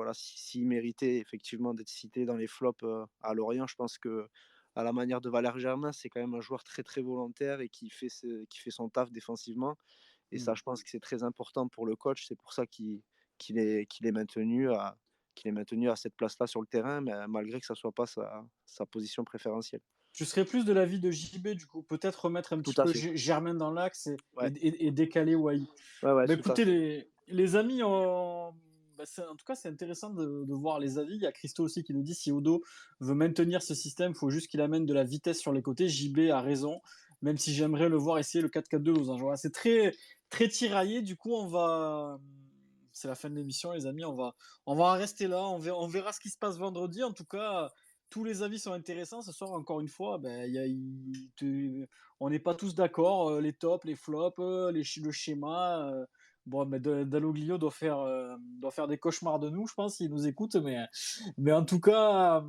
méritait effectivement d'être cité dans les flops à Lorient, je pense que à la manière de Valère Germain, c'est quand même un joueur très très volontaire et qui fait son taf défensivement. Et ça, je pense que c'est très important pour le coach. C'est pour ça qu'il est maintenu à cette place-là sur le terrain, mais malgré que ça soit pas sa position préférentielle. Je serais plus de l'avis de JB, du coup, peut-être remettre un Tout petit à peu fait. Germain dans l'axe Ouais, et décaler Wai. ouais, Bah, tout à écoutez, fait. les amis, en tout cas, c'est intéressant de voir les avis. Il y a Christo aussi qui nous dit si Odo veut maintenir ce système, il faut juste qu'il amène de la vitesse sur les côtés. JB a raison, même si j'aimerais le voir essayer le 4-4-2 Losange. Voilà, c'est très, très tiraillé. Du coup, c'est la fin de l'émission, les amis. On va en rester là. On verra ce qui se passe vendredi. En tout cas, tous les avis sont intéressants. Ce soir, encore une fois, on n'est pas tous d'accord. Les tops, les flops, le schéma. Bon, mais Dalloglio doit faire des cauchemars de nous, je pense, s'il nous écoute. Mais en tout cas,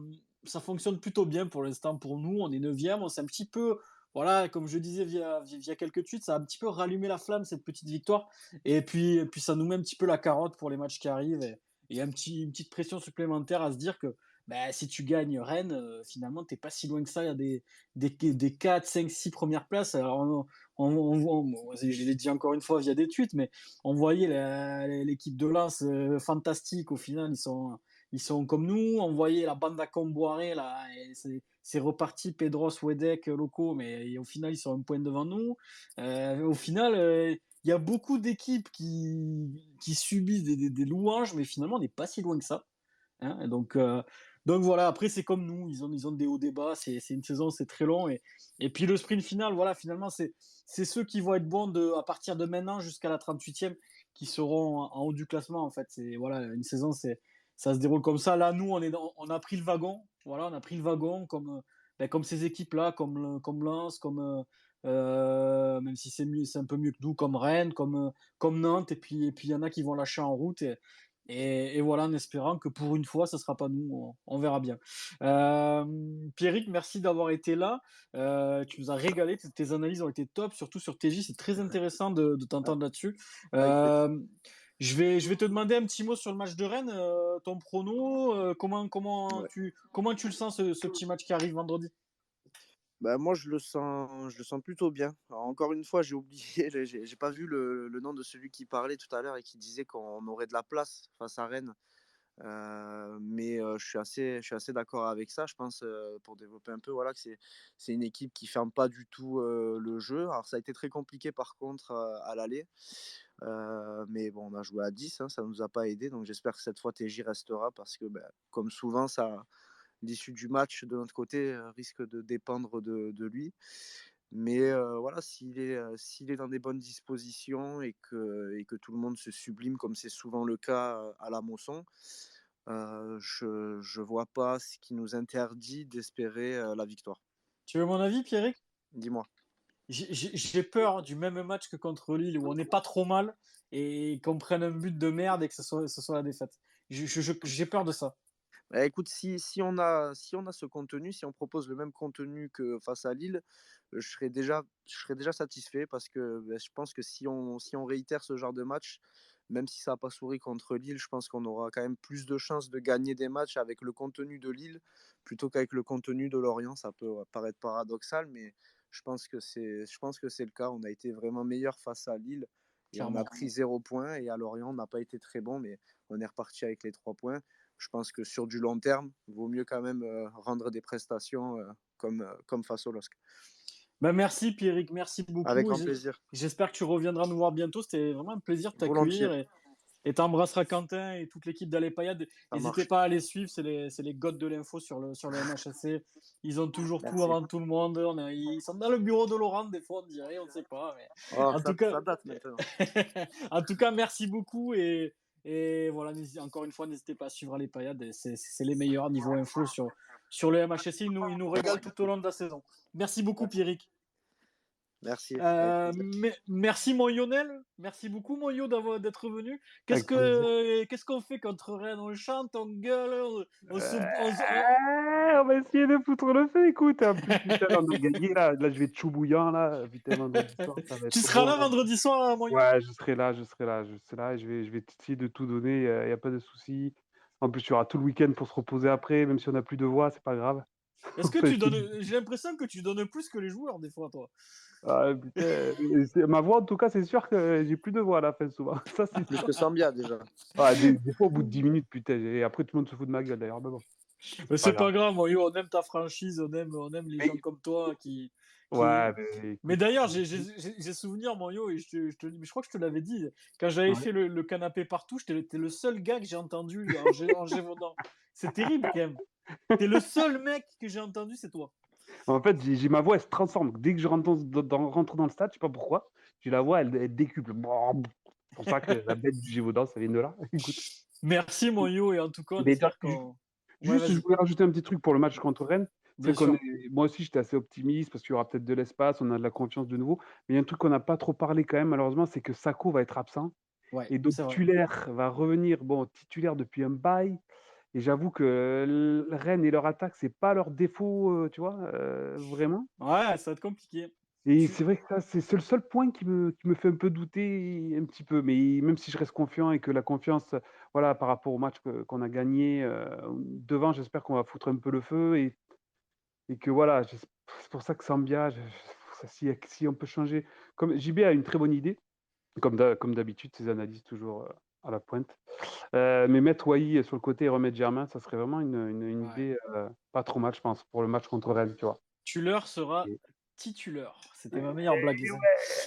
ça fonctionne plutôt bien pour l'instant pour nous. On est 9e. On s'est un petit peu, voilà, comme je disais via quelques tweets, ça a un petit peu rallumé la flamme, cette petite victoire. Et puis ça nous met un petit peu la carotte pour les matchs qui arrivent. Et une petite pression supplémentaire à se dire que bah, si tu gagnes Rennes, finalement, t'es pas si loin que ça. Il y a des 4, 5, 6 premières places. Alors, je l'ai dit encore une fois via des tweets, mais on voyait l'équipe de Lens fantastique. Au final, ils sont comme nous. On voyait la bande à Comboiré, là, et c'est reparti. Pedros, Wedek, Loco, mais au final, ils sont un point devant nous. Au final, il y a beaucoup d'équipes qui subissent des louanges, mais finalement, on n'est pas si loin que ça. Hein. Donc voilà, après c'est comme nous, ils ont des hauts débats, c'est une saison, c'est très long. Et puis le sprint final, voilà, finalement c'est ceux qui vont être bons à partir de maintenant jusqu'à la 38e qui seront en haut du classement en fait. Voilà, une saison, ça se déroule comme ça. Là, nous, on a pris le wagon, voilà, on a pris le wagon comme ces équipes-là, comme Lens, même si c'est un peu mieux que nous, comme Rennes, comme Nantes, et puis il y en a qui vont lâcher en route. Et voilà, en espérant que pour une fois, ça ne sera pas nous, on verra bien. Pierrick, merci d'avoir été là. Tu nous as régalé, tes analyses ont été top, surtout sur TJ, c'est très intéressant de t'entendre là-dessus. Avec plaisir. Je vais te demander un petit mot sur le match de Rennes, ton prono, Ouais. comment tu le sens ce petit match qui arrive vendredi? Bah, moi, je le sens plutôt bien. Alors, encore une fois, j'ai oublié, j'ai pas vu le nom de celui qui parlait tout à l'heure et qui disait qu'on aurait de la place face à Rennes. Mais je suis assez d'accord avec ça. Je pense, pour développer un peu, voilà, que c'est une équipe qui ferme pas du tout le jeu. Alors, ça a été très compliqué par contre à l'aller. Mais bon, on a joué à 10, hein, ça nous a pas aidé. Donc, j'espère que cette fois, TJ restera parce que, bah, comme souvent, l'issue du match de notre côté risque de dépendre de lui. Mais voilà, s'il est dans des bonnes dispositions et que tout le monde se sublime, comme c'est souvent le cas à la Mosson, je vois pas ce qui nous interdit d'espérer la victoire. Tu veux mon avis, Pierrick? Dis-moi. J'ai peur du même match que contre Lille où on n'est pas trop mal et qu'on prenne un but de merde et que ce soit la défaite. J'ai peur de ça. Bah, écoute, si on a ce contenu, si on propose le même contenu que face à Lille, je serais déjà satisfait parce que bah, je pense que si on réitère ce genre de match, même si ça n'a pas souri contre Lille, je pense qu'on aura quand même plus de chances de gagner des matchs avec le contenu de Lille plutôt qu'avec le contenu de Lorient. Ça peut paraître paradoxal, mais je pense que c'est le cas. On a été vraiment meilleur face à Lille et on a Clairement. pris 0 points. Et à Lorient, on n'a pas été très bon, mais on est reparti avec les 3 points. Je pense que sur du long terme, il vaut mieux quand même rendre des prestations comme face au LOSC. Ben merci Pierrick, merci Avec beaucoup. grand plaisir. J'espère que tu reviendras nous voir bientôt. C'était vraiment un plaisir de Volontiers, t'accueillir et t'embrasseras Quentin et toute l'équipe d'Alepayade. ça N'hésitez marche. pas à les suivre, c'est les godes de l'info sur le MHSC. Ils ont toujours tout Merci. avant tout le monde. Ils sont dans le bureau de Laurent, des fois on dirait, on ne sait pas. Mais... Oh, En tout cas, ça date maintenant. en tout cas, merci beaucoup et voilà, encore une fois, n'hésitez pas à suivre Alepayade. C'est les meilleurs niveau info sur le MHSC. Ils nous régalent tout au long de la saison. Merci beaucoup, Pierrick. Merci. Avec plaisir. Merci mon Lionel, merci beaucoup mon Yo d'être venu. Avec plaisir. Qu'est-ce qu'on fait contre Rennes? On chante, on gueule, On va essayer de foutre le feu, écoute. En plus, putain, on a gagné là. Là, je vais être chou bouillant là. Putain, vendredi soir, ça va Tu être seras bon là là. vendredi soir, mon Yo? Ouais, je serai là, je serai là, je serai là. Je vais essayer de tout donner. Il n'y a pas de souci. En plus, il y aura tout le week-end pour se reposer après, même si on n'a plus de voix, c'est pas grave. Est-ce que On va tu essayer donnes, j'ai l'impression que tu donnes plus que les joueurs des fois, toi. Ah, putain, ma voix, en tout cas, c'est sûr que j'ai plus de voix à la fin, souvent. Ça, c'est Plus sûr. que Sambia déjà. Ah, des fois, au bout de 10 minutes, putain. Et après, tout le monde se fout de ma gueule, d'ailleurs. Mais bon, Mais pas c'est grave. pas grave, mon Yo, on aime ta franchise, on aime les gens Mais- comme toi qui. ouais, mais Mais écoute. d'ailleurs, j'ai souvenir, mon Yo, et je crois que je te l'avais dit, quand j'avais Ouais. fait le canapé partout, t'es le seul gars que j'ai entendu en Gévaudan. C'est terrible quand même. T'es le seul mec que j'ai entendu, c'est toi. En fait, ma voix, elle se transforme. Dès que je rentre dans le stade, je sais pas pourquoi, j'ai la voix, elle décuple. C'est pour ça que la bête du Gévaudan, ça vient de là. Écoute. Merci, mon Yo, et en tout cas, on Mais espère qu'on. Ouais, juste, je vas-y, voulais rajouter un petit truc pour le match contre Rennes. C'est bien qu'on sûr. est, moi aussi, j'étais assez optimiste parce qu'il y aura peut-être de l'espace, on a de la confiance de nouveau. Mais il y a un truc qu'on n'a pas trop parlé quand même, malheureusement, c'est que Sako va être absent. Ouais, Et donc, c'est vrai. Tuller va revenir, bon, titulaire depuis un bail. Et j'avoue que Rennes et leur attaque, c'est pas leur défaut, tu vois, vraiment. Ouais, ça va être compliqué. Et Tu... c'est vrai que ça, c'est le seul point qui me fait un peu douter un petit peu. Mais même si je reste confiant et que la confiance, voilà, par rapport au match qu'on a gagné, devant, j'espère qu'on va foutre un peu le feu et que voilà, c'est pour ça que Sambia, si on peut changer. Comme JB a une très bonne idée, comme d'habitude, ses analyses toujours à la pointe. Mais mettre Wai sur le côté et remettre Germain, ça serait vraiment une Ouais. idée pas trop mal, je pense, pour le match contre Rennes, tu vois. Tuller sera Et- titulaire. C'était ma meilleure blague. et ouais,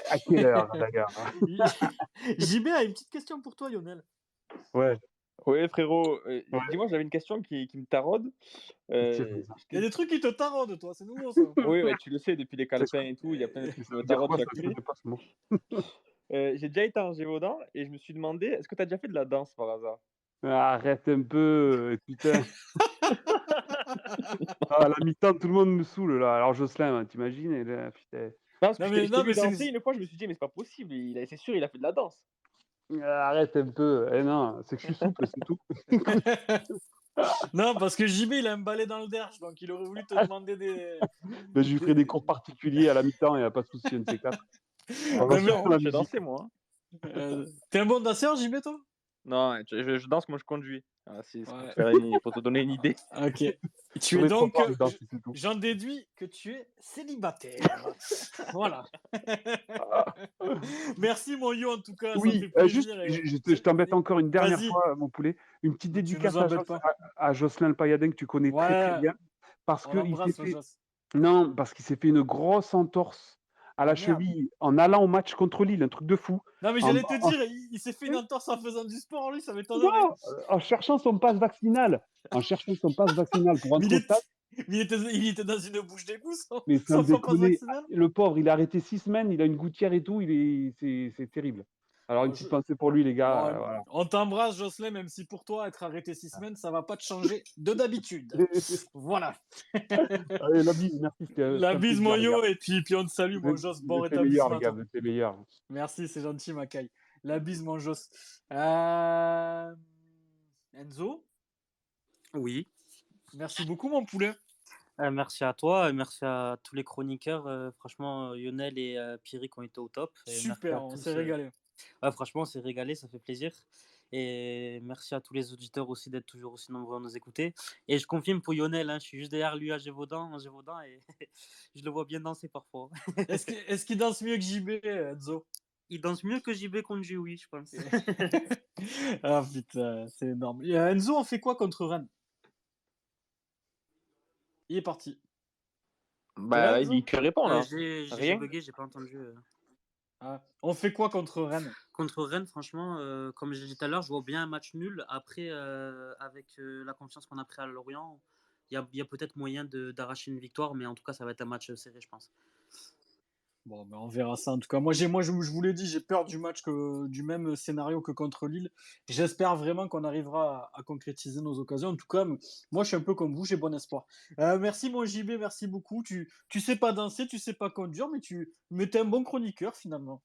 à quelle heure d'ailleurs? JB a une petite question pour toi, Lionel. Ouais, Oui, frérot, ouais, dis-moi, j'avais une question qui me taraude. c'est comme Euh, ça. je Il y a t'ai- des trucs qui te taraudent, toi, c'est nouveau ça. Oui, ouais, tu le sais, depuis les C'est calepins et tout, il y a plein de ça trucs qui me veut dire taraudent quoi ça? chaque Je nuit. connais pas ce mot. J'ai déjà été en Gévaudan et je me suis demandé, est-ce que tu as déjà fait de la danse par hasard? Arrête un peu, putain. Ah, à la mi-temps, tout le monde me saoule là. Alors Jocelyn, hein, t'imagines? Et là, putain. Non, parce que Non je mais, t'ai non, vu mais danser une fois, je me suis dit, mais c'est pas possible, c'est sûr, il a fait de la danse. Arrête un peu. Eh non, c'est que je suis souple, c'est tout. Écoute, Non, parce que JB, il a un balai dans le derche, donc il aurait voulu te demander ben, je lui ferai des cours particuliers à la mi-temps, il n'y a pas de souci, un de ces quatre. On va Ben, faire Attention, la je sais musique. danser, moi. T'es un bon danseur, JB, toi? Non, je danse quand je conduis. Ah, Ouais. pour te donner une idée. Ok. Tu Sur es les donc, trottoirs, il danse, c'est tout. j'en déduis que tu es célibataire. Voilà. Merci, mon yo, en tout cas, ça Oui, fait juste, plaisir. je t'embête encore une dernière Vas-y, fois, mon poulet. Une petite tu nous dédicace embêtes pas. à Jocelyn Le Payadin, que tu connais très très Ouais, bien, parce on qu'il s'est l'embrasse, fait, Joss. non, parce qu'il s'est fait une grosse entorse à la Ah merde. cheville en allant au match contre Lille, un truc de fou. Non, mais En, j'allais te en- dire, il s'est fait une entorse en faisant du sport, lui, ça m'étonnerait. non, en cherchant son passe vaccinal, pour Mais rentrer au stade. il était dans une bouche d'égout, Mais sans sans passe déconner, vaccinal. le pauvre, il a arrêté 6 semaines, il a une gouttière et tout, c'est terrible. Alors une petite pensée pour lui, les gars. Bon, Voilà. on t'embrasse, Jocelyn, même si pour toi, être arrêté 6 semaines, ça va pas te changer de d'habitude. Voilà. Allez, la bise, merci, c'était La un bise, plaisir, mon les gars. yo, et puis on te salue, mon Joss. Vous Bon êtes les meilleurs, rétablissement les à gars, toi. vous êtes les meilleurs. Merci, c'est gentil, Macaille. La bise, mon Joss. Enzo, Oui. merci beaucoup, mon poulet. Merci à toi, et merci à tous les chroniqueurs. Franchement, Lionel et Pierrick ont été au top. Et merci Super, à on tous. s'est régalé. Ouais, franchement, on s'est régalé, ça fait plaisir. Et merci à tous les auditeurs aussi d'être toujours aussi nombreux à nous écouter. Et je confirme pour Lionel, hein, je suis juste derrière lui à Gévaudan, et je le vois bien danser parfois. Est-ce qu'il danse mieux que JB, Enzo? Il danse mieux que JB contre J, oui, je pense. Ah putain, c'est énorme. Et, Enzo, on fait quoi contre Rennes? Il est parti. T'es là, Bah, Enzo? il te répond là. J'ai Rien. bugué, j'ai pas entendu. Ah. On fait quoi contre Rennes? Contre Rennes, franchement, comme j'ai dit tout à l'heure, je vois bien un match nul. Après, avec la confiance qu'on a pris à Lorient, il y a peut-être moyen d'arracher une victoire, mais en tout cas, ça va être un match serré, je pense. Bon, ben on verra ça. En tout cas, je vous l'ai dit, j'ai peur du même scénario que contre Lille. J'espère vraiment qu'on arrivera à concrétiser nos occasions. En tout cas, moi, je suis un peu comme vous, j'ai bon espoir. Merci, mon JB, merci beaucoup. Tu sais pas danser, tu sais pas conduire, mais t'es un bon chroniqueur finalement.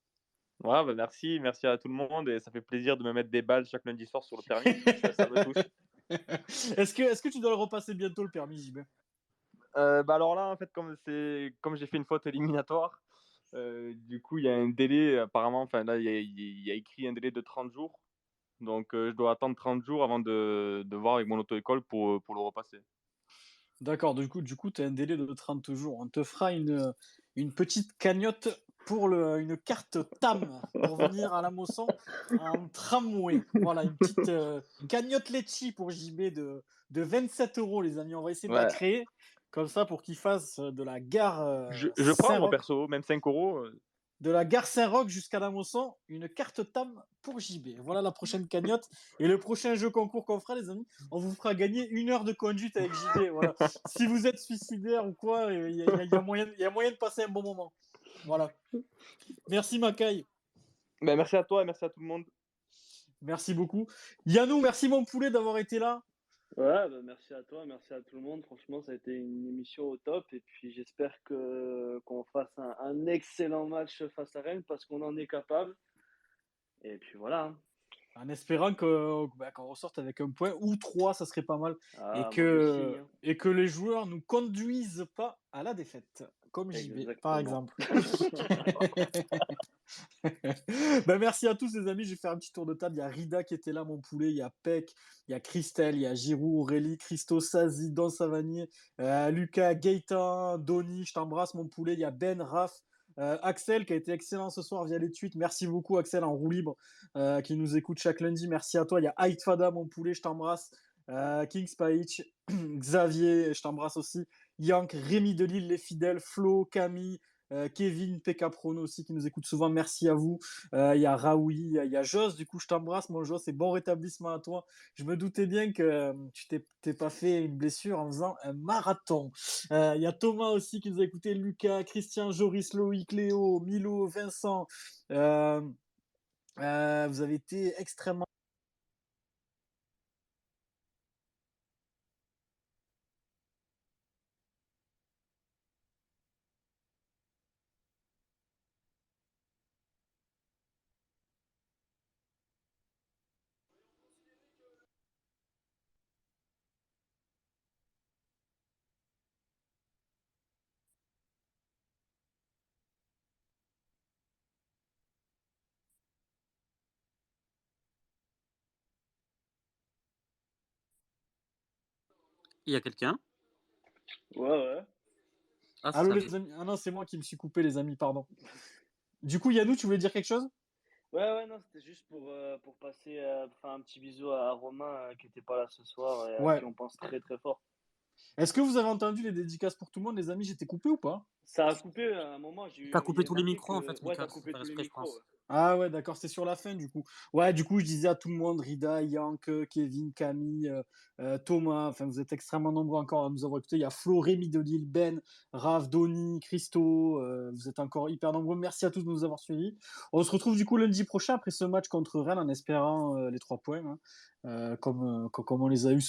Ouais, bah merci à tout le monde et ça fait plaisir de me mettre des balles chaque lundi soir sur le permis. Ça me touche. Est-ce que tu dois le repasser bientôt, le permis, JB? Bah alors là, en fait, comme j'ai fait une faute éliminatoire, du coup, il y a un délai apparemment. Enfin là, il y a écrit un délai de 30 jours. Donc, je dois attendre 30 jours avant de voir avec mon auto-école pour le repasser. D'accord, du coup, tu as un délai de 30 jours. On te fera une petite cagnotte pour une carte TAM pour venir à la Mosson en tramway. Voilà, une petite cagnotte Litchi pour JB de 27 euros, les amis. On va essayer de la Ouais. créer comme ça pour qu'il fasse de la gare Je prends, moi, Saint-Roch. perso, même 5 euros. De la gare Saint-Roch jusqu'à la Mosson, une carte TAM pour JB. Voilà la prochaine cagnotte. Et le prochain jeu concours qu'on fera, les amis, on vous fera gagner 1 heure de conduite avec JB. Voilà. Si vous êtes suicidaire ou quoi, il y a moyen de passer un bon moment. Voilà. Merci, Macaille. Ben, merci à toi et merci à tout le monde. Merci beaucoup. Yannou, merci, mon poulet, d'avoir été là. Ouais, bah, merci à toi, merci à tout le monde. Franchement, ça a été une émission au top. Et puis, j'espère qu'on fasse un excellent match face à Rennes parce qu'on en est capable. Et puis voilà, hein. En espérant qu'on ressorte avec un point ou 3, ça serait pas mal. Ah, moi, je signe, hein. Et que les joueurs ne conduisent pas à la défaite, comme JB, par Exactement. exemple. Ben, merci à tous, les amis. Je vais faire un petit tour de table. Il y a Rida qui était là, mon poulet. Il y a Peck, il y a Christelle, il y a Giroud, Aurélie, Christo, Sazi, Dan Savanier, Lucas, Gaëtan, Donny. Je t'embrasse, mon poulet. Il y a Ben, Raph. Axel qui a été excellent ce soir via les tweets. Merci beaucoup, Axel, en roue libre, qui nous écoute chaque lundi. Merci à toi. Il y a Haït Fada, mon poulet, je t'embrasse. King Spaich, Xavier, je t'embrasse aussi. Yank, Rémi de Lille, les fidèles, Flo, Camille, Kevin, PK Prono aussi qui nous écoute souvent. Merci à vous. Il y a Raoui, il y a Jos. Du coup, je t'embrasse, mon Jos, et bon rétablissement à toi. Je me doutais bien que tu t'es pas fait une blessure en faisant un marathon. Il y a Thomas aussi qui nous a écouté, Lucas, Christian, Joris, Loïc, Léo, Milo, Vincent. Vous avez été extrêmement Il y a quelqu'un? Ouais. Ah, Allô ça les avait... amis. Ah non, c'est moi qui me suis coupé, les amis, pardon. Du coup, Yannou, tu voulais dire quelque chose? Ouais, non, c'était juste pour passer, pour faire un petit bisou à Romain qui était pas là ce soir et à Ouais. qui on pense très très fort. Est-ce que vous avez entendu les dédicaces pour tout le monde, les amis? J'étais coupé ou pas? Ça a coupé à un moment, T'as coupé j'ai tous les marqué micros en que. fait, Ouais, Mika, t'as sans coupé faire tous les exprès, je micros. pense. Ouais. Ah ouais, d'accord, c'est sur la fin du coup. Ouais, du coup, je disais à tout le monde, Rida, Yank, Kevin, Camille, Thomas, enfin, vous êtes extrêmement nombreux encore à nous avoir écoutés. Il y a Flo, Rémi, Delille, Ben, Raph, Donny, Christo, vous êtes encore hyper nombreux. Merci à tous de nous avoir suivis. On se retrouve du coup lundi prochain après ce match contre Rennes en espérant les 3 points, hein, comme on les a eu ce